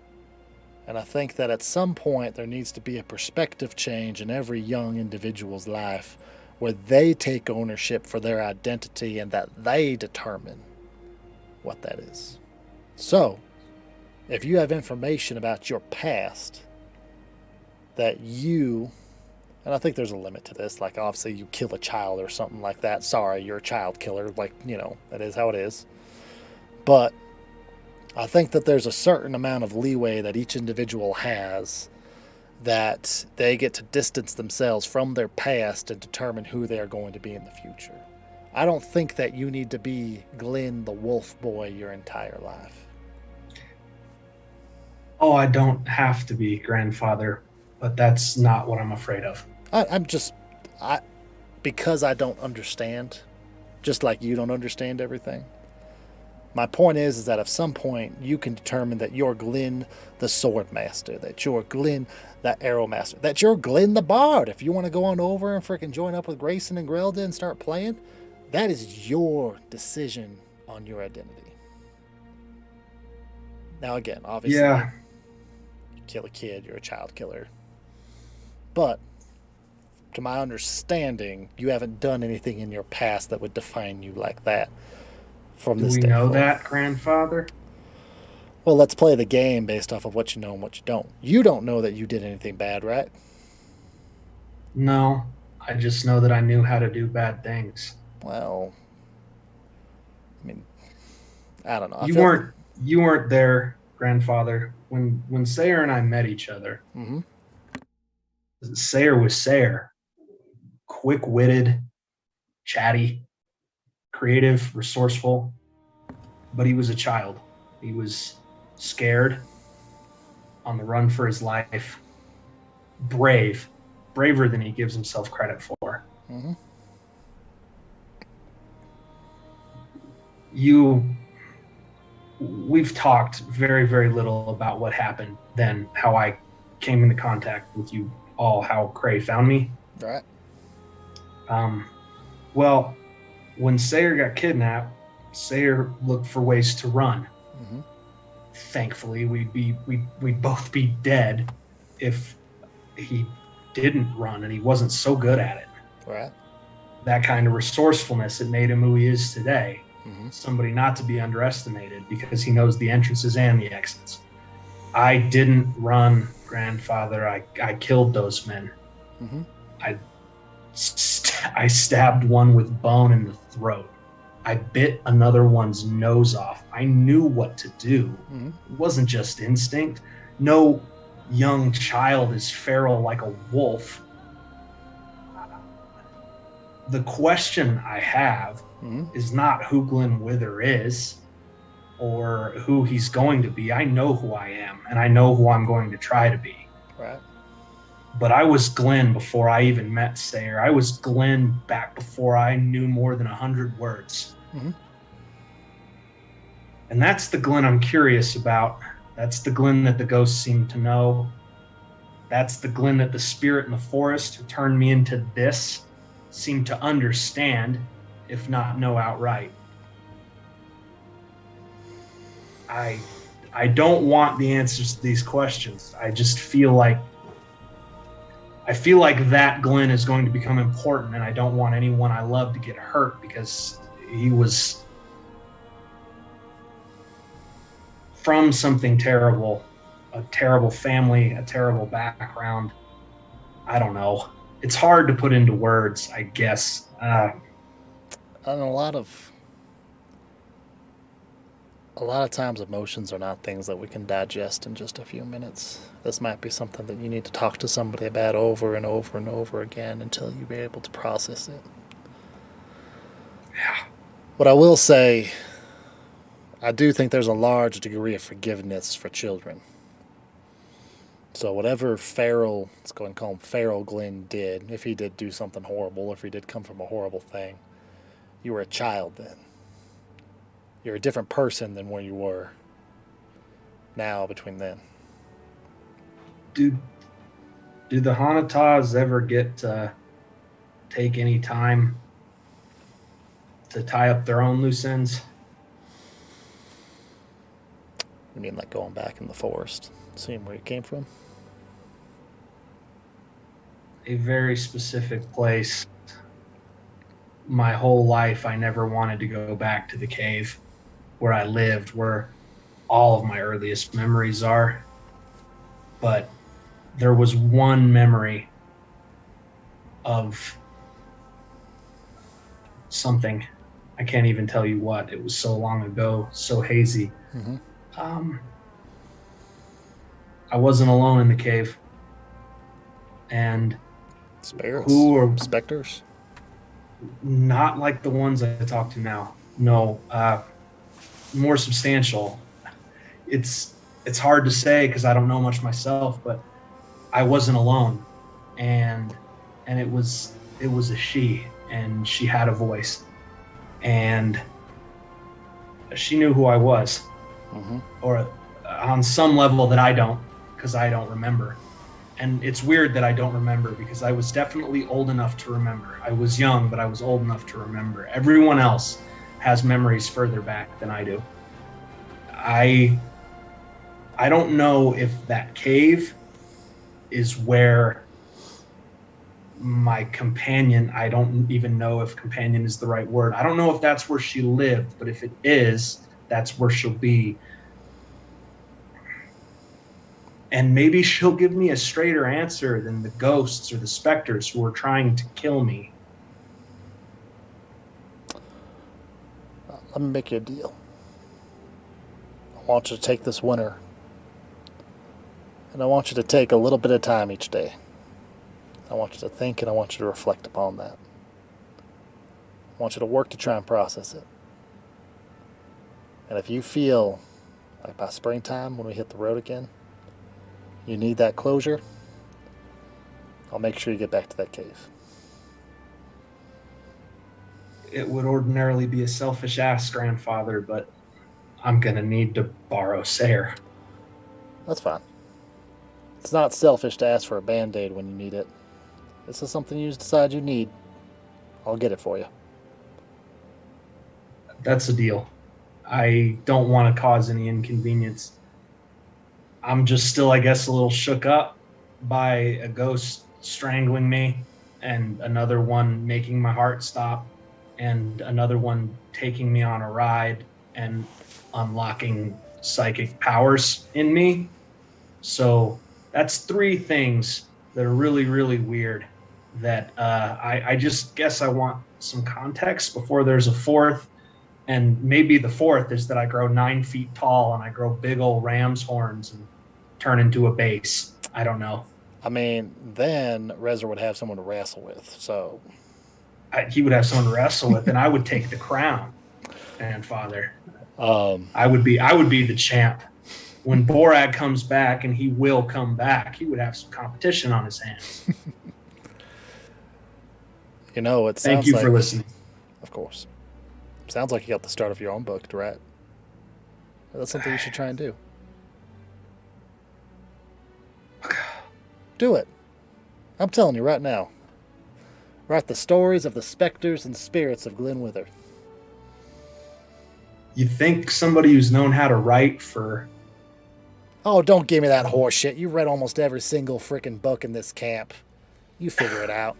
S1: And I think that at some point there needs to be a perspective change in every young individual's life where they take ownership for their identity and that they determine what that is. So, if you have information about your past that you, and I think there's a limit to this, like obviously you kill a child or something like that, sorry, you're a child killer, like, that is how it is. But I think that there's a certain amount of leeway that each individual has that they get to distance themselves from their past and determine who they are going to be in the future. I don't think that you need to be Glenn the Wolf Boy your entire life.
S2: Oh, I don't have to be grandfather, but that's not what I'm afraid of.
S1: Because I don't understand, just like you don't understand everything. My point is that at some point you can determine that you're Glenn the Sword Master, that you're Glenn the Arrow Master, that you're Glenn the Bard. If you want to go on over and freaking join up with Grayson and Grelda and start playing, that is your decision on your identity. Now again, obviously,
S2: Yeah.
S1: you kill a kid, you're a child killer. But to my understanding, you haven't done anything in your past that would define you like that. From
S2: Do
S1: this
S2: we
S1: day
S2: know
S1: forward.
S2: that, grandfather?
S1: Well, let's play the game based off of what you know and what you don't. You don't know that you did anything bad, right?
S2: No, I just know that I knew how to do bad things.
S1: Well, I mean, I don't know.
S2: You weren't there, grandfather, when Sayer and I met each other.
S1: Mm-hmm.
S2: Sayer was Sayer, quick-witted, chatty, creative, resourceful, but he was a child. He was scared, on the run for his life, braver than he gives himself credit for.
S1: Mm-hmm.
S2: We've talked very, very little about what happened then, how I came into contact with you all, how Cray found me.
S1: All right.
S2: Well, when Sayer got kidnapped, Sayer looked for ways to run.
S1: Mm-hmm.
S2: Thankfully, we'd both be dead if he didn't run, and he wasn't so good at it.
S1: All right.
S2: That kind of resourcefulness, it made him who he is today.
S1: Mm-hmm.
S2: Somebody not to be underestimated because he knows the entrances and the exits. I didn't run, grandfather. I killed those men.
S1: Mm-hmm.
S2: I stabbed one with bone in the throat. I bit another one's nose off. I knew what to do.
S1: Mm-hmm.
S2: It wasn't just instinct. No young child is feral like a wolf. The question I have
S1: Mm-hmm.
S2: is not who Glenn Wither is or who he's going to be. I know who I am, and I know who I'm going to try to be.
S1: Right.
S2: But I was Glenn before I even met Sayer. I was Glenn back before I knew more than 100 words.
S1: Mm-hmm.
S2: And that's the Glenn I'm curious about. That's the Glenn that the ghosts seem to know. That's the Glenn that the spirit in the forest who turned me into this seemed to understand, if not know outright. I don't want the answers to these questions. I just feel like that Glenn is going to become important, and I don't want anyone I love to get hurt because he was from something terrible, a terrible family, a terrible background. I don't know. It's hard to put into words, I guess.
S1: And a lot of times emotions are not things that we can digest in just a few minutes. This might be something that you need to talk to somebody about over and over and over again until you're able to process it.
S2: Yeah.
S1: What I will say, I do think there's a large degree of forgiveness for children. So whatever feral, let's go and call him feral Glenn did, if he did do something horrible, if he did come from a horrible thing, you were a child then. You're a different person than where you were now between then.
S2: Do the Hanatas ever get to take any time to tie up their own loose ends?
S1: I mean, like going back in the forest, seeing where you came from.
S2: A very specific place. My whole life, I never wanted to go back to the cave where I lived, where all of my earliest memories are. But there was one memory of something. I can't even tell you what. It was so long ago, so hazy.
S1: Mm-hmm.
S2: I wasn't alone in the cave. And
S1: Spirits?
S2: who are
S1: Specters?
S2: not like the ones I talk to now. No, more substantial. It's hard to say because I don't know much myself, but I wasn't alone, and it was a she, and she had a voice, and she knew who I was,
S1: Mm-hmm.
S2: or on some level that I don't, because I don't remember. And it's weird that I don't remember because I was definitely old enough to remember. I was young, but I was old enough to remember. Everyone else has memories further back than I do. I don't know if that cave is where my companion, I don't even know if companion is the right word. I don't know if that's where she lived, but if it is, that's where she'll be. And maybe she'll give me a straighter answer than the ghosts or the specters who are trying to kill me.
S1: Let me make you a deal. I want you to take this winter, and I want you to take a little bit of time each day. I want you to think, and I want you to reflect upon that. I want you to work to try and process it. And if you feel like by springtime, when we hit the road again, you need that closure, I'll make sure you get back to that cave.
S2: It would ordinarily be a selfish ass, grandfather, but I'm gonna need to borrow Sayre.
S1: That's fine. It's not selfish to ask for a Band-Aid when you need it. This is something you decide you need. I'll get it for you.
S2: That's a deal. I don't want to cause any inconvenience. I'm just still, I guess, a little shook up by a ghost strangling me, and another one making my heart stop, and another one taking me on a ride and unlocking psychic powers in me. So that's three things that are really, really weird that I just guess I want some context before there's a fourth. And maybe the fourth is that I grow 9 feet tall and I grow big old ram's horns and turn into a bass. I don't know.
S1: I mean, then Rezzer would have someone to wrestle with, so...
S2: He would have someone to wrestle with, and I would take the crown, grandfather. I would be the champ. When Borag comes back, and he will come back, he would have some competition on his hands.
S1: You know, it sounds
S2: Thank you
S1: like...
S2: for listening.
S1: Of course. Sounds like you got the start of your own book, right? That's something you should try and do. Do it. I'm telling you right now. Write the stories of the specters and spirits of Glenwither.
S2: You think somebody who's known how to write for...
S1: Oh, don't give me that horse shit. You read almost every single freaking book in this camp. You figure it out.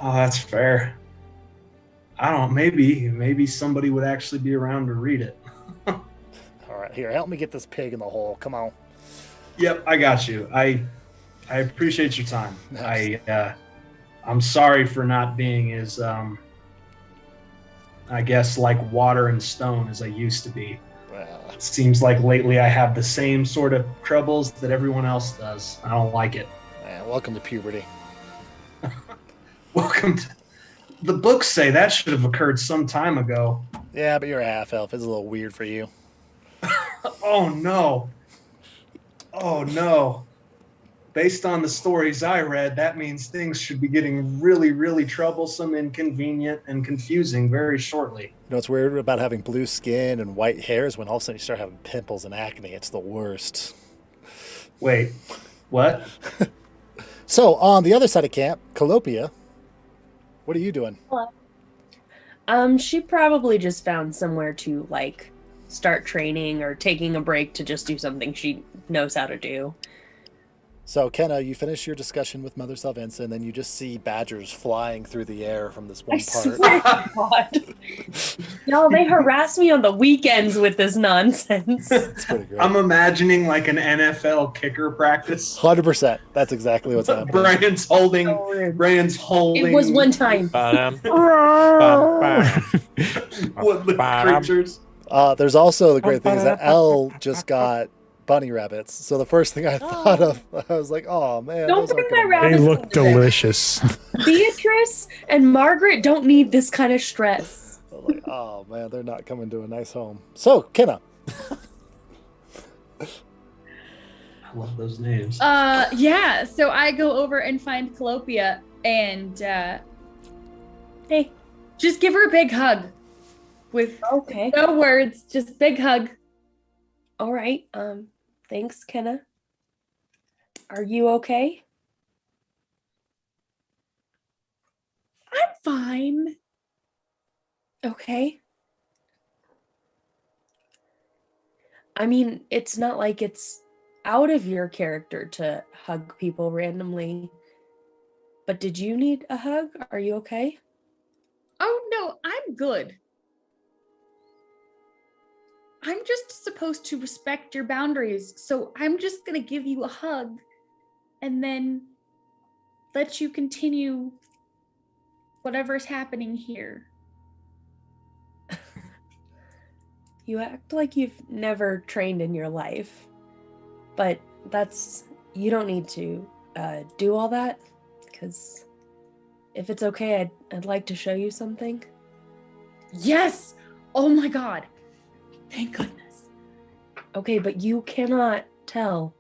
S2: Oh, that's fair. I don't. Maybe somebody would actually be around to read it.
S1: All right, here, help me get this pig in the hole. Come on.
S2: Yep, I got you. I appreciate your time.
S1: Nice.
S2: I'm sorry for not being as I guess like water and stone as I used to be.
S1: Well,
S2: It seems like lately I have the same sort of troubles that everyone else does. I don't like it.
S1: welcome to puberty.
S2: Welcome to... The books say that should have occurred some time ago.
S1: Yeah, but you're a half elf. It's a little weird for you.
S2: Oh no. Oh no. Based on the stories I read, that means things should be getting really, really troublesome, inconvenient, and confusing very shortly.
S1: You know what's weird about having blue skin and white hair is when all of a sudden you start having pimples and acne. It's the worst.
S2: Wait, what?
S1: So on the other side of camp, Calopia, what are you doing?
S5: She probably just found somewhere to like start training or taking a break to just do something she knows how to do.
S1: So Kenna, you finish your discussion with Mother Salvensa, and then you just see badgers flying through the air from this one
S5: I
S1: part.
S5: swear to God. No, they harass me on the weekends with this nonsense.
S1: It's pretty great.
S2: I'm imagining like an NFL kicker practice.
S1: 100%. That's exactly what's happening.
S2: Brian's holding.
S5: So weird.
S2: Brian's holding.
S5: It was one time.
S2: Woodland creatures.
S1: There's also the great thing is that Elle just got bunny rabbits. So the first thing I thought of, I was like, oh man.
S5: Don't
S1: those
S5: bring
S1: aren't
S5: my
S1: gonna
S6: They
S5: rabbits
S6: look
S5: into this.
S6: delicious.
S5: Beatrice and Margaret don't need this kind of stress.
S1: I was like, oh man, they're not coming to a nice home. So Kenna.
S2: I love those names.
S3: Yeah. So I go over and find Calopia and
S5: Hey,
S3: just give her a big hug with
S5: okay.
S3: no words, just big hug.
S5: All right. Thanks, Kenna. Are you okay?
S3: I'm fine.
S5: Okay. I mean, it's not like it's out of your character to hug people randomly. But did you need a hug? Are you okay?
S3: Oh no, I'm good. I'm just supposed to respect your boundaries, so I'm just gonna give you a hug and then let you continue whatever's happening here.
S5: You act like you've never trained in your life. But you don't need to do all that. Because if it's okay, I'd like to show you something.
S3: Yes! Oh my god. Thank goodness.
S5: Okay, but you cannot tell.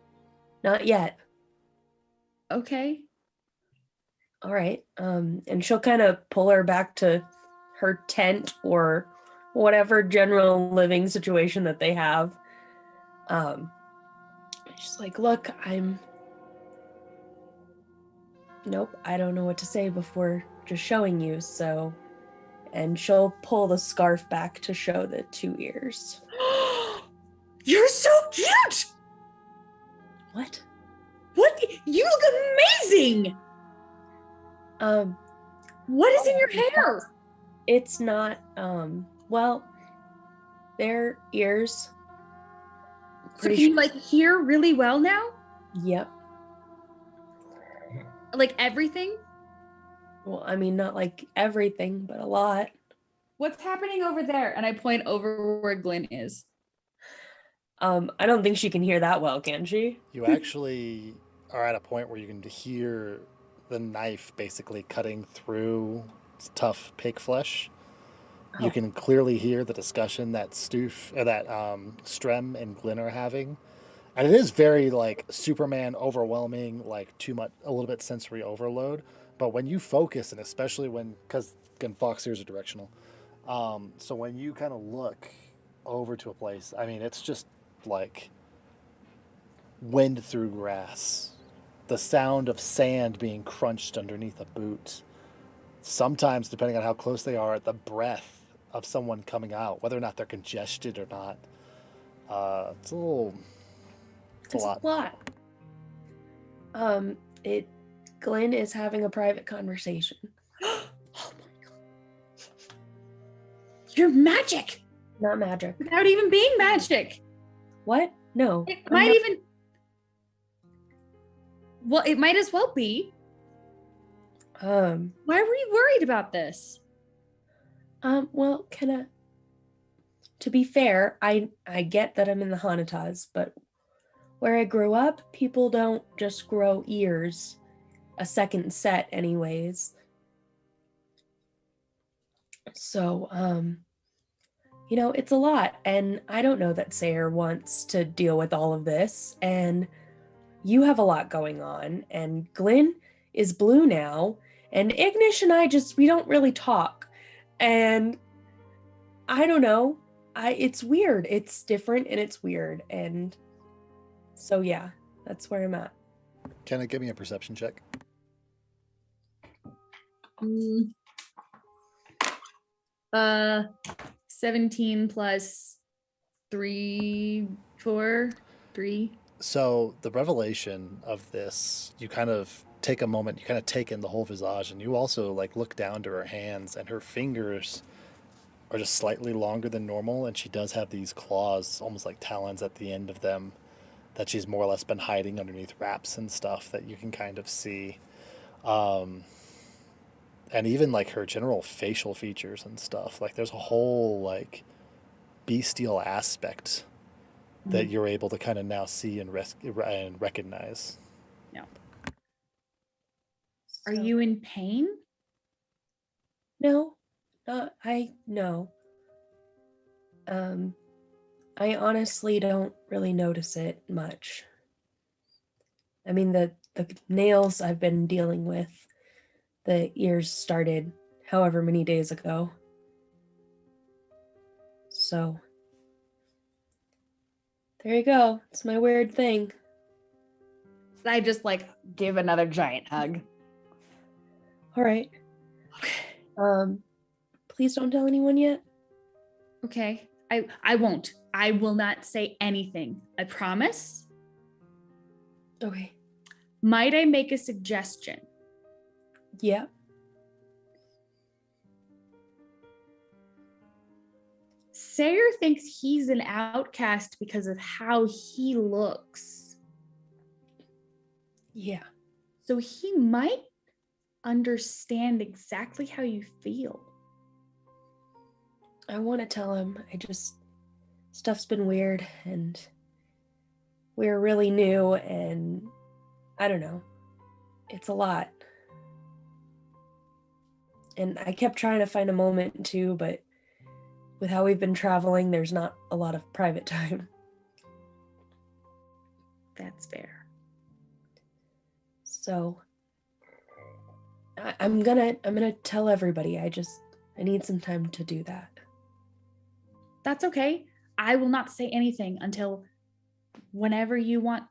S5: Not yet.
S3: Okay.
S5: All right. And she'll kind of pull her back to her tent or whatever general living situation that they have. She's like, look, nope, I don't know what to say before just showing you, so. And she'll pull the scarf back to show the 2 ears.
S3: You're so cute!
S5: What?
S3: What? You look amazing! What is in your hair?
S5: It's not, well, they're ears.
S3: So can you like hear really well now?
S5: Yep.
S3: Like everything?
S5: Well, I mean, not like everything, but a lot.
S3: What's happening over there? And I point over where Glenn is.
S5: I don't think she can hear that well, can she?
S1: You actually are at a point where you can hear the knife basically cutting through tough pig flesh. You can clearly hear the discussion that Strem and Glenn are having. And it is very like Superman overwhelming, like too much, a little bit sensory overload. But when you focus, and especially because again, fox ears are directional. So when you kind of look over to a place, I mean, it's just like wind through grass, the sound of sand being crunched underneath a boot. Sometimes, depending on how close they are, the breath of someone coming out, whether or not they're congested or not. It's a lot.
S5: Glenn is having a private conversation.
S3: Oh my god. You're magic!
S5: Not magic.
S3: Without even being magic.
S5: What? No.
S3: It might even. Well, it might as well be. Why were you worried about this?
S5: Well, to be fair, I get that I'm in the Hanatas, but where I grew up, people don't just grow ears a second set anyways. So, it's a lot, and I don't know that Sayer wants to deal with all of this, and you have a lot going on, and Glenn is blue now, and Ignish and I we don't really talk. And I don't know. It's weird. It's different and it's weird. And so yeah, that's where I'm at.
S1: Can it give me a perception check?
S3: Mm. 17 plus 3, 4, 3.
S1: So the revelation of this, you kind of take a moment, you kind of take in the whole visage, and you also like look down to her hands, and her fingers are just slightly longer than normal, and she does have these claws, almost like talons at the end of them, that she's more or less been hiding underneath wraps and stuff that you can kind of see. And even like her general facial features and stuff, like there's a whole like bestial aspect that you're able to kind of now see and recognize.
S3: No. Are you in pain?
S5: No, no. I honestly don't really notice it much. I mean, the nails I've been dealing with, the ears started however many days ago. So there you go. It's my weird thing.
S3: I just like give another giant hug.
S5: All right. Please don't tell anyone yet.
S3: Okay. I won't. I will not say anything. I promise.
S5: Okay.
S3: Might I make a suggestion?
S5: Yeah.
S3: Sayer thinks he's an outcast because of how he looks.
S5: Yeah.
S3: So he might understand exactly how you feel.
S5: I want to tell him. Stuff's been weird, and we're really new, and I don't know. It's a lot. And I kept trying to find a moment too, but with how we've been traveling, there's not a lot of private time.
S3: That's fair.
S5: So I'm gonna tell everybody. I need some time to do that.
S3: That's okay. I will not say anything until whenever you want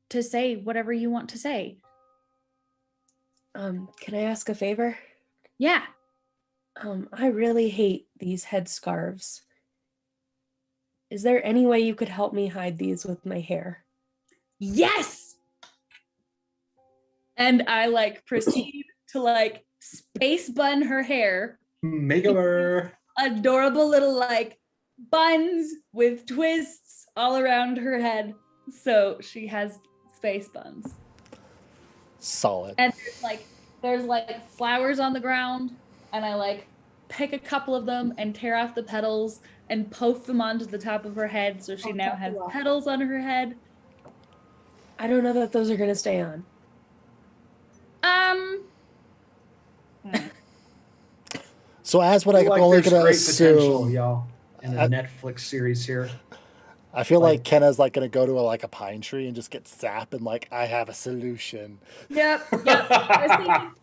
S3: to say whatever you want to say.
S5: Can I ask a favor?
S3: Yeah.
S5: I really hate these headscarves. Is there any way you could help me hide these with my hair?
S3: Yes. And I like proceed to like space bun her hair.
S2: Makeover.
S3: Adorable little like buns with twists all around her head. So she has space buns.
S1: Solid.
S3: And there's like flowers on the ground, and I like pick a couple of them and tear off the petals and poke them onto the top of her head, so she now has petals on her head.
S5: I don't know that those are gonna stay on.
S1: So as what I
S2: feel
S1: can
S2: like
S1: only
S2: there's
S1: gonna
S2: great potential,
S1: assume,
S2: y'all, in a Netflix series here.
S1: I feel like Kenna's like gonna go to a pine tree and just get sap and like I have a solution.
S3: Yep. I was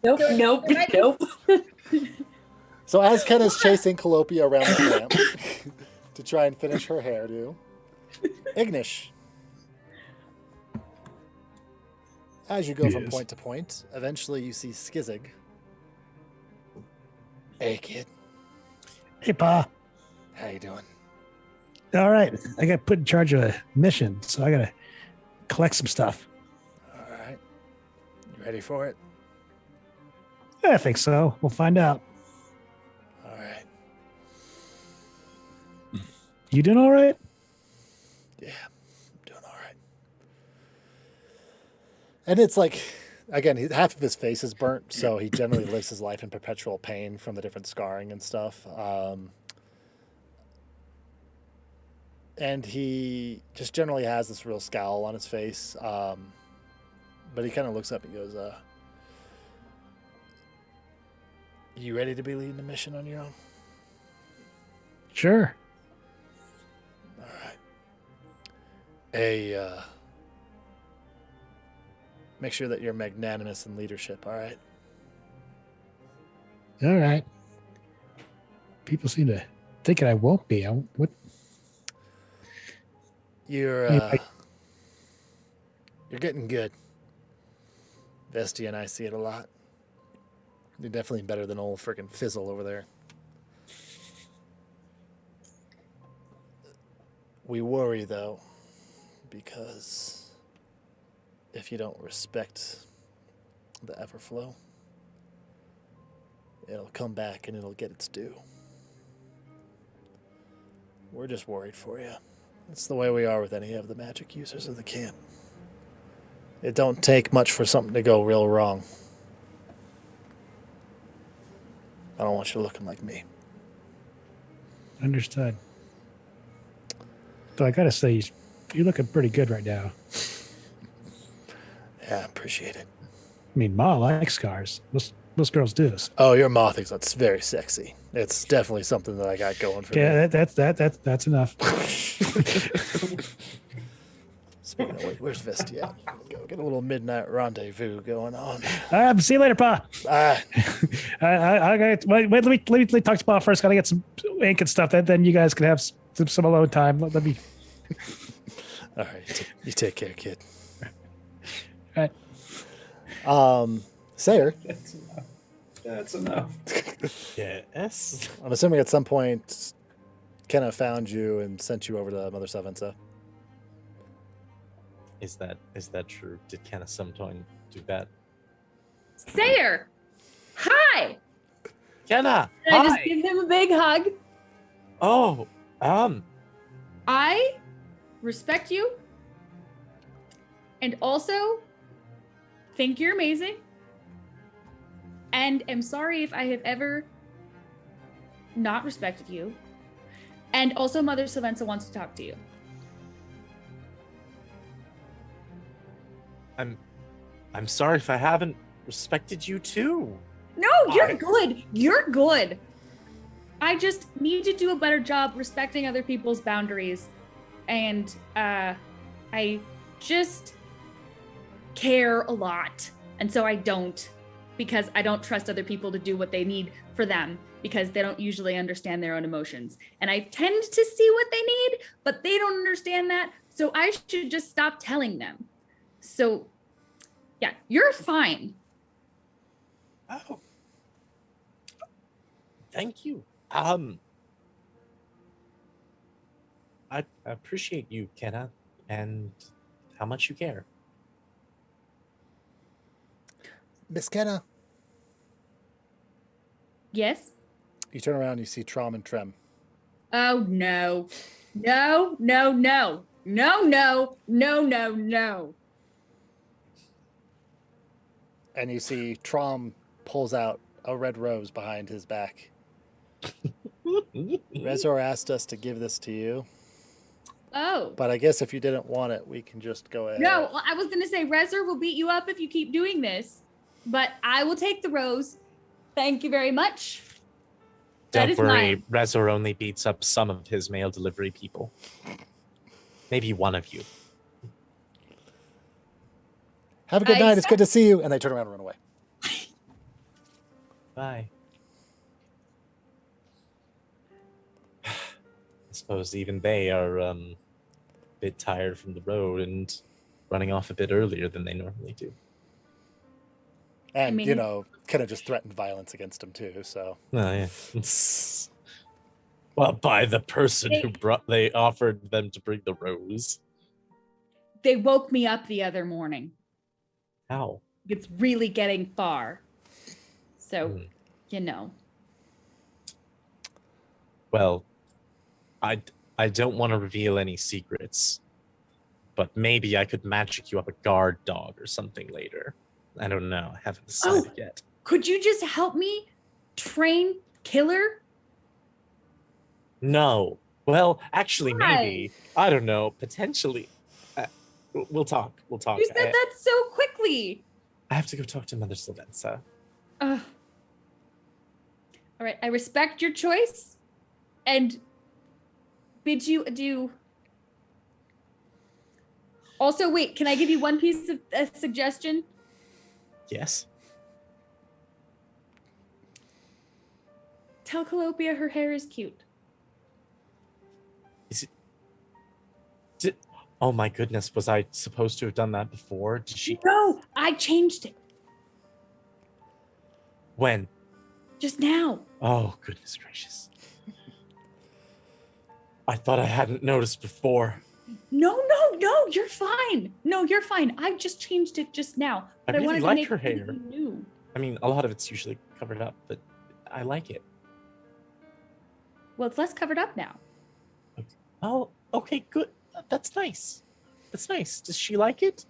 S3: thinking,
S5: Nope.
S1: So as Kenna's chasing Colopia around the camp to try and finish her hairdo, Ignish, as you go from point to point, eventually you see Skizig. Hey kid,
S6: Hey, Pa.
S1: how you doing?
S6: All right. I got put in charge of a mission, so I got to collect some stuff.
S1: All right, you ready for it?
S6: I think so. We'll find out.
S1: All right.
S6: You doing all right?
S1: Yeah, I'm doing all right. And it's like, again, half of his face is burnt, so he generally lives his life in perpetual pain from the different scarring and stuff. And he just generally has this real scowl on his face. But he kind of looks up and goes, you ready to be leading the mission on your own?
S6: Sure.
S1: All right. Make sure that you're magnanimous in leadership, all right?
S6: All right. People seem to think I won't be. What?
S1: You're
S6: Yeah,
S1: you're getting good. Vesti and I see it a lot. You're definitely better than old frickin' Fizzle over there. We worry, though, because if you don't respect the Everflow, it'll come back and it'll get its due. We're just worried for you. It's the way we are with any of the magic users of the camp. It don't take much for something to go real wrong. I don't want you looking like me.
S6: Understood. Though I gotta say, you're looking pretty good right now.
S1: Yeah, I appreciate it.
S6: I mean, Ma likes scars. Most girls do. So.
S1: Oh, your moth thinks that's very sexy. It's definitely something that I got going for me.
S6: Yeah, that's enough.
S1: Speaking of which, where's Vesti at? Go get a little midnight rendezvous going on.
S6: See you later, Pa.
S1: Ah,
S6: Wait, let me talk to Pa first. Gotta get some ink and stuff. Then you guys can have some alone time. Let me.
S1: all right, you take care, kid.
S6: All right.
S1: Sayer,
S2: That's enough.
S4: Yes.
S1: I'm assuming at some point Kenna found you and sent you over to Mother Savenza.
S4: Is that true? Did Kenna sometime do that?
S3: Sayer, hi.
S4: Kenna,
S3: Can I just
S4: hi.
S3: give him a big hug?
S4: Oh,
S3: I respect you, and also think you're amazing. And am sorry if I have ever not respected you. And also, Mother Savenza wants to talk to you.
S4: I'm sorry if I haven't respected you too.
S3: No, you're good. You're good. I just need to do a better job respecting other people's boundaries. And I just care a lot. And so I don't, because I don't trust other people to do what they need for them, because they don't usually understand their own emotions. And I tend to see what they need, but they don't understand that. So I should just stop telling them. So yeah, you're fine.
S4: Oh. Thank you. I appreciate you, Kenna, and how much you care.
S1: Miss Kenna,
S3: Yes?
S1: you turn around and you see Trom and Trem.
S3: Oh, no. No, no, no. No, no, no, no, no.
S1: And you see Trom pulls out a red rose behind his back. Rezor asked us to give this to you,
S3: Oh.
S1: but I guess if you didn't want it, we can just go ahead.
S3: No, I was going to say Rezer will beat you up if you keep doing this, but I will take the rose. Thank you very much. That
S4: Don't
S3: is
S4: worry,
S3: mine.
S4: Rezor only beats up some of his mail delivery people. Maybe one of you.
S1: Have a good night. It's good to see you. And they turn around and run away.
S4: Bye. I suppose even they are a bit tired from the road and running off a bit earlier than they normally do.
S1: And,
S3: mean-
S1: you know, kind of just threatened violence against him, too. So,
S4: Oh, yeah. Well, by the person who they offered them to bring the rose.
S3: They woke me up the other morning.
S4: How?
S3: It's really getting far. So,
S4: Hmm.
S3: you know.
S4: Well, I don't want to reveal any secrets, but maybe I could magic you up a guard dog or something later. I don't know. I haven't decided yet.
S3: Could you just help me train Killer?
S4: No. Well, actually,
S3: Why?
S4: maybe. I don't know. Potentially. We'll talk. We'll talk.
S3: You said that so quickly.
S4: I have to go talk to Mother Slavenza.
S3: All right, I respect your choice and bid you adieu. Also, wait, can I give you one piece of suggestion?
S4: Yes.
S3: Tell Calopia her hair is cute.
S4: Oh my goodness, was I supposed to have done that before? Did she?
S3: No, I changed it
S4: When?
S3: just now.
S4: Oh, goodness gracious. I thought I hadn't noticed before.
S3: No, you're fine. No, you're fine. I just changed it just now.
S4: I
S3: But I,
S4: really
S3: wanted
S4: like
S3: to make
S4: her
S3: sure
S4: hair.
S3: that you knew.
S4: I mean, a lot of it's usually covered up, but I like it.
S3: Well, it's less covered up now.
S4: Oh, okay, good. That's nice. That's nice. Does she like it?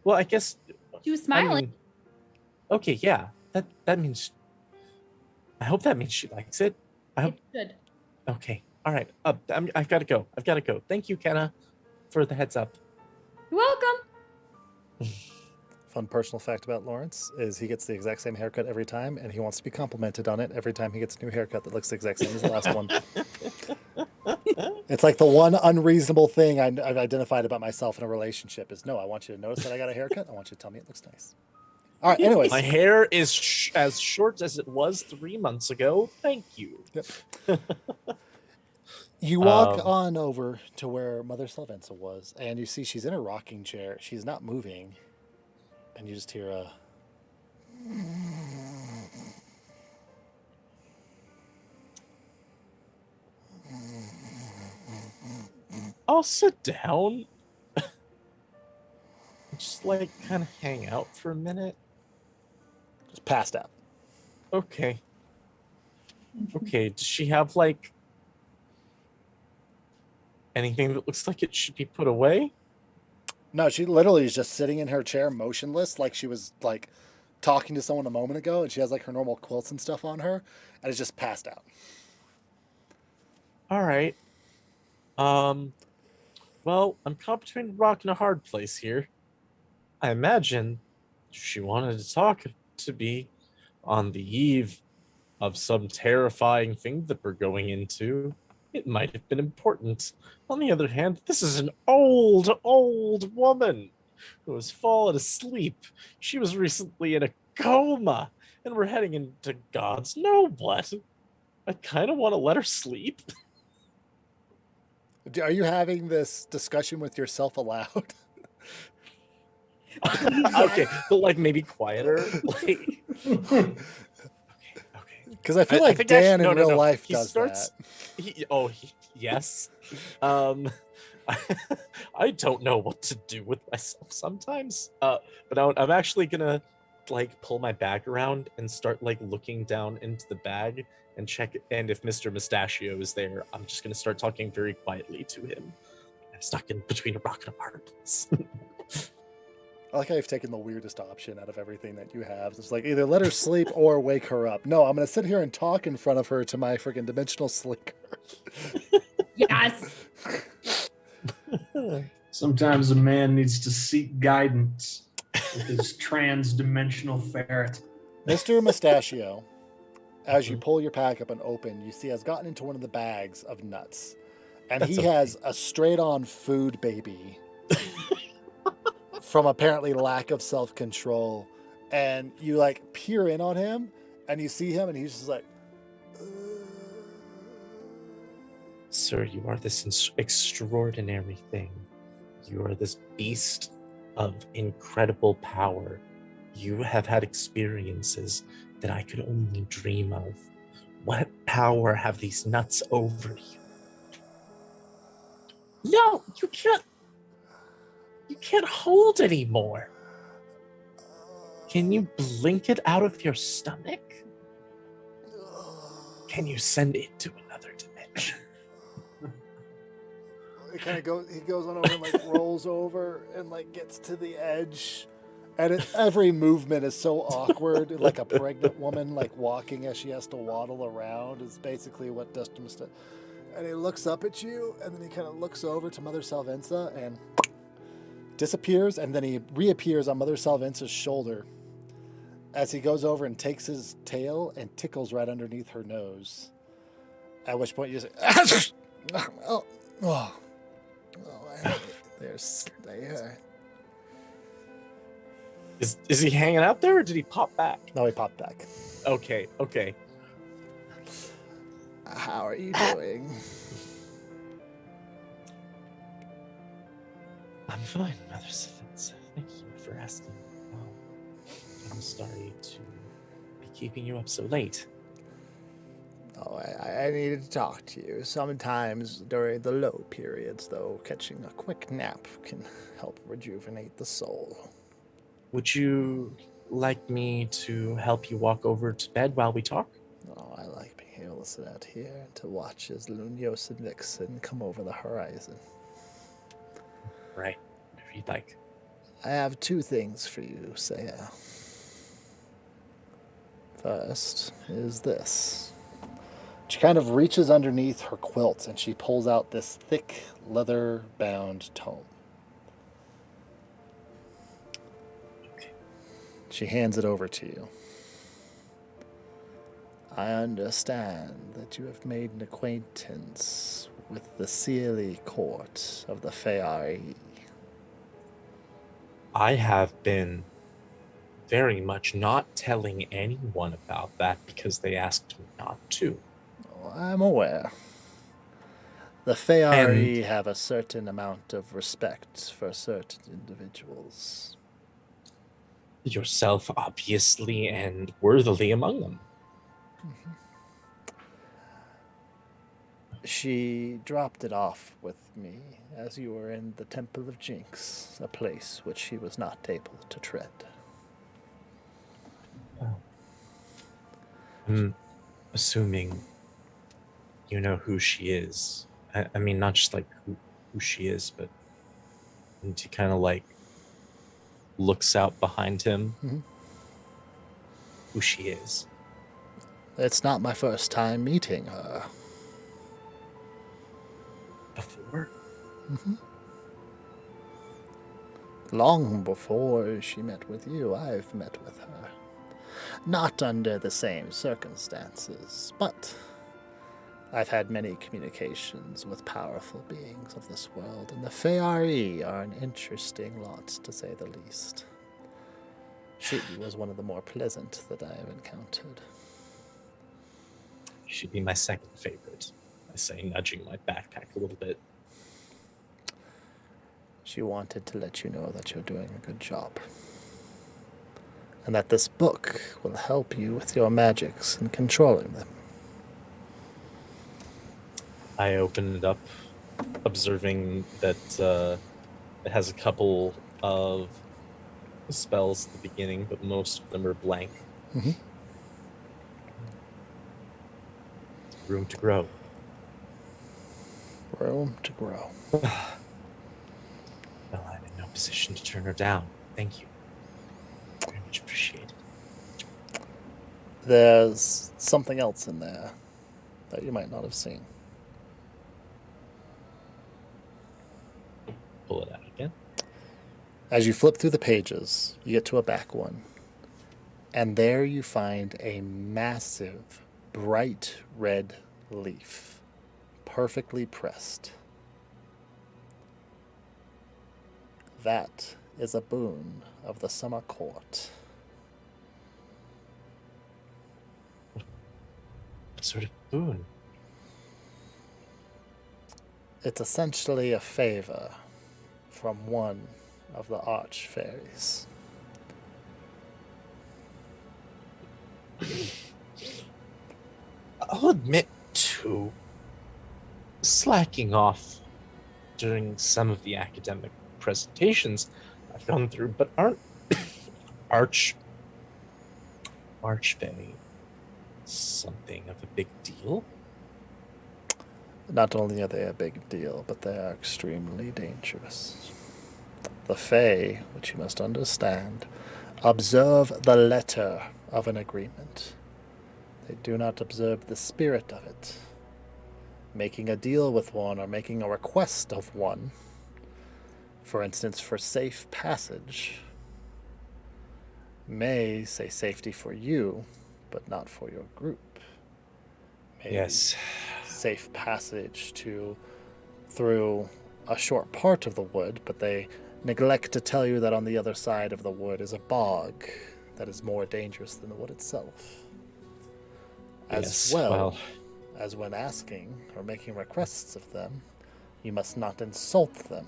S4: Well, I guess.
S3: She was
S4: I
S3: smiling.
S4: mean, okay, yeah. That means. I hope that means she likes it. I hope.
S3: Good.
S4: Okay. All right. I've got to go. Thank you, Kenna, for the heads up.
S3: You're welcome.
S1: Fun personal fact about Lawrence is he gets the exact same haircut every time, and he wants to be complimented on it every time he gets a new haircut that looks the exact same as the last one. It's like the one unreasonable thing I've identified about myself in a relationship is, no, I want you to notice that I got a haircut. I want you to tell me it looks nice. All right, anyways.
S4: My hair is as short as it was 3 months ago. Thank you.
S1: Yep. You walk on over to where Mother Slavenza was, and you see she's in a rocking chair. She's not moving. And you just hear a...
S4: I'll sit down. Just like kind of hang out for a minute.
S1: Just passed out.
S4: Okay. Okay, does she have like anything that looks like it should be put away?
S1: No, she literally is just sitting in her chair motionless, like she was like talking to someone a moment ago, and she has like her normal quilts and stuff on her, and is just passed out.
S4: All right. Well, I'm caught between a rock and a hard place here. I imagine she wanted to talk to me on the eve of some terrifying thing that we're going into. It might have been important. On the other hand, this is an old woman who has fallen asleep. She was recently in a coma, and we're heading into God's know what. I kind of want to let her sleep.
S1: Are you having this discussion with yourself aloud?
S4: Okay, but like maybe quieter. Like, okay.
S1: Because I feel like Dan in real life
S4: he
S1: does
S4: starts,
S1: that.
S4: Yes. I don't know what to do with myself sometimes. But I'm actually gonna like pull my bag around and start like looking down into the bag and check. And if Mr. Mustachio is there, I'm just gonna start talking very quietly to him. I'm stuck in between a rock and a hard place.
S1: I like how you've taken the weirdest option out of everything that you have. It's like either let her sleep or wake her up. No, I'm going to sit here and talk in front of her to my freaking dimensional slicker.
S3: Yes.
S2: Sometimes a man needs to seek guidance with his trans-dimensional ferret.
S1: Mr. Mustachio, as you pull your pack up and open, you see has gotten into one of the bags of nuts. And
S4: That's
S1: he
S4: okay.
S1: has a straight-on food baby from apparently lack of self-control. And you like peer in on him and you see him and he's just like,
S4: Sir, you are this extraordinary thing. You are this beast of incredible power. You have had experiences that I could only dream of. What power have these nuts over you? No, you can't. You can't hold anymore. Can you blink it out of your stomach? Can you send it to another dimension?
S1: It kind of goes. He goes on over and like rolls over and like gets to the edge, and every movement is so awkward, like a pregnant woman like walking as she has to waddle around. Is basically what Dustin was. And he looks up at you, and then he kind of looks over to Mother Salvenza and disappears, and then he reappears on Mother Salvenza's shoulder as he goes over and takes his tail and tickles right underneath her nose. At which point you say, They are.
S4: Is he hanging out there, or did he pop back?
S1: No, he popped back.
S4: Okay.
S1: How are you doing?
S4: I'm fine, Mother Siphons. Thank you for asking. I'm sorry to be keeping you up so late.
S1: Oh, I needed to talk to you. Sometimes during the low periods, though, catching a quick nap can help rejuvenate the soul.
S4: Would you like me to help you walk over to bed while we talk?
S1: Oh, I like being able to sit out here and to watch as Lunios and Vixen come over the horizon.
S4: Right, whatever you'd like.
S1: I have 2 things for you, Saya. First is this. She kind of reaches underneath her quilt and she pulls out this thick leather-bound tome.
S4: Okay.
S1: She hands it over to you. I understand that you have made an acquaintance with the Sealy Court of the Feyari.
S4: I have been very much not telling anyone about that because they asked me not to.
S1: Oh, I'm aware. The Feyari have a certain amount of respect for certain individuals.
S4: Yourself, obviously, and worthily among them.
S1: Mm-hmm. She dropped it off with me as you were in the Temple of Jinx, a place which she was not able to tread.
S4: I'm assuming you know who she is. I mean, not just like who she is, but and he kind of like looks out behind him.
S1: Mm-hmm.
S4: Who she is.
S1: It's not my first time meeting her.
S4: Before?
S1: Mm-hmm. Long before she met with you, I've met with her. Not under the same circumstances, but I've had many communications with powerful beings of this world, and the Feyari are an interesting lot, to say the least. She was one of the more pleasant that I have encountered.
S4: She'd be my second favorite, I say, nudging my backpack a little bit.
S1: She wanted to let you know that you're doing a good job, and that this book will help you with your magics and controlling them.
S4: I open it up, observing that it has a couple of spells at the beginning, but most of them are blank.
S1: Mm-hmm.
S4: Room to grow.
S1: Room to grow.
S4: Well, I'm in no position to turn her down. Thank you. Very much appreciated.
S1: There's something else in there that you might not have seen.
S4: Pull it out again.
S1: As you flip through the pages, you get to a back one, and there you find a massive, bright red leaf, perfectly pressed. That is a boon of the Summer Court.
S4: What sort of boon?
S1: It's essentially a favor from one of the arch fairies.
S4: I'll admit to slacking off during some of the academic presentations I've gone through, but aren't Archfey something of a big deal?
S1: Not only are they a big deal, but they are extremely dangerous. The Fae, which you must understand, observe the letter of an agreement. They do not observe the spirit of it. Making a deal with one or making a request of one, for instance, for safe passage, may say safety for you, but not for your group. Maybe
S4: Yes.
S1: safe passage through a short part of the wood, but they neglect to tell you that on the other side of the wood is a bog that is more dangerous than the wood itself. As
S4: Yes,
S1: well
S4: well,
S1: as when asking or making requests of them, you must not insult them.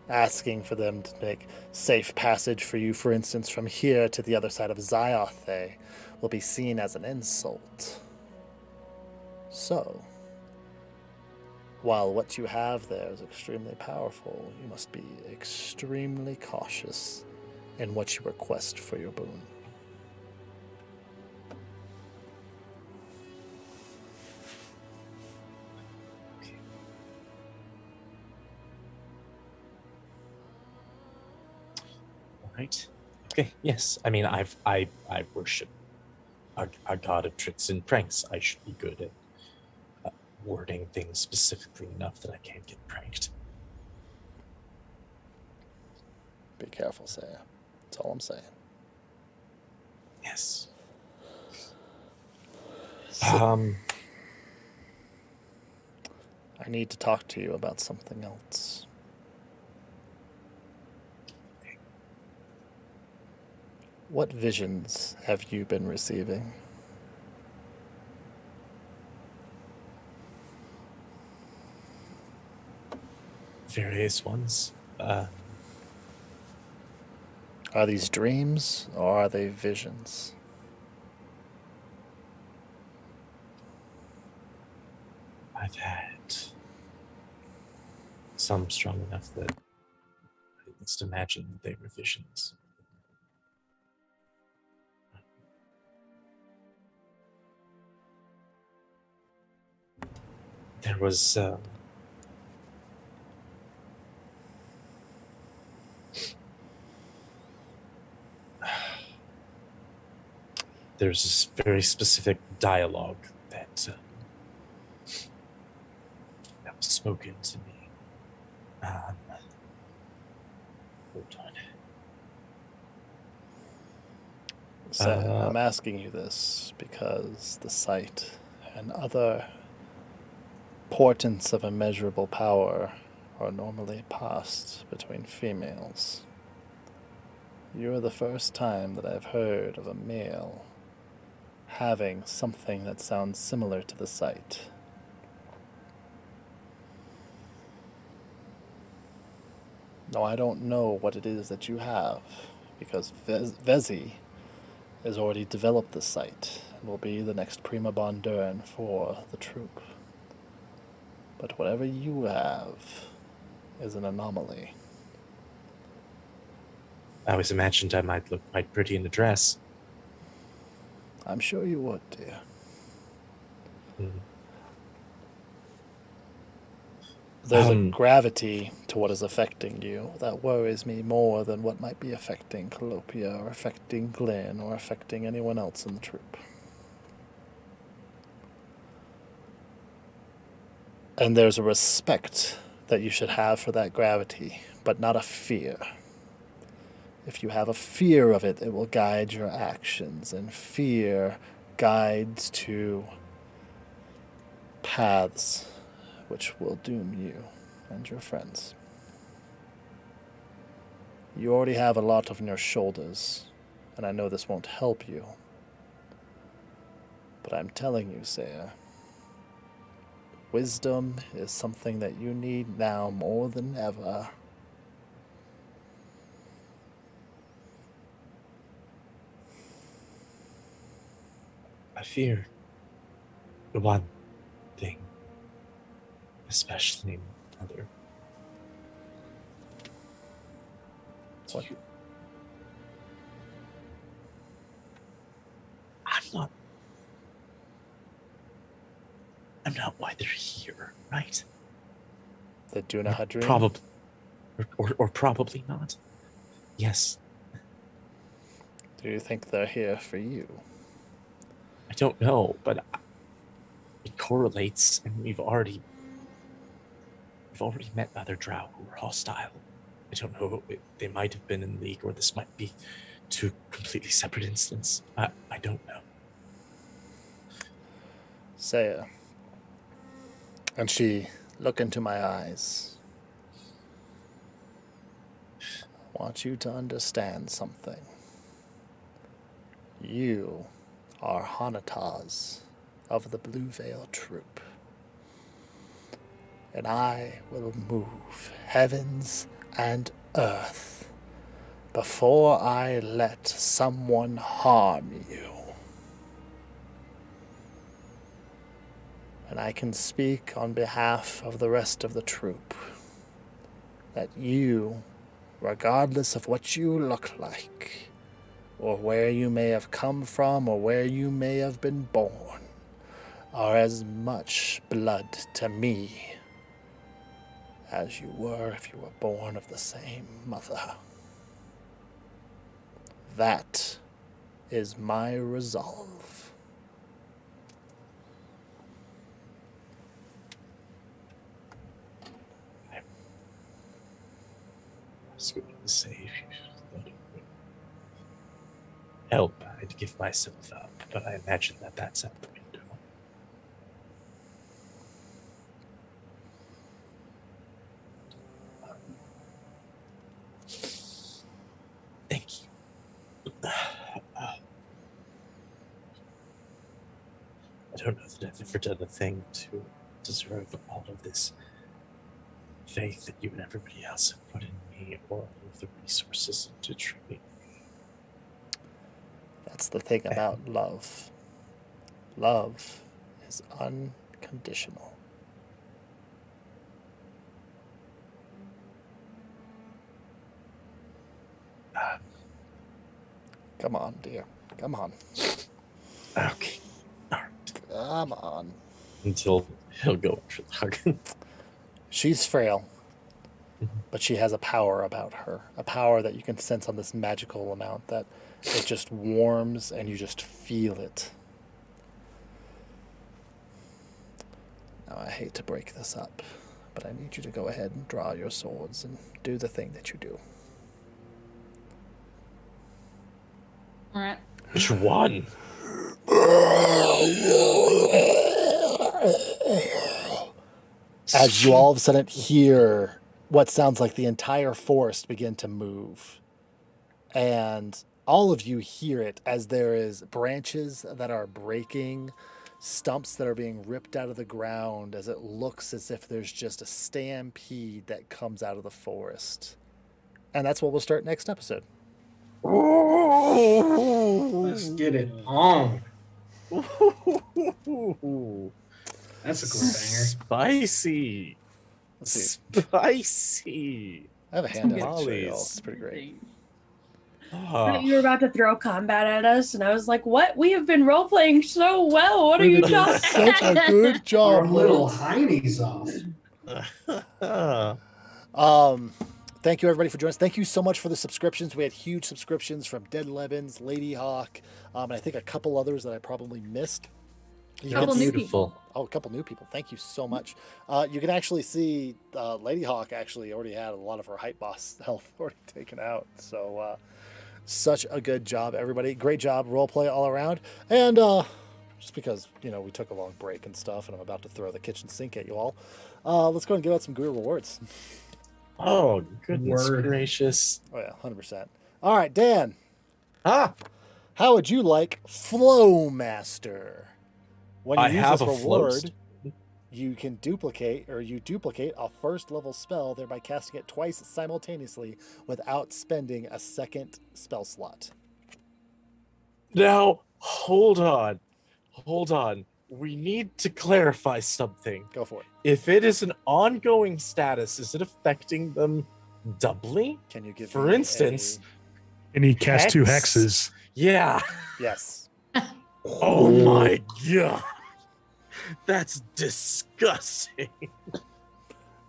S1: Asking for them to make safe passage for you, for instance, from here to the other side of Zyothe, will be seen as an insult. So, while what you have there is extremely powerful, you must be extremely cautious in what you request for your boon.
S4: right. Okay, yes. I mean, I worship a god of tricks and pranks. I should be good at wording things specifically enough that I can't get pranked.
S1: Be careful, Saya. That's all I'm saying.
S4: Yes.
S1: So, I need to talk to you about something else. What visions have you been receiving?
S4: Various ones.
S1: Are these dreams or are they visions?
S4: I've had some strong enough that I at least imagined that they were visions. There was there's this very specific dialogue that that was spoken to me. Hold on.
S1: So I'm asking you this because the sight and other portents of immeasurable power are normally passed between females. You're the first time that I've heard of a male having something that sounds similar to the sight. Now, I don't know what it is that you have, because Vezi has already developed the sight and will be the next prima bondurn for the troop. But whatever you have is an anomaly.
S4: I always imagined I might look quite pretty in a dress.
S1: I'm sure you would, dear.
S4: Mm.
S1: There's a gravity to what is affecting you that worries me more than what might be affecting Colopia or affecting Glenn or affecting anyone else in the troop. And there's a respect that you should have for that gravity, but not a fear. If you have a fear of it, it will guide your actions, and fear guides to paths which will doom you and your friends. You already have a lot on your shoulders, and I know this won't help you. But I'm telling you, Saya, wisdom is something that you need now more than ever.
S4: I fear one thing, especially another.
S1: What?
S4: I'm not why they're here, right?
S1: The Dunahadrin?
S4: Probably, or probably not. Yes.
S1: Do you think they're here for you?
S4: I don't know, but it correlates, and we've already met other drow who were hostile. I don't know, they might have been in league, or this might be two completely separate incidents. I don't know.
S1: Saya. And she looked into my eyes, want you to understand something. You are Hanatas of the Blue Veil Troop. And I will move heavens and earth before I let someone harm you. And I can speak on behalf of the rest of the troop that you, regardless of what you look like, or where you may have come from, or where you may have been born, are as much blood to me as you were if you were born of the same mother. That is my resolve.
S4: I was going to say, if you thought it would help, I'd give myself up, but I imagine that that's out the window. Thank you. I don't know that I've ever done a thing to deserve all of this faith that you and everybody else have put in me, or all of the resources into training.
S1: That's the thing about love. Love is unconditional. Come on, dear. Come on.
S4: Okay. All right.
S1: Come on.
S4: Until he'll go after the hug.
S1: She's frail, but she has a power about her. A power that you can sense on this magical amount that it just warms and you just feel it. Now, I hate to break this up, but I need you to go ahead and draw your swords and do the thing that you do.
S3: All right.
S4: Which one?
S1: As you all of a sudden hear what sounds like the entire forest begin to move. And all of you hear it as there is branches that are breaking, stumps that are being ripped out of the ground, as it looks as if there's just a stampede that comes out of the forest. And that's what we'll start next episode.
S2: Let's get it on. That's a cliffhanger.
S4: Spicy.
S1: Let's see.
S4: Spicy.
S1: I have a handout to show
S4: Tamales.
S1: you all. It's pretty great.
S4: Ah.
S5: You were about to throw combat at us, and I was like, "What? We have been role playing so well. What are you talking?"
S1: Such a good
S2: Our
S1: job,
S2: little
S1: Lawrence.
S2: heinies off.
S1: Thank you, everybody, for joining us. Thank you so much for the subscriptions. We had huge subscriptions from Dead Levins, Lady Hawk, and I think a couple others that I probably missed. You
S3: Couple
S1: can
S3: new
S1: see-
S3: people.
S1: Oh, a couple new people. Thank you so much. You can actually see Lady Hawk actually already had a lot of her hype boss health already taken out. So such a good job, everybody. Great job, roleplay all around. And just because, we took a long break and stuff, and I'm about to throw the kitchen sink at you all, let's go and give out some Guru rewards.
S4: Oh, goodness
S2: Word.
S4: gracious.
S1: Oh, yeah, 100%. All right, Dan,
S4: Ah,
S1: how would you like Flowmaster? When you
S4: I
S1: use
S4: have
S1: this
S4: a
S1: reward, you duplicate a first level spell, thereby casting it twice simultaneously without spending a second spell slot.
S4: now, hold on. We need to clarify something.
S1: Go for it.
S4: If it is an ongoing status, is it affecting them doubly?
S1: Can you give
S4: For
S1: me
S4: instance,
S6: And he cast two
S4: Hex.
S6: hexes.
S4: Yeah.
S1: yes.
S4: Oh my god. That's disgusting.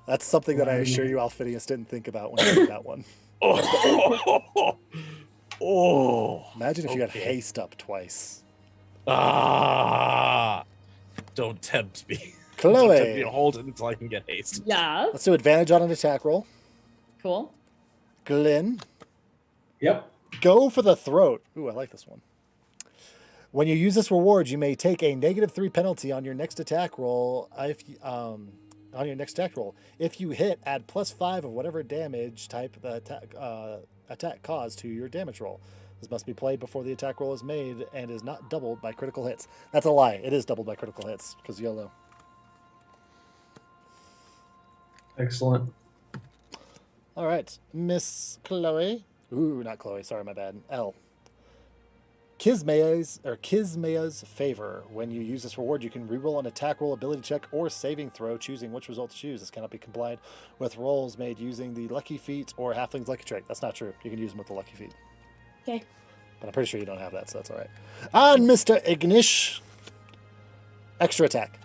S1: That's something that I assure you Alphidius didn't think about when he did that one.
S4: Oh.
S1: Imagine if you got
S4: Okay.
S1: haste up twice.
S4: Ah. Don't tempt me. Don't tempt me
S1: Chloe,
S4: to hold it until I can get haste.
S3: Yeah.
S1: let's do advantage on an attack roll.
S3: Cool.
S1: Glenn,
S2: Yep.
S1: go for the throat. Ooh, I like this one. When you use this reward, you may take a -3 penalty on your next attack roll on your next attack roll. If you hit, add +5 of whatever damage type the attack caused to your damage roll. This must be played before the attack roll is made and is not doubled by critical hits. That's a lie. It is doubled by critical hits because YOLO.
S2: Excellent.
S1: All right, Miss Chloe. Ooh, not Chloe. Sorry, my bad. L. Kismea's favor. When you use this reward, you can reroll an attack roll, ability check, or saving throw, choosing which result to choose. This cannot be complied with rolls made using the lucky feat or halfling's lucky trick. That's not true. You can use them with the lucky feat.
S5: Okay.
S1: But I'm pretty sure you don't have that, so that's all right. And Mr. Ignish, extra attack,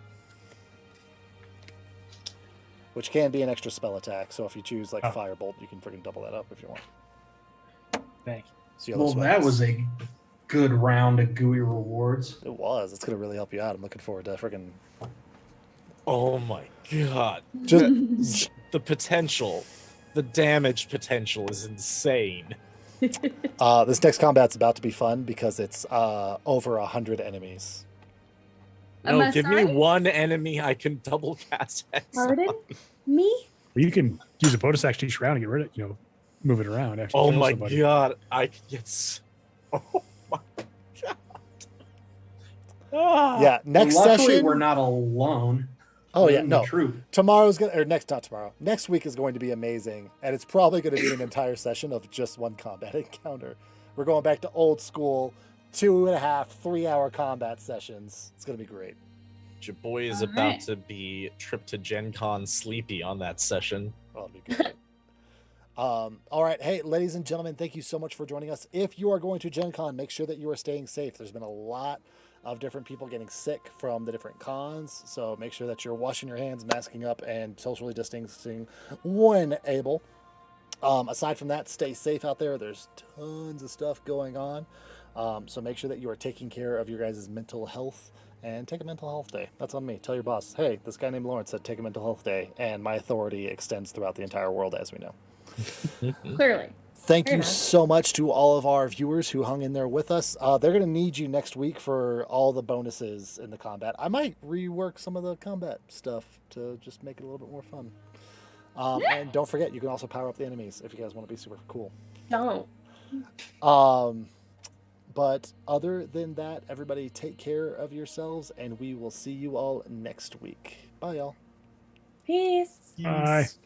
S1: which can be an extra spell attack. So if you choose like Firebolt, you can freaking double that up if you want.
S6: Thank you.
S1: So
S2: Well, that was a good round of gooey rewards.
S1: It was. It's gonna really help you out. I'm looking forward to freaking.
S4: Oh my god.
S1: Just
S4: The potential, the damage potential is insane.
S1: this next combat's about to be fun because it's over 100 enemies.
S4: No, give me
S3: sorry?
S4: one enemy I can double cast Hex
S3: Pardon
S4: on.
S3: me?
S6: Well, you can use a bonus action each round to get rid of, move it around. Actually,
S4: Oh
S6: kill
S4: my
S6: somebody.
S4: god, I can get oh my god. Ah.
S1: Yeah, next
S2: Luckily,
S1: session.
S2: we're not alone.
S1: Oh
S2: We're
S1: yeah,
S2: in the
S1: no.
S2: troop.
S1: Tomorrow's gonna, or next, not tomorrow. Next week is going to be amazing, and it's probably going to be an entire session of just one combat encounter. We're going back to old school, 2.5, 3-hour combat sessions. It's going to be great.
S4: Your boy is
S3: All
S4: about
S3: right.
S4: to be trip to Gen Con sleepy on that session.
S1: Oh, it'll be good. All right, hey, ladies and gentlemen, thank you so much for joining us. If you are going to Gen Con, make sure that you are staying safe. There's been a lot of different people getting sick from the different cons, so make sure that you're washing your hands, masking up, and socially distancing when able. Aside from that, stay safe out there. There's tons of stuff going on, so make sure that you are taking care of your guys' mental health and take a mental health day. That's on me. Tell your boss, hey, this guy named Lawrence said take a mental health day, and my authority extends throughout the entire world, as we know.
S3: Clearly.
S1: Thank
S3: Fair
S1: you
S3: enough.
S1: so much to all of our viewers who hung in there with us. They're going to need you next week for all the bonuses in the combat. I might rework some of the combat stuff to just make it a little bit more fun. And don't forget, you can also power up the enemies if you guys want to be super cool.
S5: Don't.
S1: But other than that, everybody take care of yourselves, and we will see you all next week. Bye, y'all.
S5: Peace.
S6: Bye.
S4: Yes.